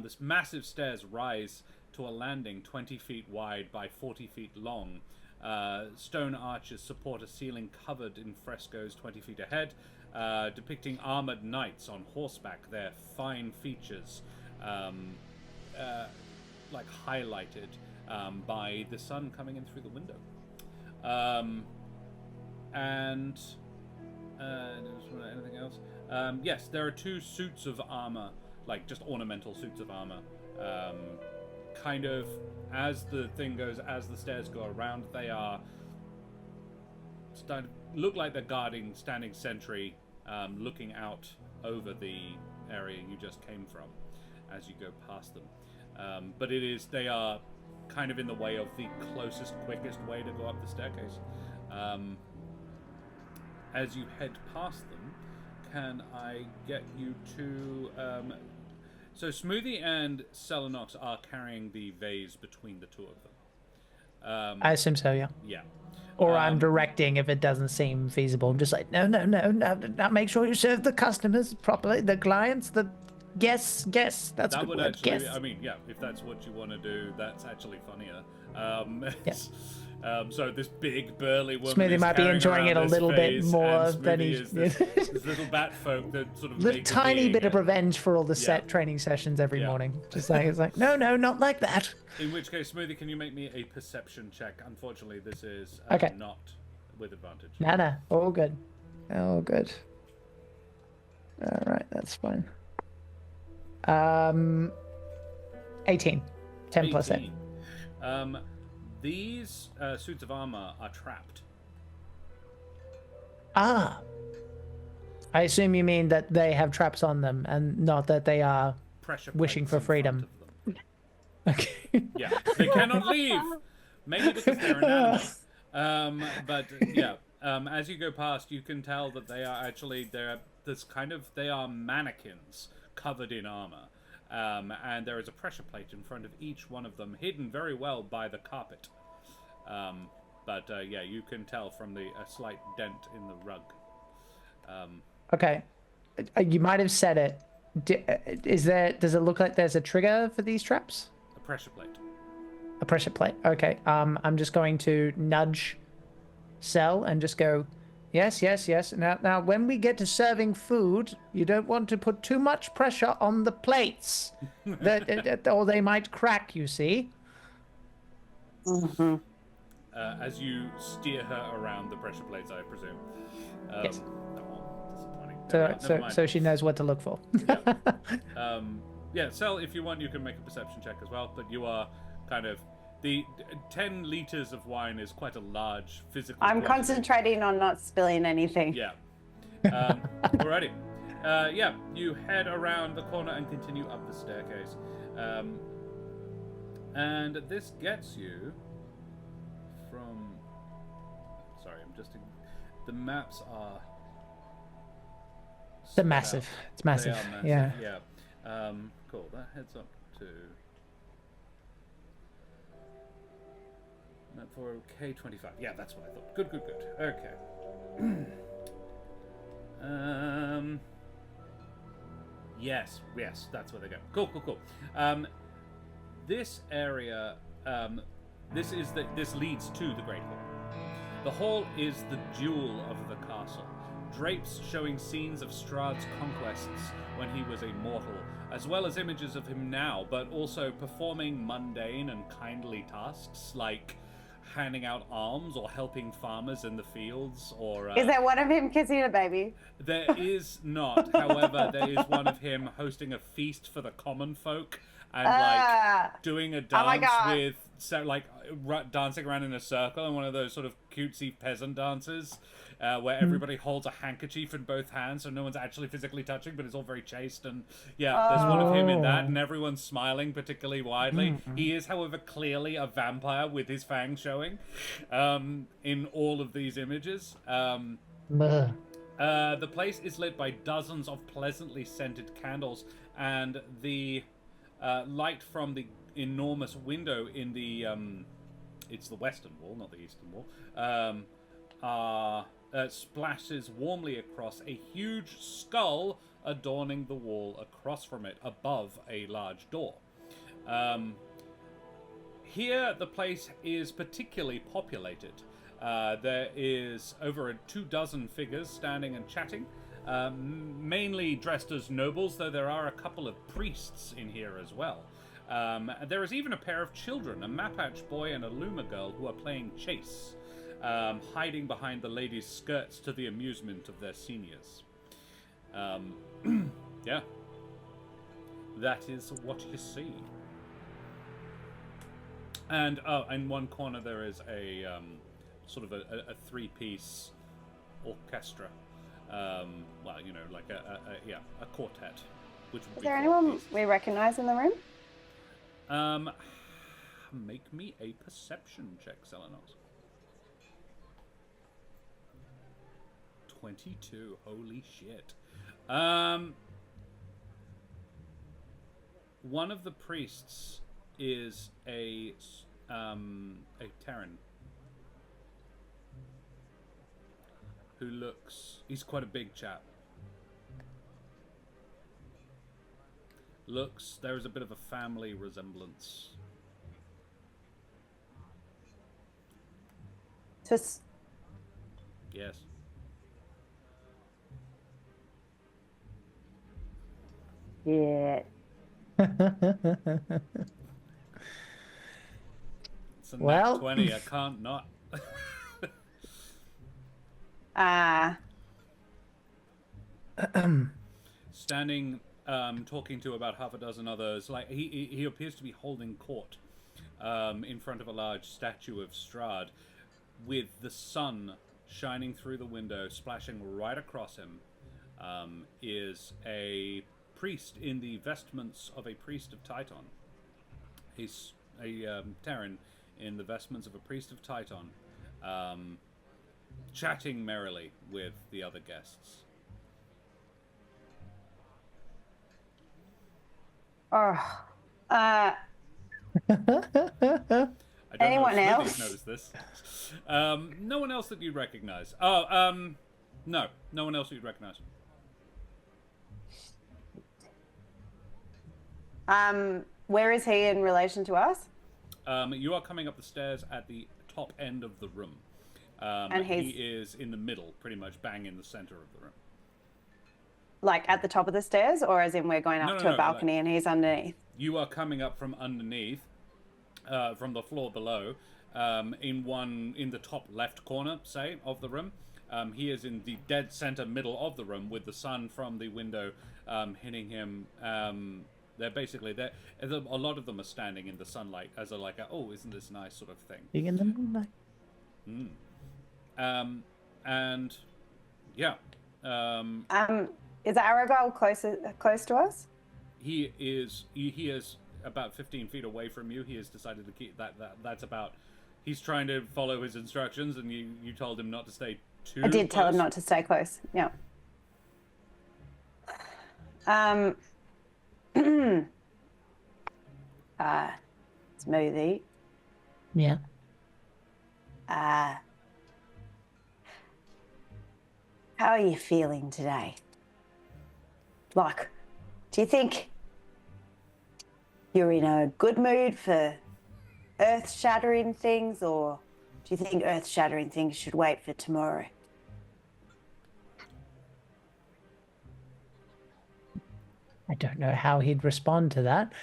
This massive stairs rise to a landing 20 feet wide by 40 feet long. Stone arches support a ceiling covered in frescoes 20 feet ahead, depicting armored knights on horseback, their fine features like highlighted by the sun coming in through the window. Anything else? Yes, there are 2 suits of armor, like just ornamental suits of armor. Kind of as the thing goes, as the stairs go around, they are look like they're guarding, standing sentry, looking out over the area you just came from as you go past them. But they are kind of in the way of the closest, quickest way to go up the staircase. As you head past them, can I get you to... So Smoothie and Celinox are carrying the vase between the 2 of them. I assume so, yeah. Yeah. Or I'm directing if it doesn't seem feasible. I'm just like, no, make sure you serve the customers properly, the clients, the guests. That's that a good would word, actually, guests. I mean, yeah, if that's what you want to do, that's actually funnier. Yes. So this big burly woman Smoothie is might be carrying enjoying it around a this little bit vase, more and than Smoothie he- is this little bat folk that sort of Little make the tiny being, bit of and- revenge for all the Yeah. set training sessions every Yeah. morning. Just like, it's like, no, not like that. In which case, Smoothie, can you make me a perception check? Unfortunately, this is Okay. not with advantage. Nah, all good. All good. All right, that's fine. 18. 10 plus 8. 18. These suits of armor are trapped. Ah. I assume you mean that they have traps on them and not that they are Pressure wishing plates for in front freedom. of them. Okay. Yeah, they cannot leave. Maybe because they're inanimate. But yeah, as you go past, you can tell that they are actually they are mannequins covered in armor, and there is a pressure plate in front of each one of them, hidden very well by the carpet. But yeah, you can tell from a slight dent in the rug. Okay. You might have said it. Does it look like there's a trigger for these traps? A pressure plate. A pressure plate. Okay. I'm just going to nudge Cell and just go, yes. Now, when we get to serving food, you don't want to put too much pressure on the plates, or they might crack. You see. Mm-hmm. As you steer her around the pressure plates, I presume. Yes. Disappointing. So she knows what to look for. Yeah, Cell, if you want, you can make a perception check as well, but you are kind of... The 10 liters of wine is quite a large physical I'm quantity. concentrating on not spilling anything. Yeah. Alrighty. Yeah, you head around the corner and continue up the staircase. And this gets you from... Sorry, I'm just... The maps are... They're massive. It's massive. They are massive. Yeah. Yeah. Cool. That heads up to... Map for K25. Yeah, that's what I thought. Good. Okay. Yes, that's where they go. Cool. This area, this leads to the Great Hall. The hall is the jewel of the castle. Drapes showing scenes of Strahd's conquests when he was a mortal, as well as images of him now, but also performing mundane and kindly tasks like handing out alms or helping farmers in the fields, or... Is there one of him kissing a baby? There is not. However, there is one of him hosting a feast for the common folk and like doing a my dance God. with dancing around in a circle and one of those sort of cutesy peasant dances where everybody holds a handkerchief in both hands so no one's actually physically touching, but it's all very chaste. And yeah, there's one of him in that, and everyone's smiling particularly widely. He is, however, clearly a vampire with his fangs showing in all of these images. Ugh. The place is lit by dozens of pleasantly scented candles, and the light from the enormous window in the it's the western wall, not the eastern wall, splashes warmly across a huge skull adorning the wall across from it, above a large door. Here, the place is particularly populated. There is over 24 figures standing and chatting, mainly dressed as nobles, though there are a couple of priests in here as well. There is even a pair of children, a Mapatch boy and a Luma girl, who are playing chase, hiding behind the ladies' skirts to the amusement of their seniors. Yeah. That is what you see. And in one corner there is a sort of a three-piece orchestra. Well, you know, like a quartet. Which would Is be there 4 anyone pieces. we recognize in the room? Make me a perception check, Celinox. 22. Holy shit. One of the priests is a Terran who looks... He's quite a big chap. Looks... There is a bit of a family resemblance. Just Yes. yeah. It's a Well- nat 20. I can't not. Standing, talking to about half a dozen others. Like he appears to be holding court in front of a large statue of Strahd, with the sun shining through the window, splashing right across him. Is a priest in the vestments of a priest of Titan. He's a Terran in the vestments of a priest of Titan, chatting merrily with the other guests. Oh. I don't Anyone know if else? Smoothie's noticed this. No one else that you'd recognize. Oh, no one else that you'd recognize. Where is he in relation to us? You are coming up the stairs at the top end of the room. And he is in the middle, pretty much bang in the center of the room. Like at the top of the stairs, or as in we're going up to a No, balcony and he's underneath? You are coming up from underneath, from the floor below, in the top left corner, say, of the room. He is in the dead center middle of the room, with the sun from the window hitting him. They're basically there. A lot of them are standing in the sunlight as oh, isn't this nice sort of thing. Being in the moonlight. And yeah. Is Aragorn close to us? He is about 15 feet away from you. He has decided to keep that's about. He's trying to follow his instructions, and you told him not to stay too. I did tell him close. not to stay close. Yeah. Smoothie. Yeah. How are you feeling today? Like, do you think you're in a good mood for earth-shattering things, or do you think earth-shattering things should wait for tomorrow? I don't know how he'd respond to that.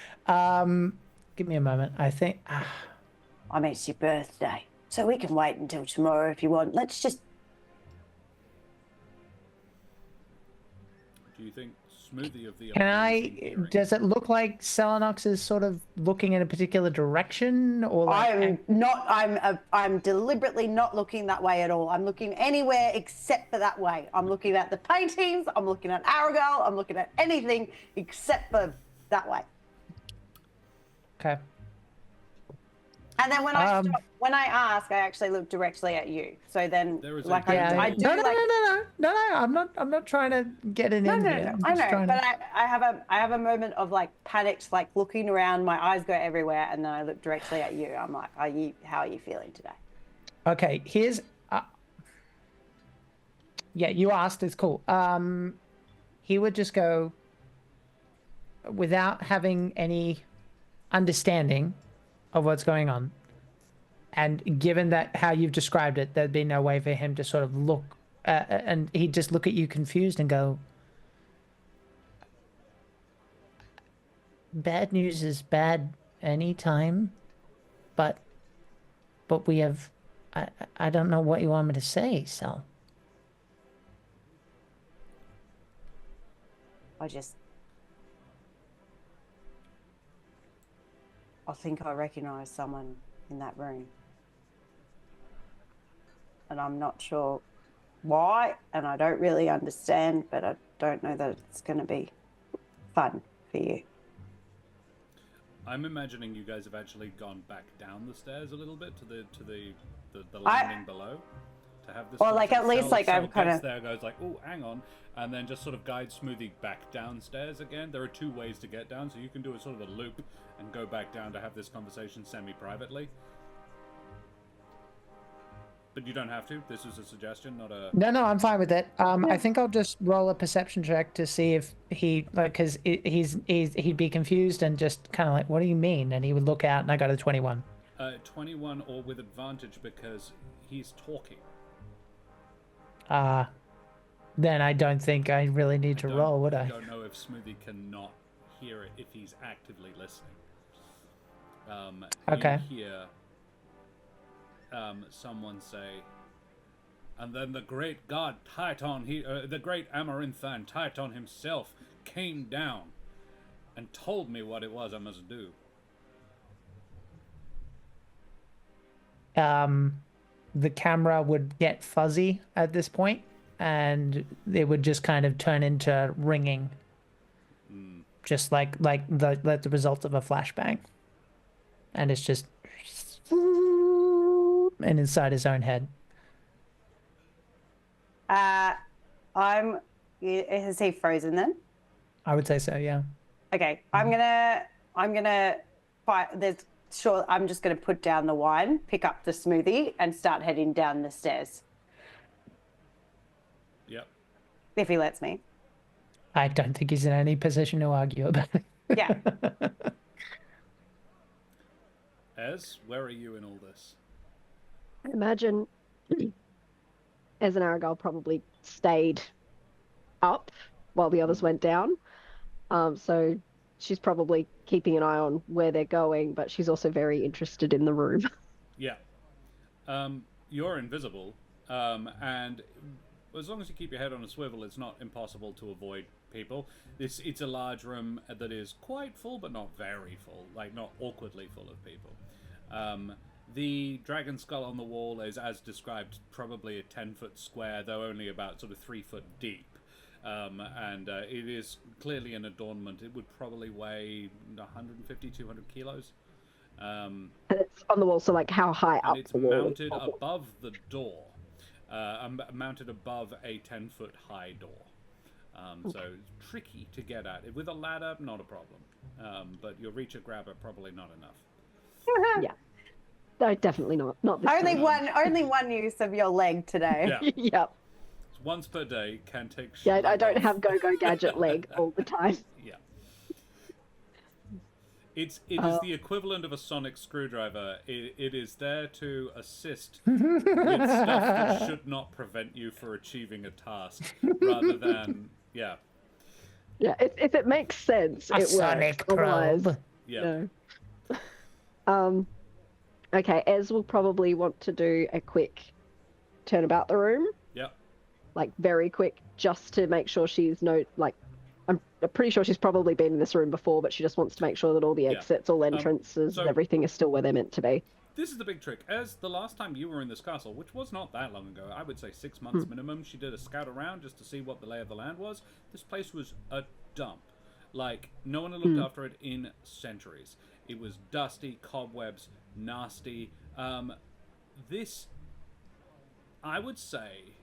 Give me a moment. I think. I mean, it's your birthday, so we can wait until tomorrow if you want. Let's just... Do you think Smoothie of the? Can I? opposing hearing- Does it look like Celinox is sort of looking in a particular direction, or like? I'm not. I'm deliberately not looking that way at all. I'm looking anywhere except for that way. I'm looking at the paintings. I'm looking at Aragorn. I'm looking at anything except for that way. Okay. And then when when I ask, I actually look directly at you. So then, There is a like, window. I do no, like. No. I'm not trying to get it in here. No. I know, but I have a moment of like panicked, like looking around. My eyes go everywhere, and then I look directly at you. I'm like, how are you feeling today? Okay, here's. Yeah, you asked. It's cool. He would just go without having any understanding of what's going on. And given that how you've described it, there'd be no way for him to sort of look, and he'd just look at you confused and go, bad news is bad anytime, but we have, I don't know what you want me to say, so. I think I recognize someone in that room. And I'm not sure why, and I don't really understand, but I don't know that it's going to be fun for you. I'm imagining you guys have actually gone back down the stairs a little bit to the landing below to have this. Well, like at least like I'm kind of there goes like, oh, hang on, and then just sort of guide Smoothie back downstairs again. There are two ways to get down, so you can do a sort of a loop and go back down to have this conversation semi-privately. But you don't have to. This is a suggestion, not a... No, I'm fine with it. I think I'll just roll a perception check to see if he, like, because he'd be confused and just kind of like, what do you mean? And he would look out, and I got a 21. 21 or with advantage because he's talking. Then I don't think I really need to roll, would I? I don't know if Smoothie cannot hear it if he's actively listening. Okay. You hear someone say, and then the great god Titan, the great Amaranthine Titan himself came down and told me what it was I must do. The camera would get fuzzy at this point, and it would just kind of turn into ringing, just like the result of a flashbang, and it's just and inside his own head. Is he frozen then? I would say so, yeah. Okay, I'm gonna fight. I'm just gonna put down the wine, pick up the smoothie, and start heading down the stairs. Yep. If he lets me. I don't think he's in any position to argue about it. Yeah. Ez, where are you in all this? I imagine Ez and Aragorn probably stayed up while the others went down. So she's probably keeping an eye on where they're going, but she's also very interested in the room. Yeah. You're invisible, and as long as you keep your head on a swivel, it's not impossible to avoid people. It's a large room that is quite full, but not very full, like not awkwardly full of people. The dragon skull on the wall is, as described, probably a 10-foot square, though only about sort of 3 foot deep. And it is clearly an adornment. It would probably weigh 150, 200 kilos. And it's on the wall, so like how high up and it's the wall? mounted above the door. Mounted above a 10-foot high door. So it's tricky to get at. With a ladder, not a problem. But your reach a grabber, probably not enough. Yeah. No, definitely not. Not this Only time. only one use of your leg today. Yeah. Yep. Once per day can take. Yeah, I don't off. have go-go gadget leg all the time. Yeah. It is the equivalent of a sonic screwdriver. It is there to assist with stuff that should not prevent you from achieving a task, rather than Yeah, if it makes sense, it sonic works. Otherwise, probe. yeah. no. Okay, Ez will probably want to do a quick turn about the room. Yep. Like very quick, just to make sure I'm pretty sure she's probably been in this room before, but she just wants to make sure that all the exits, all entrances, so- everything is still where they're meant to be. This is the big trick. As the last time you were in this castle, which was not that long ago, I would say 6 months minimum, she did a scout around just to see what the lay of the land was. This place was a dump. Like, no one had looked after it in centuries. It was dusty, cobwebs, nasty. This, I would say,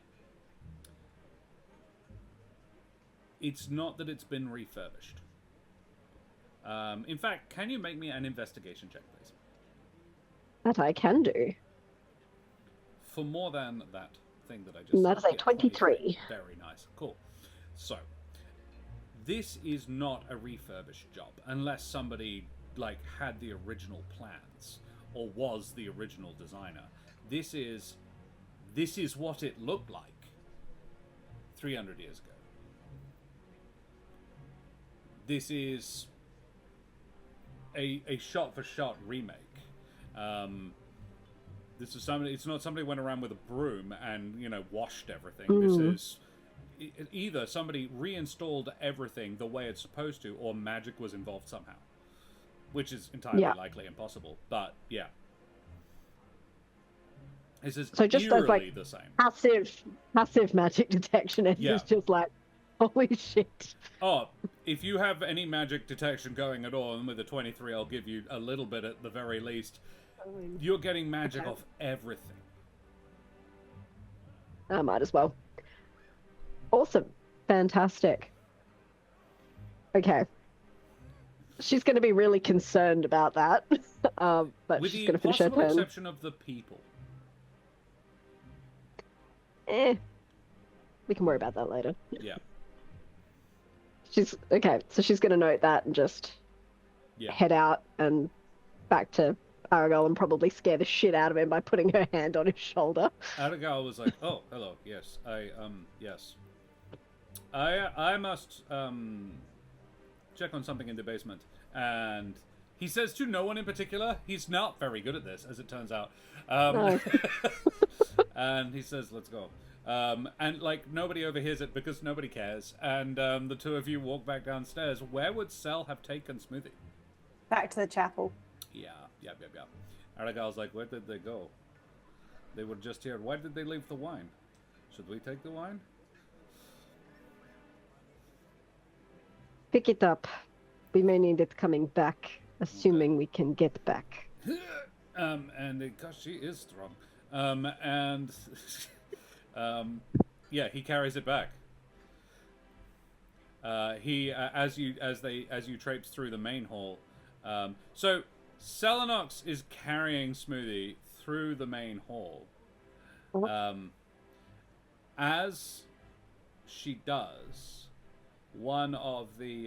it's not that it's been refurbished. In fact, can you make me an investigation check, please? That I can do. For more than that thing that I just That's said. a 23. Very nice. Cool. So, this is not a refurbished job, unless somebody, like, had the original plans, or was the original designer. This is what it looked like 300 years ago. This is a shot-for-shot remake. This is somebody. It's not somebody went around with a broom and, you know, washed everything. This is either somebody reinstalled everything the way it's supposed to, or magic was involved somehow, which is entirely likely impossible. But yeah, this is so just eerily like the same. Passive magic detection, and it's just like, holy shit. Oh, if you have any magic detection going at all, and with a 23, I'll give you a little bit at the very least. You're getting magic off everything. I might as well. Awesome. Fantastic. Okay. She's going to be really concerned about that, but With she's the going to finish her possible turn. exception of the people. We can worry about that later. Yeah. Okay, so she's going to note that and just head out and back to Aragorn and probably scare the shit out of him by putting her hand on his shoulder. Aragorn was like, "Oh, hello. Yes, yes. I must check on something in the basement." And he says to no one in particular. He's not very good at this, as it turns out. No. And he says, "Let's go." And like nobody overhears it because nobody cares. And the two of you walk back downstairs. Where would Cel have taken Smoothie? Back to the chapel. Yeah. Aragorn's like, where did they go? They were just here. Why did they leave the wine? Should we take the wine? Pick it up. We may need it coming back, assuming we can get back. And because she is strong. Yeah, he carries it back. As you traipse through the main hall. So Celinox is carrying Smoothie through the main hall. As she does, one of the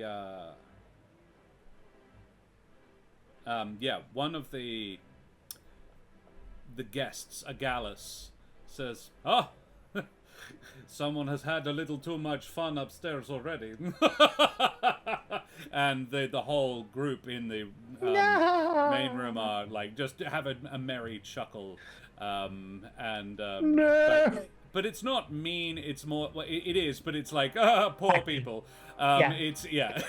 guests, Agalus, says, "Oh, someone has had a little too much fun upstairs already." And the whole group in the main room are like, just have a merry chuckle. But it's not mean, it's more, well, it is, but it's like, poor people. It's, yeah.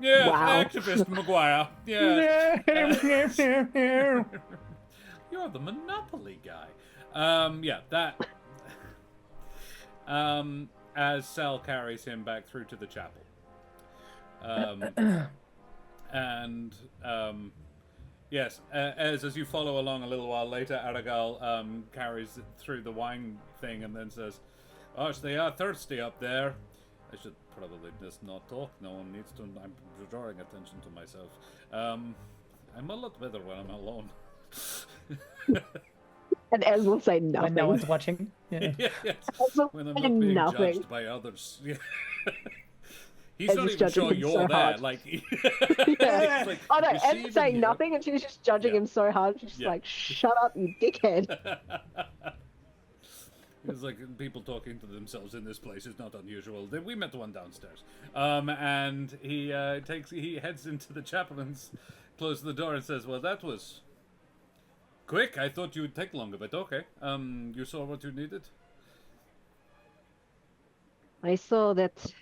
Yeah, Wow. activist Maguire. Yeah. You're the Monopoly guy. That. As Cel carries him back through to the chapel. Yes, as you follow along a little while later, Aragorn carries it through the wine thing and then says, "Gosh, they are thirsty up there. I should probably just not talk. No one needs to. I'm drawing attention to myself. I'm a lot better when I'm alone." And Ez will say nothing. When no one's watching. Yeah. Yes. Ez will When I'm say not being nothing. judged by others. Yeah. He's Ez not is even judging sure him you're so there. hard. Like, Yeah. like, Oh no, is she Ez even is saying here? nothing and she's just judging him so hard. She's Yeah. like, shut up, you dickhead. It's like people talking to themselves in this place is not unusual. We met one downstairs. And he heads into the chapel and closes the door and says, "Well, that was quick. I thought you would take longer, but okay. You saw what you needed?" I saw that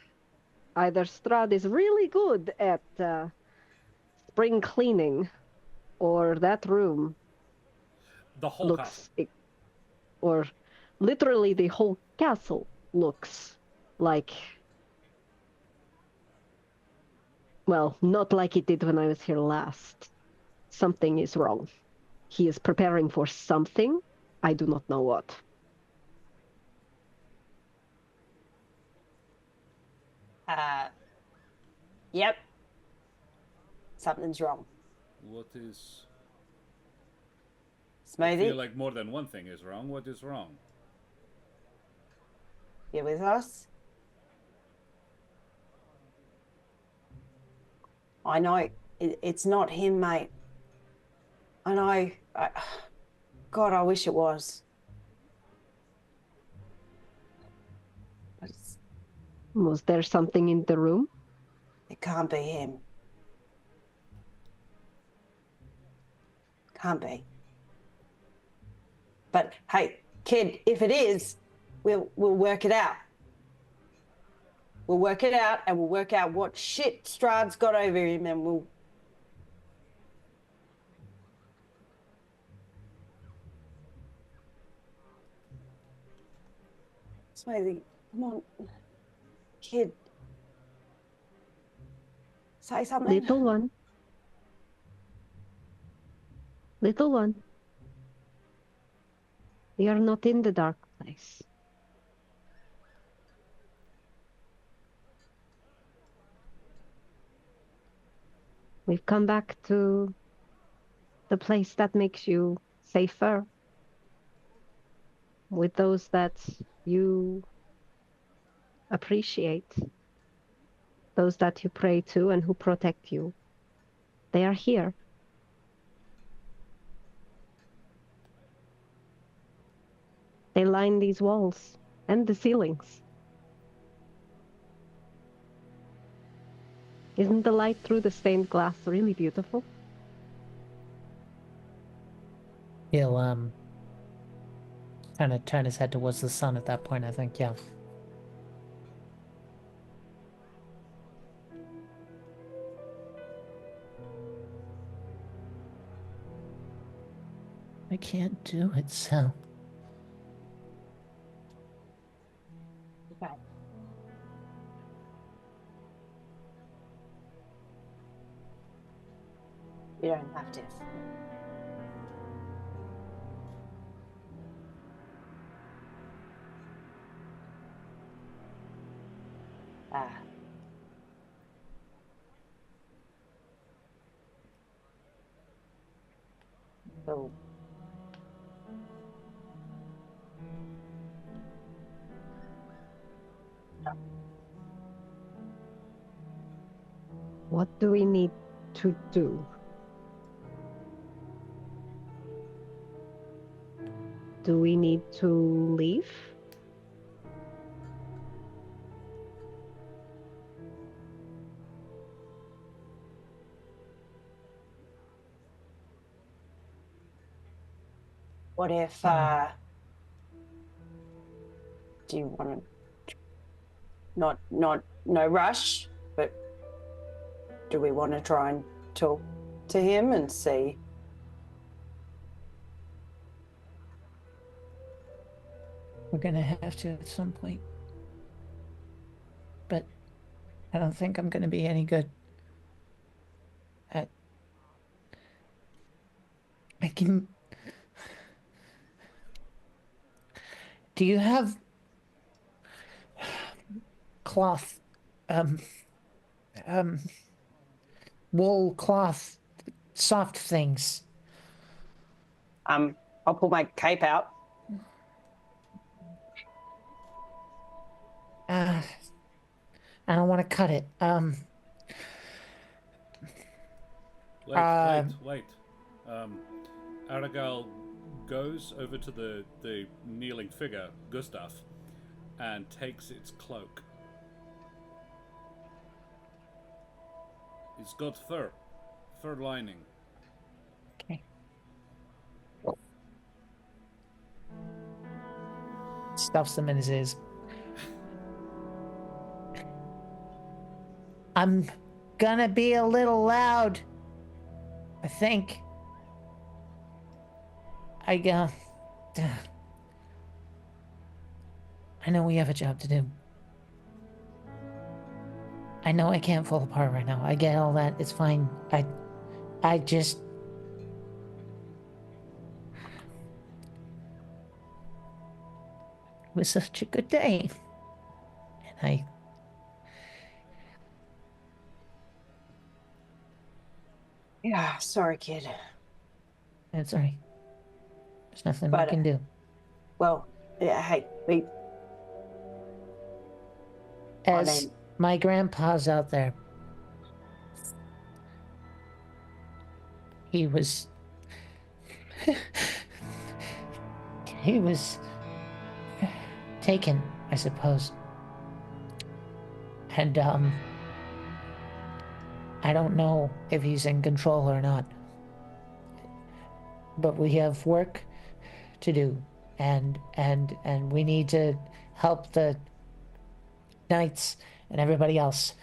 either Strahd is really good at spring cleaning, or that room The whole looks, castle. or literally the whole castle looks like, well, not like it did when I was here last. something is wrong. He is preparing for something. I do not know what. Yep. Something's wrong. What is... I Smoothie, feel like more than one thing is wrong. What is wrong? you with us? I know it's not him, mate. I know. God, I wish it was. But Was there something in the room? it can't be him. Can't be. But hey, kid, if it is, we'll work it out. We'll work it out, and we'll work out what shit Strahd's got over him, and we'll... Smoothie, come on. Kid. Say something. Little one. Little one. We are not in the dark place. We've come back to the place that makes you safer, with those that you appreciate, those that you pray to and who protect you. They are here. They line these walls and the ceilings. Isn't the light through the stained glass really beautiful? He'll kind of turn his head towards the sun at that point, I think, yeah. I can't do it, so... Okay. You don't have to. So What do we need to do? Do we need to leave? what if, do you want to, no rush, but do we want to try and talk to him and see? We're gonna have to at some point. But I don't think I'm gonna be any good at... I can... Do you have cloth, wool cloth, soft things? I'll pull my cape out. I don't want to cut it. Wait. Aragal goes over to the kneeling figure, Gustav, and takes its cloak. It's got fur lining. Okay. Stuffs them in his ears. I'm gonna be a little loud, I think. I know we have a job to do. I know I can't fall apart right now. I get all that. It's fine. I just was such a good day. And Yeah, sorry, kid. it's all right. There's nothing we But, can do. Well, yeah, hey, As my grandpa's out there, he was he was taken, I suppose. And I don't know if he's in control or not. But we have work to do, and we need to help the knights and everybody else.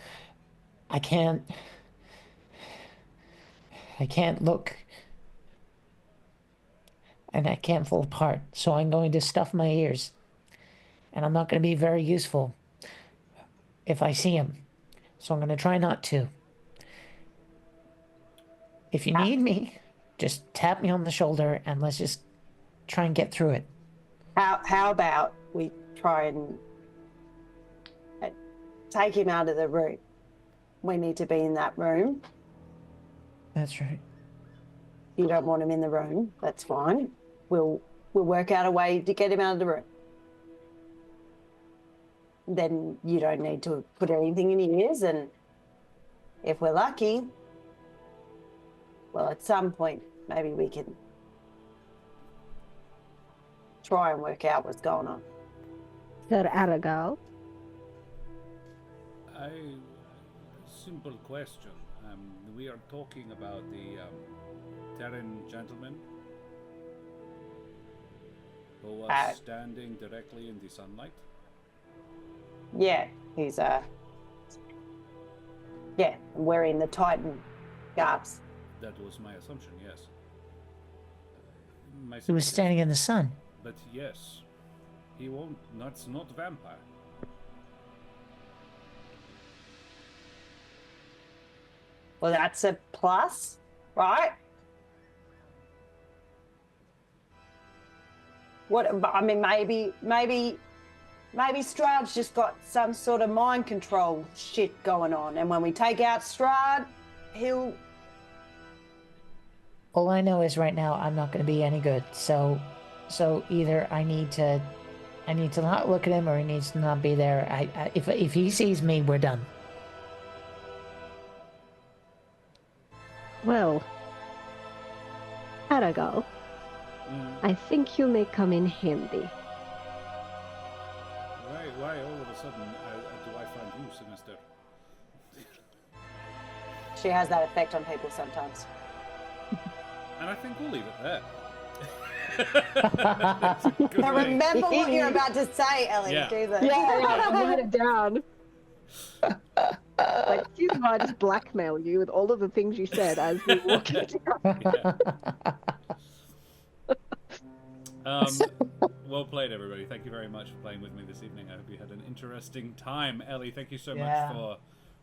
I can't look, and I can't fall apart, so I'm going to stuff my ears. And I'm not going to be very useful if I see him, so I'm going to try not to. If you need me, just tap me on the shoulder and let's just try and get through it. how about we try and take him out of the room? We need to be in that room. That's right. You don't want him in the room, that's fine. We'll work out a way to get him out of the room. Then you don't need to put anything in your ears, and if we're lucky, well, at some point, maybe we can try and work out what's going on. Sir Aragal. Simple question. We are talking about the Terran gentleman who was standing directly in the sunlight. Yeah, he's wearing the Titan garbs. That was my assumption, yes. He was standing in the sun. But yes, he won't. That's not vampire. Well, that's a plus, right? I mean, maybe Strahd's just got some sort of mind control shit going on, and when we take out Strahd, he'll... All I know is right now I'm not going to be any good. So either I need to not look at him, or he needs to not be there. If he sees me, we're done. Well, Aragal, I think you may come in handy. Why all of a sudden do I find you sinister? She has that effect on people sometimes. And I think we'll leave it there. Now remember what you're about to say, Ellie. Yeah. Do this. Yeah, write it down. Like, excuse me, I just blackmail you with all of the things you said as we walk into Well played, everybody. Thank you very much for playing with me this evening. I hope you had an interesting time. Ellie, thank you so much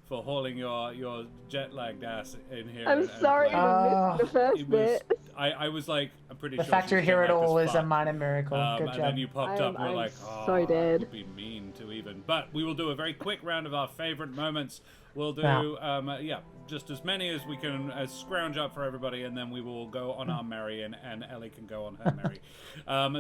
for hauling your jet-lagged ass in here. I'm sorry we missed the first bit. I was like, I'm pretty The sure fact you're here at all is a minor miracle. Good and job. then you popped up, and we're I'm like, so dead. It'd be mean to even. But we will do a very quick round of our favorite moments. We'll do, just as many as we can scrounge up for everybody, and then we will go on our merry, and Ellie can go on her merry.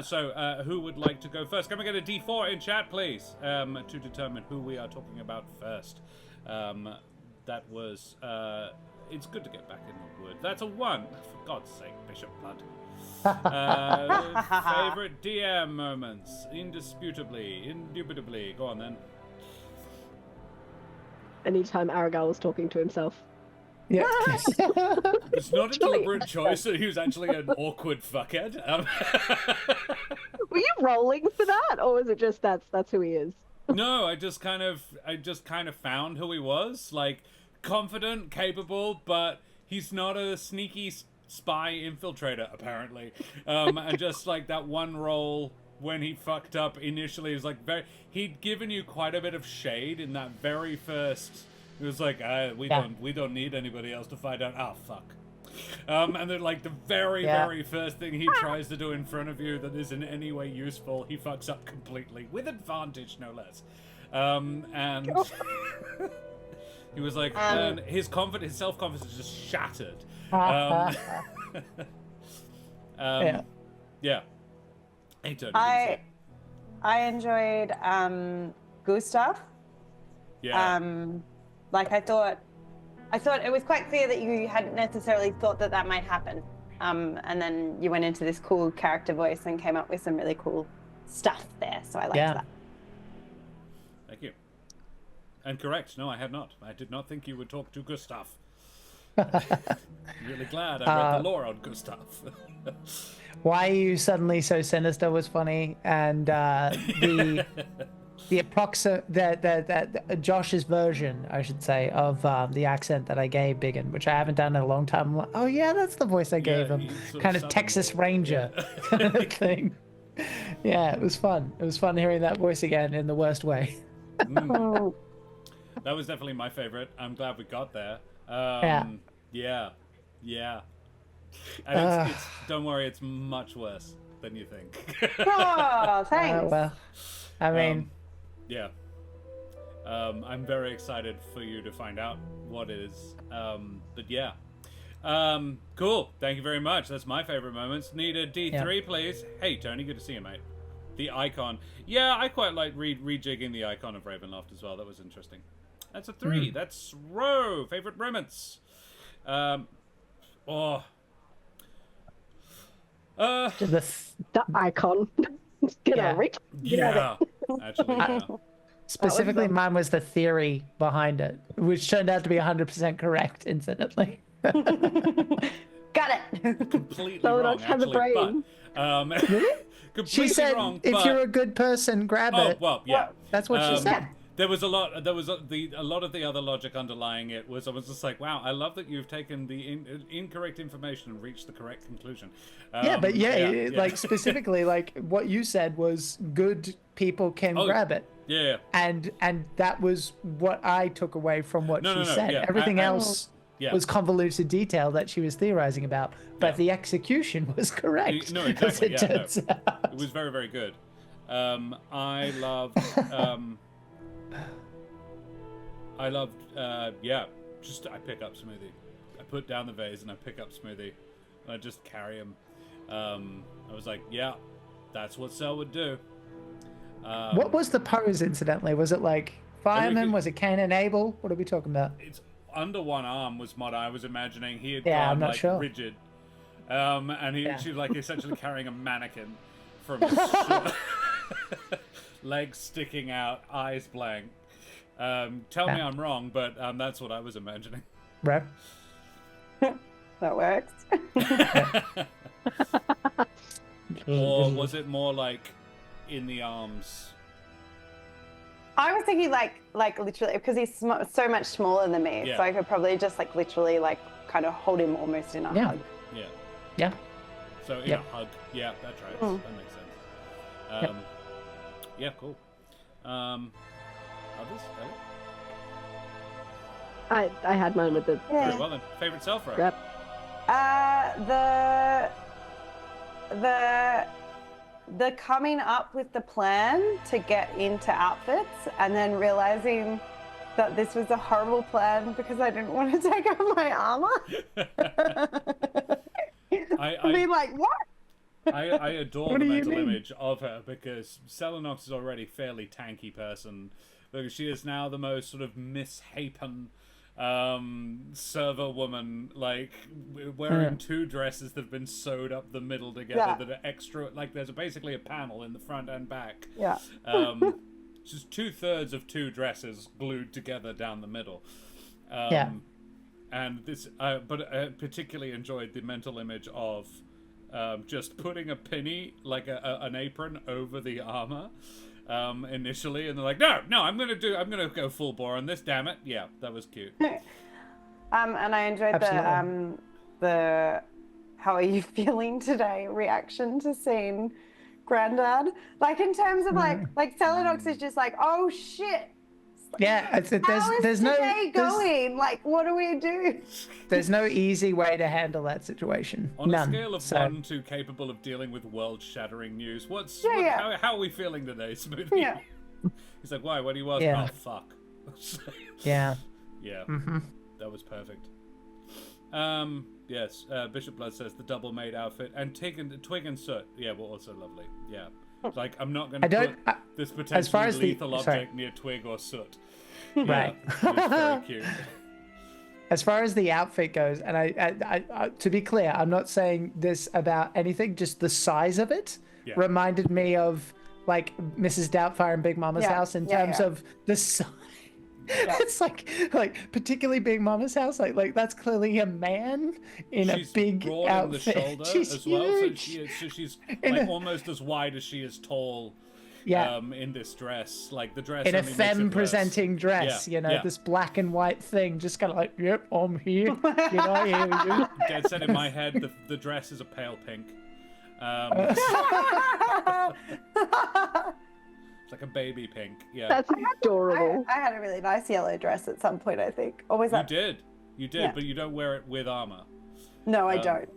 So, who would like to go first? Can we get a D4 in chat, please, to determine who we are talking about first? That was, it's good to get back in the wood. That's a 1. For God's sake, Bishop Blood. Favorite DM moments? Indubitably. Go on then. Anytime Aragal was talking to himself. Yeah. It's not a deliberate choice that he was actually an awkward fuckhead. Were you rolling for that, or was it just that's who he is? No, I just kind of found who he was, like confident, capable, but he's not a sneaky spy infiltrator apparently. And just like that one role when he fucked up initially, was like he'd given you quite a bit of shade in that very first. It was like we don't need anybody else to find out. Oh fuck. And then, like, the very, Yeah. very first thing he tries to do in front of you that is in any way useful, he fucks up completely. With advantage, no less. And he was like, man, his self-confidence is just shattered. Yeah. Hey, Tony. I enjoyed Gustav. Yeah. Like I thought it was quite clear that you hadn't necessarily thought that might happen. And then you went into this cool character voice and came up with some really cool stuff there. So I liked that. Thank you. And correct. No, I had not. I did not think you would talk to Gustav. Really glad I read the lore on Gustav. Why are you suddenly so sinister was funny, and the Josh's version, I should say, of the accent that I gave Biggin, which I haven't done in a long time. I'm like, oh yeah, that's the voice I gave him, kind of Texas Ranger kind of thing. Yeah, it was fun. It was fun hearing that voice again in the worst way. That was definitely my favorite. I'm glad we got there. Yeah. And it's don't worry, it's much worse than you think. Oh, thanks. Well, I mean, yeah. I'm very excited for you to find out what it is. But yeah. Cool. Thank you very much. That's my favorite moments. Need a D3, please. Hey, Tony, good to see you, mate. The icon. Yeah, I quite like rejigging the icon of Ravenloft as well. That was interesting. That's a 3. That's Ro. Favorite moments. The icon. Get over it. Actually, yeah. Specifically, mine was the theory behind it, which turned out to be 100% correct, incidentally. Got it. Completely So wrong, that's how the actually, brain. but completely She said, wrong. if but... you're a good person, grab it. well, yeah. That's what she said. There was a lot of the other logic underlying it was I was just like, wow, I love that you've taken the incorrect information and reached the correct conclusion. Like specifically, like what you said was good people can grab it. Yeah. And that was what I took away from what she said. Yeah. Everything else was convoluted detail that she was theorizing about, but the execution was correct. No, exactly. As it turns out. It was very, very good. I loved. Just I pick up Smoothie. I put down the vase and I pick up Smoothie, and I just carry him. I was like, yeah, that's what Cell would do. What was the pose, incidentally? Was it like fireman? Was it Cain and Abel? What are we talking about? It's under one arm was what I was imagining. He had I'm gone not like sure. rigid, and she was like essentially carrying a mannequin from his legs sticking out, eyes blank. Tell me I'm wrong, but that's what I was imagining. Right. That works. Or was it more like in the arms? I was thinking like literally because he's so much smaller than me, so I could probably just like literally like kind of hold him almost in a hug. Yeah. So in a hug. Yeah, that tracks. That makes sense. Yeah, cool. Others? I had mine with the Very well then. Favorite self row? Yep. The coming up with the plan to get into outfits and then realizing that this was a horrible plan because I didn't want to take off my armor. I mean, like, what? I adore the mental image of her because Celinox is already a fairly tanky person. Because she is now the most sort of misshapen server woman, like wearing two dresses that have been sewed up the middle together that are extra. Like there's basically a panel in the front and back. Yeah. Just 2/3 of two dresses glued together down the middle. And this, but I particularly enjoyed the mental image of just putting a penny, like an apron, over the armor. Initially, and they're like, no, I'm gonna go full bore on this, damn it. Yeah, that was cute. And I enjoyed the how are you feeling today reaction to seeing Grandad. Like in terms of like Celinox is just like, oh shit, Yeah, How is today going? Like, what do we do? there's no easy way to handle that situation. On None. a scale of So, 1 to capable of dealing with world-shattering news, Yeah. How are we feeling today, Smoothie? Yeah. He's like, why? What do you ask? Yeah. Oh, fuck. yeah. Yeah, Mm-hmm. that was perfect. Yes, Bishop Blood says the double maid outfit, and Twig and Soot, yeah, were also lovely. Yeah, like I'm not going to put this potentially lethal object near Twig or Soot. Right. Yeah, it's very cute. As far as the outfit goes, and I to be clear, I'm not saying this about anything, just the size of it reminded me of like Mrs. Doubtfire and Big Mama's house in terms of the size. Yeah. It's like particularly Big Mama's house, like that's clearly a man in a big broad outfit. In the shoulder she's as huge. well, so she's like almost as wide as she is tall. Yeah. In this dress, like the dress in a only makes femme it worse. presenting dress, this black and white thing, just kind of like, yep, I'm here. I hear you. Dead set in my head, the dress is a pale pink. It's like a baby pink. Yeah. That's adorable. I had a really nice yellow dress at some point, I think. Or was that? You did, but you don't wear it with armor. No, I don't.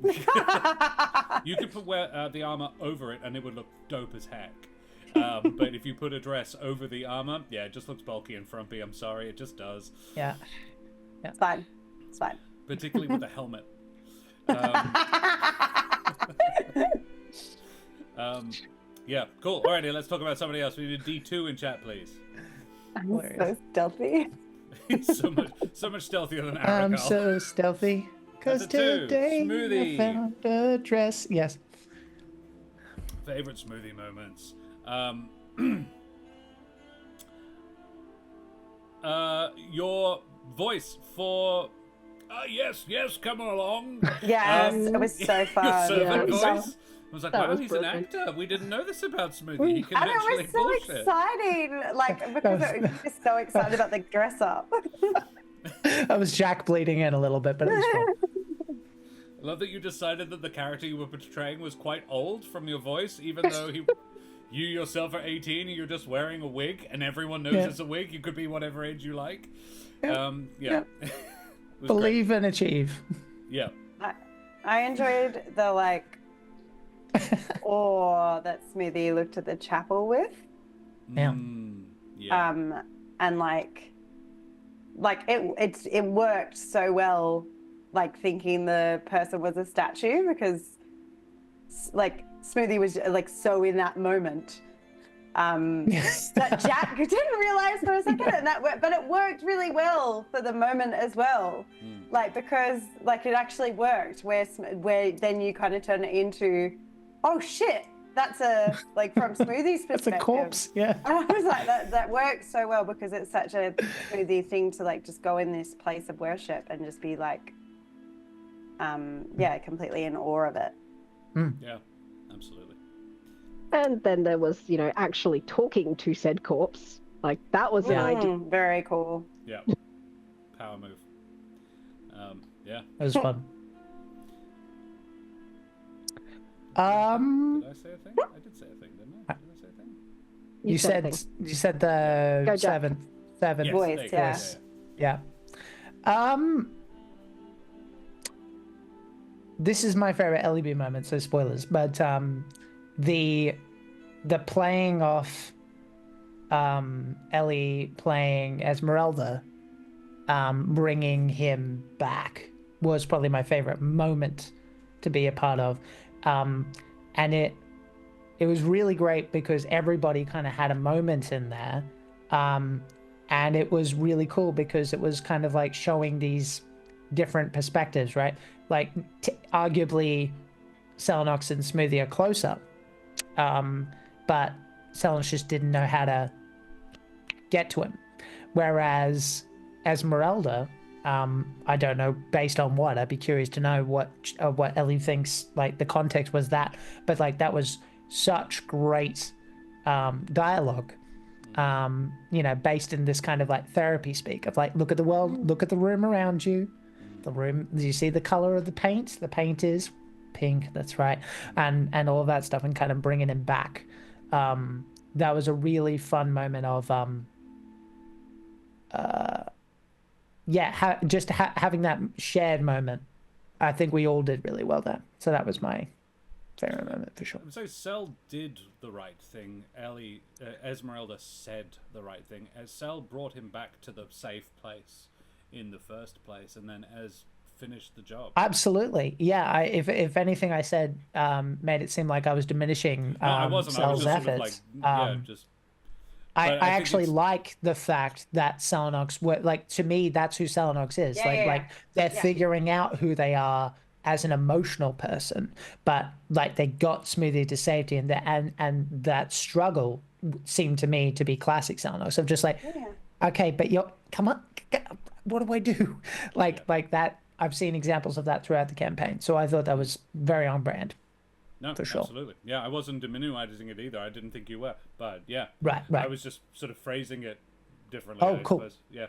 You could wear the armor over it, and it would look dope as heck. But if you put a dress over the armor, yeah, it just looks bulky and frumpy. I'm sorry, it just does. Yeah. It's fine. It's fine. Particularly with a helmet. Yeah, cool. Alrighty, let's talk about somebody else. We need a D2 in chat, please. I'm so stealthy. so much stealthier than Aragal. I'm so stealthy. Because today Smoothie. I found a dress. Yes. Favorite Smoothie moments. Your voice for yes, come along. Yes, it was so fun. Your servant Yeah. voice. I was like, wow, he's an actor. We didn't know this about Smoothie. He can And it actually was so bullshit. exciting, like because I was just so excited about the dress up. I was Jack bleeding in a little bit, but it was fun. I love that you decided that the character you were portraying was quite old from your voice, even though you yourself are 18 and you're just wearing a wig, and everyone knows it's a wig. You could be whatever age you like. Yeah. Believe and achieve. Yeah. I enjoyed the awe that Smoothie looked at the chapel with. Yeah. Yeah. And it worked so well, thinking the person was a statue, because Smoothie was so in that moment that Jack didn't realize for a second, and but it worked really well for the moment as well. Because it actually worked, where then you kind of turn it into, oh shit, that's a from Smoothie's perspective. That's a corpse, yeah. And I was like, that works so well, because it's such a Smoothie thing to just go in this place of worship and just be completely in awe of it. Yeah, absolutely. And then there was, actually talking to said corpse. That was an idea. Very cool. Yeah. Power move. Yeah. It was fun. Did I say a thing? I did say a thing, didn't I? Did I say a thing? You said the Go, Jack. seven Yes, voice, there you go. yeah. Yeah. This is my favorite LEB moment, so spoilers. But the playing off Ellie playing Esmeralda, bringing him back was probably my favorite moment to be a part of. And it was really great because everybody kind of had a moment in there. And it was really cool because it was kind of showing these different perspectives, right? Arguably Celinox and Smoothie are closer. But Celinox just didn't know how to get to him. Whereas Esmeralda, I don't know based on what. I'd be curious to know what Ellie thinks. The context was that, but that was such great dialogue. Based in this kind of therapy speak of look at the world, look at the room around you. The room. Do you see the color of the paint? The paint is pink. That's right, and all of that stuff, and kind of bringing him back. That was a really fun moment of yeah, having that shared moment. I think we all did really well there. So that was my favorite moment for sure. So Cell did the right thing. Esmeralda said the right thing. As Cell brought him back to the safe place in the first place, and then as finished the job. Absolutely, yeah. If anything I said made it seem like I was diminishing No, I wasn't. I was Cell's just efforts. sort of like, just. I think actually it's- like the fact that Celinox were like, to me, that's who Celinox is. Yeah, like yeah, like they're yeah. figuring out who they are as an emotional person, but like they got Smoothie to safety, and that struggle seemed to me to be classic Celinox of just like, Yeah. okay, but you're come on, what do I do? Like that. I've seen examples of that throughout the campaign, so I thought that was very on brand. No, For sure. absolutely. Yeah, I wasn't diminishing it either. I didn't think you were, but yeah. Right. I was just sort of phrasing it differently. Oh, I cool. suppose. Yeah.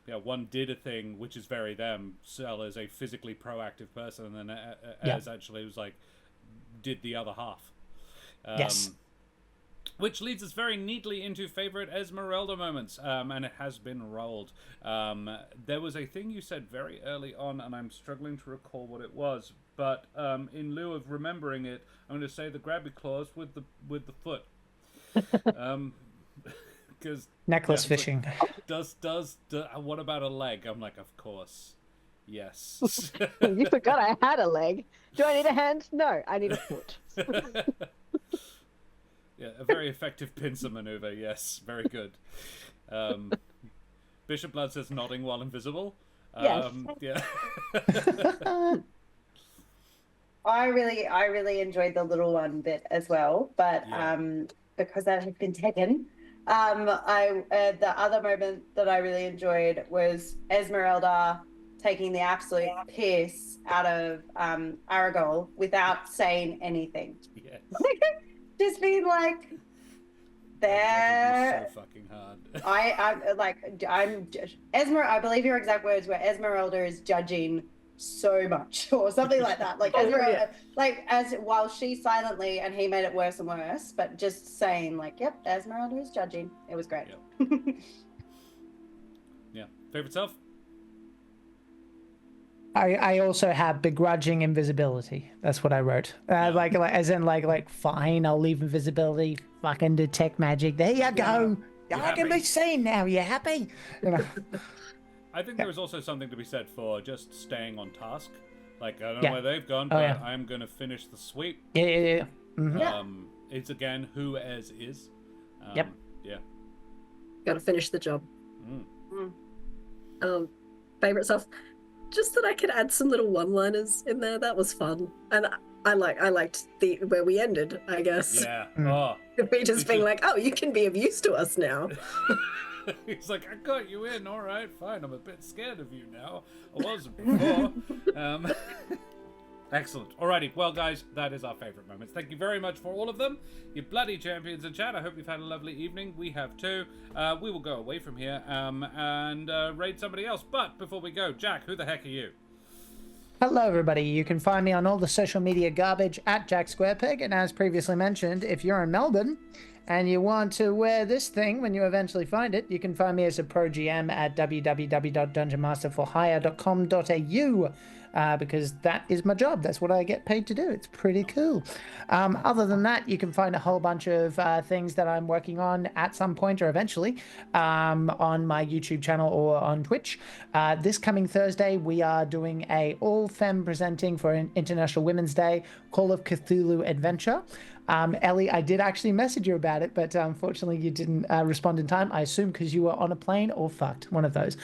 Yeah, one did a thing which is very them. Cell as a physically proactive person, and then as actually was like did the other half. Yes. Which leads us very neatly into favorite Esmeralda moments, and it has been rolled. There was a thing you said very early on, and I'm struggling to recall what it was. But in lieu of remembering it, I'm going to say the grabby claws with the foot. Because Necklace fishing. does what about a leg? I'm like, of course, yes. You forgot I had a leg. Do I need a hand? No, I need a foot. Yeah, a very effective pincer maneuver. Yes, very good. Bishop Blood says nodding while invisible. Yes. Yeah. I really enjoyed the little one bit as well, but Yeah. because that had been taken, the other moment that I really enjoyed was Esmeralda taking the absolute piss out of Aragorn without saying anything. Yeah. Just being like, there. So fucking hard. I believe your exact words were Esmeralda is judging so much or something like that. Like Esmeralda, like as while she silently, and he made it worse and worse, but just saying like, yep, Esmeralda is judging. It was great. Yeah. Favorite self? I also have begrudging invisibility. That's what I wrote. Like as in like fine, I'll leave invisibility. Fucking detect magic. There you go. I can be seen now. You happy? You know. I think there is also something to be said for just staying on task. Like, I don't know where they've gone, Oh, but yeah. I'm going to finish the sweep. Yeah. Mhm. It's again who as is. Yep. Yeah. Gotta finish the job. Mm. Favorite stuff. Just that I could add some little one-liners in there. That was fun, and I liked the where we ended. I guess. Yeah. Mm. Oh. Me just being like, oh, you can be of use to us now. He's like, I got you in. All right, fine. I'm a bit scared of you now. I wasn't before. Excellent. Alrighty. Well, guys, that is our favorite moments. Thank you very much for all of them. You bloody champions in chat. I hope you've had a lovely evening. We have too. We will go away from here and raid somebody else. But before we go, Jack, who the heck are you? Hello, everybody. You can find me on all the social media garbage at Jack Squarepeg. And as previously mentioned, if you're in Melbourne and you want to wear this thing when you eventually find it, you can find me as a pro GM at www.dungeonmasterforhire.com.au. Because that is my job. That's what I get paid to do. It's pretty cool. Other than that, you can find a whole bunch of things that I'm working on at some point or eventually on my YouTube channel or on Twitch. This coming Thursday, we are doing a all-femme presenting for an International Women's Day Call of Cthulhu adventure. Ellie, I did actually message you about it, but unfortunately you didn't respond in time. I assume because you were on a plane or fucked, one of those.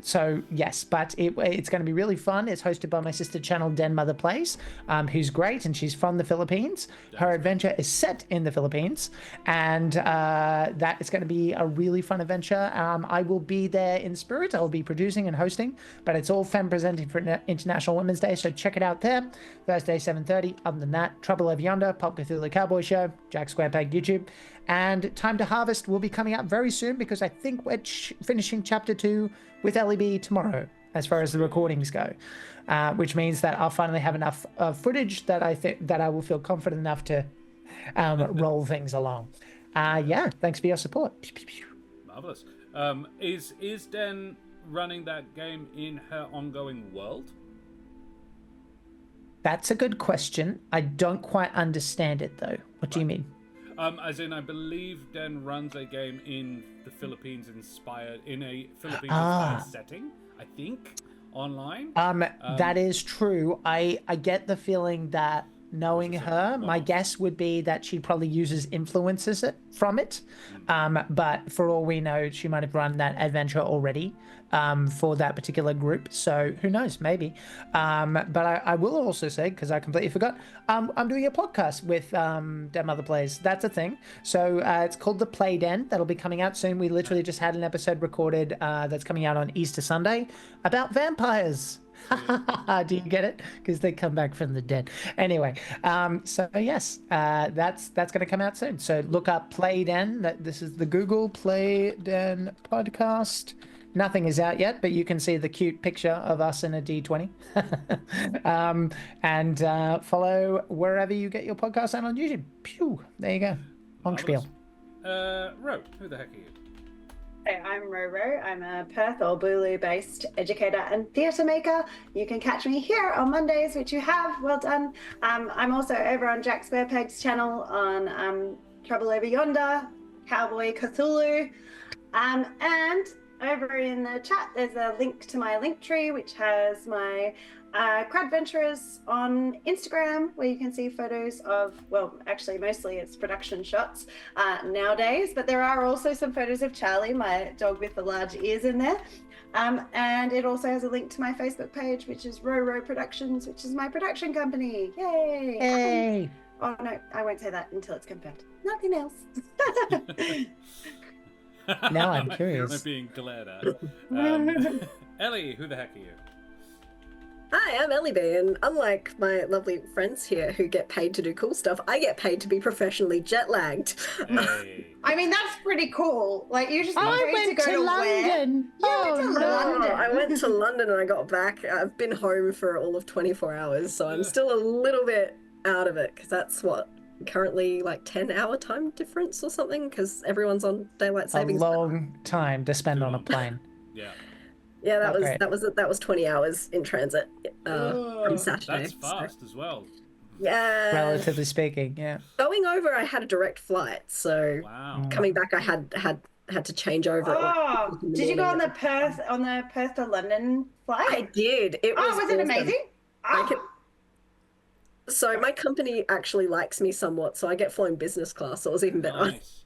So yes, but it's going to be really fun. It's hosted by my sister channel, Den Mother Plays, who's great, and she's from the Philippines. Her adventure is set in the Philippines, and that is going to be a really fun adventure. I will be there in spirit. I'll be producing and hosting, but it's all femme presenting for International Women's Day, so check it out there. Thursday, 7:30. Other than that, Trouble Over Yonder, Pop Cthulhu Cowboy Show, Jack Squarepeg YouTube, and Time to Harvest will be coming out very soon because I think we're finishing Chapter 2 with LEB tomorrow as far as the recordings go, which means that I'll finally have enough footage that I think that I will feel confident enough to roll things along. Yeah, thanks for your support. Marvelous. Is Den running that game in her ongoing world? That's a good question. I don't quite understand it though. What do you mean? As in, I believe Den runs a game in the Philippines inspired setting. I think online. That is true. I get the feeling that knowing her, my guess would be that she probably uses influences from it. But for all we know, she might have run that adventure already for that particular group. So who knows, maybe. But I will also say, because I completely forgot, I'm doing a podcast with Dem Other Plays. That's a thing. So it's called The Play Den. That'll be coming out soon. We literally just had an episode recorded that's coming out on Easter Sunday about vampires. Do you get it? Because they come back from the dead. Anyway, so yes, that's going to come out soon. So look up Play Den. This is the Google Play Den podcast. Nothing is out yet, but you can see the cute picture of us in a D20. And follow wherever you get your podcast and on YouTube. Pew! There you go. Long spiel. Ro, who the heck are you? Hey, I'm Roro. I'm a Perth or Bulu-based educator and theatre maker. You can catch me here on Mondays, which you have. Well done. I'm also over on Jack Squarepeg's channel on Trouble Over Yonder, Cowboy Cthulhu. And over in the chat, there's a link to my link tree, which has my crowd venturers on Instagram, where you can see photos of, well, actually mostly it's production shots nowadays, but there are also some photos of Charlie, my dog with the large ears, in there. And it also has a link to my Facebook page, which is Roro Productions, which is my production company. Yay! Hey! Oh no, I won't say that until it's confirmed. Nothing else. Now I'm curious. I'm being glared at. Ellie, who the heck are you? Hi, I'm Ellie B, and unlike my lovely friends here who get paid to do cool stuff, I get paid to be professionally jet lagged. Hey. I mean, that's pretty cool. Like, you just I went to London. London. I went to London and I got back. I've been home for all of 24 hours, so I'm still a little bit out of it, because that's what, currently like 10-hour time difference or something, because everyone's on daylight savings. A long time to spend on a plane. Yeah. Yeah, Not great. that was 20 hours in transit from Saturday. That's fast as well. Yeah. Relatively speaking, yeah. Going over, I had a direct flight, so Wow. coming back, I had to change over. Oh, did you go on the Perth to London flight? I did. It was was it awesome. amazing? So my company actually likes me somewhat, so I get flown business class, so it was even better. Nice.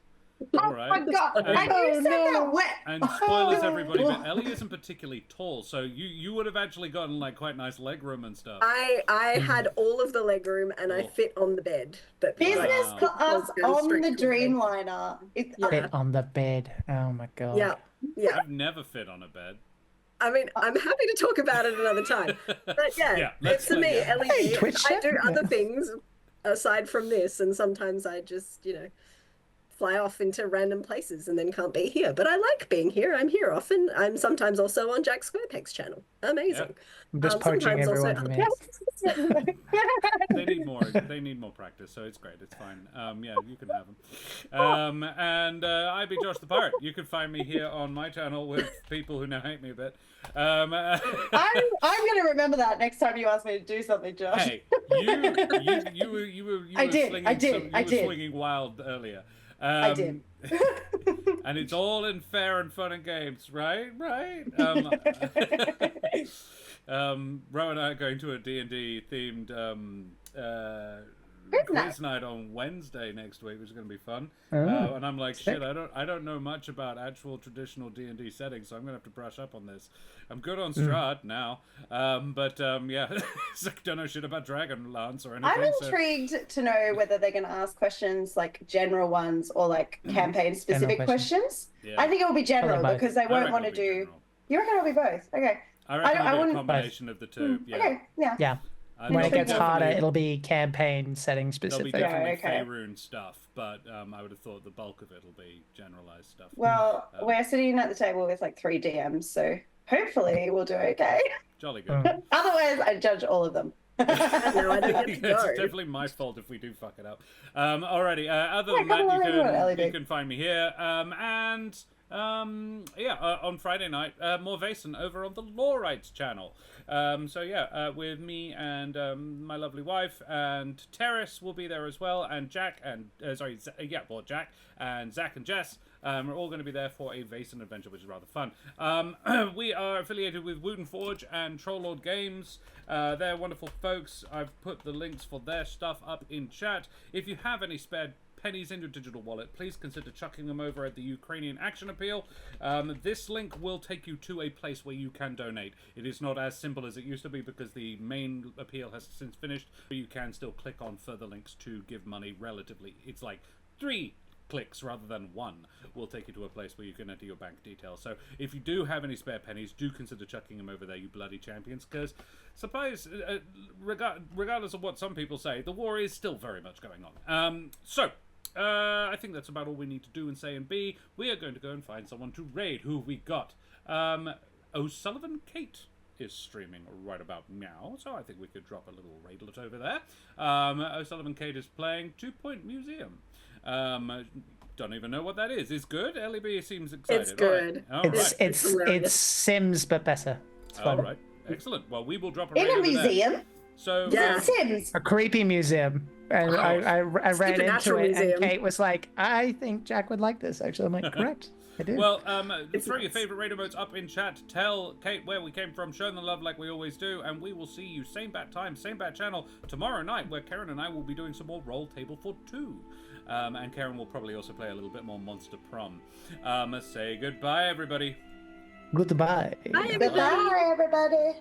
All right. Oh my god! And you said that wet. And spoilers, everybody, but Ellie isn't particularly tall, so you would have actually gotten like quite nice leg room and stuff. I had all of the leg room and I fit on the bed. But Business class on the Dreamliner. Dreamliner. Fit on the bed. Oh my god. Yeah, yeah. I've never fit on a bed. I mean, I'm happy to talk about it another time. But yeah, let's it's me, Ellie. Hey, Twitch I chat. do other things aside from this, and sometimes I just, fly off into random places and then can't be here. But I like being here. I'm here often. I'm sometimes also on Jack Squarepeg's channel. Amazing. I'm just poaching sometimes also everyone from other here. They need more. They need more practice, so it's great. It's fine. Yeah, you can have them. And I be Josh the Pirate. You can find me here on my channel with people who now hate me a bit. I'm gonna remember that next time you ask me to do something, Josh. Hey, you were I did. swinging wild earlier. I did. And it's all in fair and fun and games, right? Ro and I are going to a D&D themed quiz night on Wednesday next week, which is going to be fun. And I'm like, shit, I don't know much about actual traditional D&D settings, so I'm going to have to brush up on this. I'm good on Strahd now, but yeah, so I don't know shit about Dragonlance or anything. I'm intrigued to know whether they're going to ask questions like general ones or like campaign specific questions. Yeah. I think it will be general Probably both. because they won't want to do. General. You reckon it'll be both? Okay. I reckon it'll be a wouldn't. combination of the two. Yeah. Okay. Yeah. Yeah. When it gets harder, it'll be campaign setting There'll be specific. definitely okay. Faerun stuff, but I would have thought the bulk of it will be generalized stuff. Well, we're sitting at the table with like 3 DMs, so hopefully we'll do okay. Jolly good. Otherwise, I judge all of them. No, I don't get to go. It's definitely my fault if we do fuck it up. Alrighty, other than that, you can find me here. And on Friday night, more Vason over on the Law Rights channel. With me and my lovely wife, and Terrace will be there as well, and Jack and Jack and Zach and Jess. We're all going to be there for a Vason adventure, which is rather fun. We are affiliated with Wooten Forge and Trollord Games. They're wonderful folks. I've put the links for their stuff up in chat. If you have any spare pennies in your digital wallet, please consider chucking them over at the Ukrainian Action Appeal. This link will take you to a place where you can donate. It is not as simple as it used to be because the main appeal has since finished, but you can still click on further links to give money relatively. It's like 3 clicks rather than 1 will take you to a place where you can enter your bank details. So if you do have any spare pennies, do consider chucking them over there, you bloody champions, because regardless of what some people say, the war is still very much going on. I think that's about all we need to do and say and be. We are going to go and find someone to raid. Who have we got? O'Sullivan Kate is streaming right about now, so I think we could drop a little raidlet over there. O'Sullivan Kate is playing 2 Point Museum. Don't even know what that is. It's good. LEB seems excited. It's good. All right. It's Sims but better. All right. Excellent. Well, we will drop a raid In a over museum. there. So Yeah. Sims. A creepy museum. And I ran into it, and Kate was like, "I think Jack would like this." Actually, I'm like, "Correct, I do." Well, throw your favorite raid emotes up in chat. Tell Kate where we came from. Show them the love like we always do, and we will see you same bat time, same bat channel tomorrow night, where Karen and I will be doing some more Roll Table for 2. And Karen will probably also play a little bit more Monster Prom. Say goodbye, everybody. Goodbye. Bye, everybody. Goodbye, everybody.